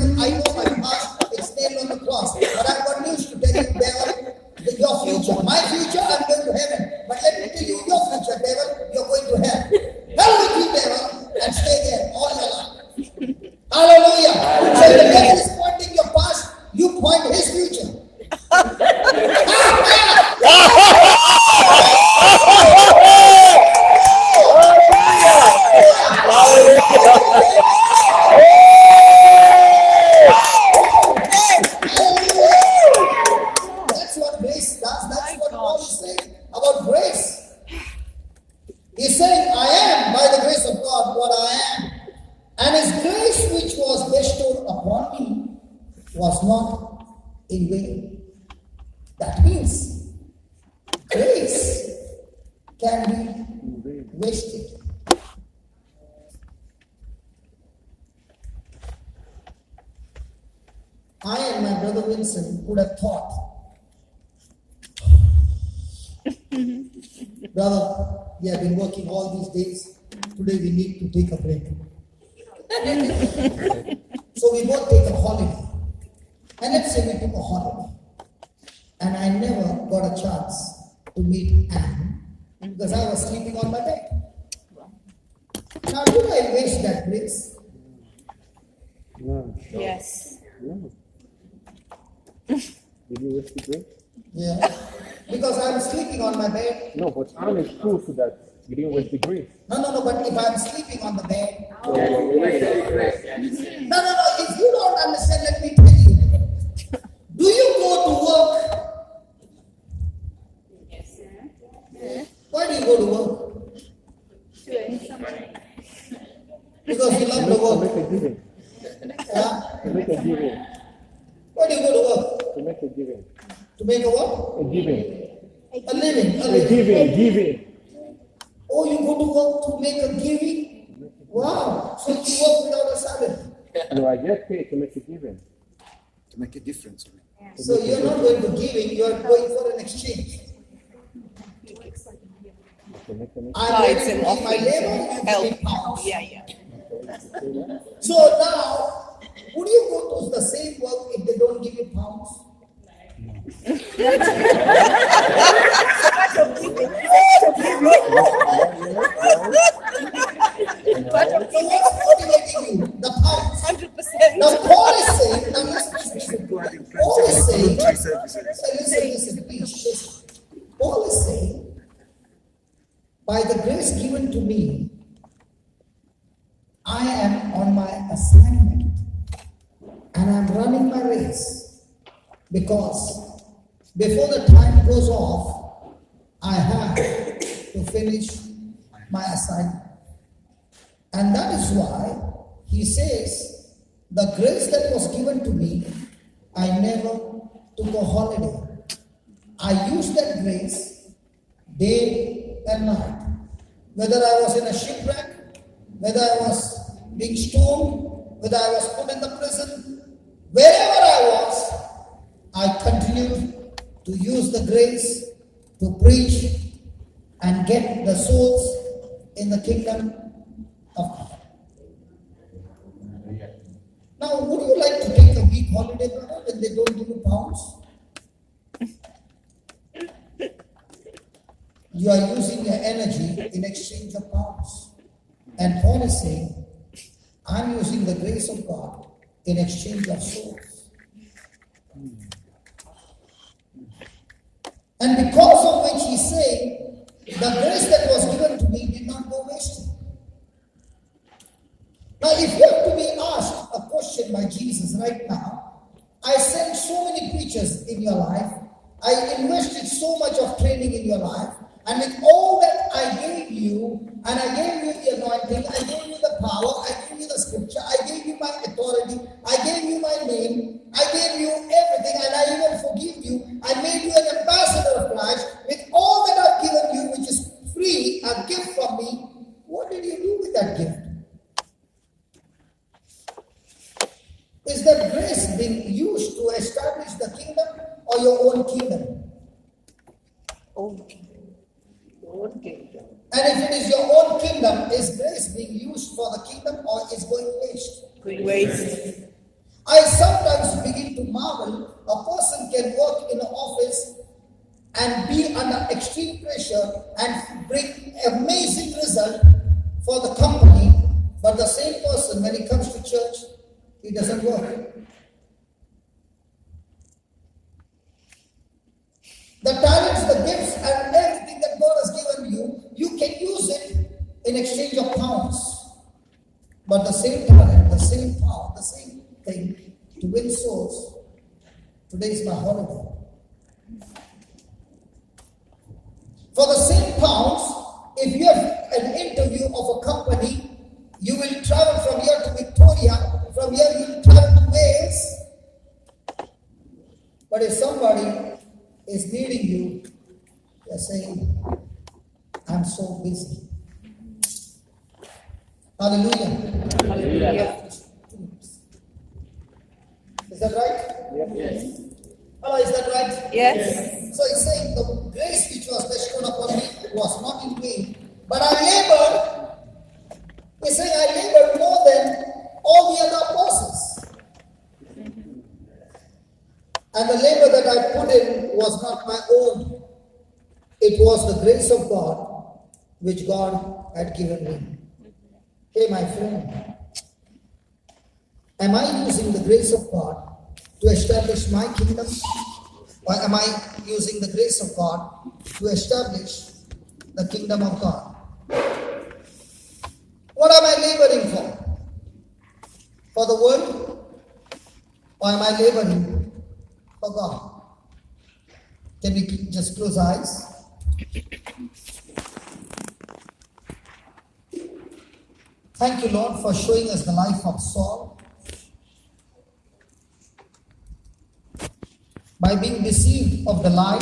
grace of God what I am. And his grace which was bestowed upon me was not in vain. That means grace can be wasted. I and my brother Vincent could have thought, brother, we have been working all these days. Today we need to take a break. So we both take a holiday. And let's say we took a holiday. And I never got a chance to meet Anne because I was sleeping on my bed. Now, did I waste that grace? No. Yes. No. Did you waste the grace? Yeah. Because I'm sleeping on my bed. No, but Anne is proof that you didn't waste the grace. No, but if I'm sleeping on the bed. No, If you don't understand, let me tell you. Do you go to work? Yes, sir. Why do you go to work? Because you love to to work. make a giving. Yeah? To make a giving. Why do you go to work? To make a giving. To make a what? A giving. A living. A giving. Oh, you go to work to make a giving? Wow. So you work without a salary. No, I get paid to make a giving. To make a difference. So you're not going to giving, you're going for an exchange. To make an I'm No, ready it's to an give my offering. labor and Help. give pounds. Yeah. So now, would you go to the same work if they don't give you pounds? So what's motivating you? The pounds. 100%. Now Paul is saying, now listen, Paul is saying, listen, please, listen. Paul is saying, by the grace given to me, I am on my assignment and I'm running my race because before the time goes off, I have to finish my assignment. And that is why he says, the grace that was given to me, I never took a holiday. I used that grace day and night. Whether I was in a shipwreck, whether I was being stoned, whether I was put in the prison, wherever I was, I continued to use the grace to preach and get the souls in the kingdom of God. Now, would you like to take a week holiday, brother, when they don't give you pounds? You are using your energy in exchange of pounds. And Paul is saying, I'm using the grace of God in exchange of souls. And because of which he's saying, the grace that was given to me did not go wasted. Now, if you have to be asked a question by Jesus right now, I sent so many preachers in your life, I invested so much of training in your life, and with all that I gave you, and I gave you the anointing, I gave you the power, I gave you the scripture, I gave you my authority, I gave you my name, I gave you everything, and I even forgive you. I made you an ambassador of Christ. With all that I've given you, which is free, a gift from me, what did you do with that gift? Is that grace being used to establish the kingdom or your own kingdom? Own kingdom. Own kingdom. And if it is your own kingdom, is grace being used for the kingdom or is going waste? Going waste. I sometimes begin to marvel, a person can work in an office and be under extreme pressure and bring amazing result for the company, but the same person, when he comes to church, he doesn't work. The talents, the gifts, and everything that God has given you, you can use it in exchange of pounds. But the same talent, the same power, the same thing to win souls, today is my holiday. For the same pounds, if you have an interview of a company, you will travel from here to Victoria, from here you will travel to Wales. But if somebody is needing you, they are saying, I'm so busy. Hallelujah. Hallelujah. Is that right? Yes. Oh, is that right? Yes. So he's saying the grace which was bestowed upon me was not in vain, but I labored. He's saying I labored more than all the other apostles. And the labor that I put in was not my own. It was the grace of God which God had given me. Hey, my friend, am I using the grace of God to establish my kingdom? Or am I using the grace of God to establish the kingdom of God? What am I laboring for? For the world? Or am I laboring for God? Can we just close our eyes? Thank you, Lord, for showing us the life of Saul. By being deceived of the lie,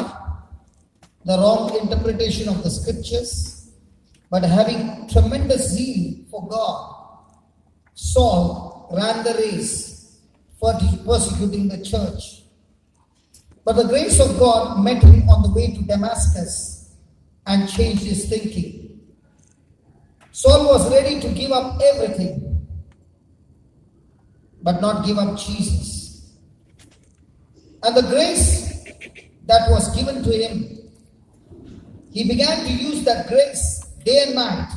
the wrong interpretation of the scriptures, but having tremendous zeal for God, Saul ran the race for persecuting the church. But the grace of God met him on the way to Damascus and changed his thinking. Saul was ready to give up everything, but not give up Jesus. And the grace that was given to him, he began to use that grace day and night,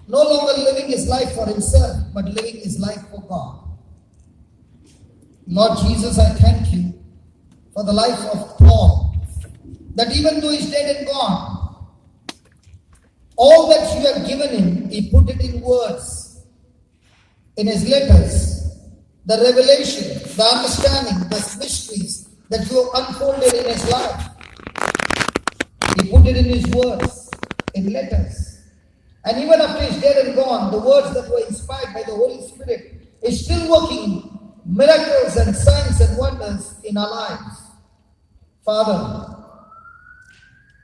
no longer living his life for himself, but living his life for God. Lord Jesus, I thank you for the life of Paul, that even though he's dead and gone, all that you have given him, he put it in words, in his letters, the revelation, the understanding, the mysteries that you have unfolded in his life. He put it in his words, in letters. And even after he's dead and gone, the words that were inspired by the Holy Spirit is still working miracles and signs and wonders in our lives. Father,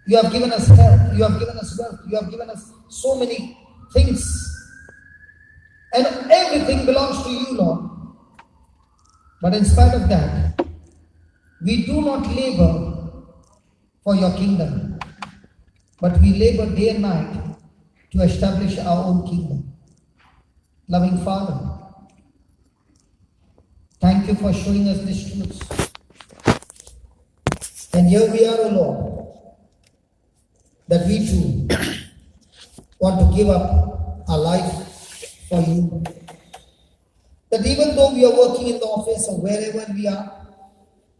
you have given us health, you have given us wealth, you have given us so many things. And everything belongs to you, Lord. But in spite of that, we do not labor for your kingdom, but we labor day and night to establish our own kingdom. Loving Father, thank you for showing us these truths. And here we are, O Lord, that we too want to give up our life for you. That even though we are working in the office or wherever we are,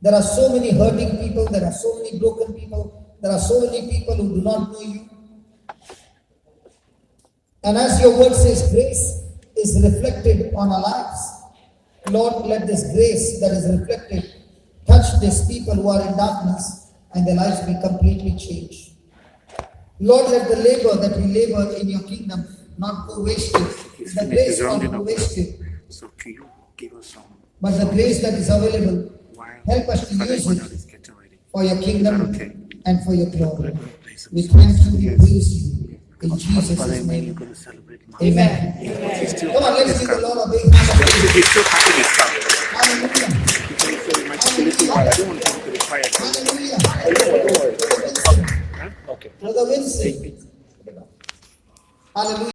there are so many hurting people, there are so many broken people, there are so many people who do not know you. And as your word says, grace is reflected on our lives. Lord, let this grace that is reflected touch these people who are in darkness and their lives be completely changed. Lord, let the labor that we labor in your kingdom not go wasted. The grace not go wasted. So can you give us some? But the grace that is available, help us to use it for your kingdom and for your glory. We thank you, we praise you. In Jesus' name. Amen. Come on, let's give the Lord a big hand. Hallelujah. Hallelujah. Brother Vincent. Hallelujah.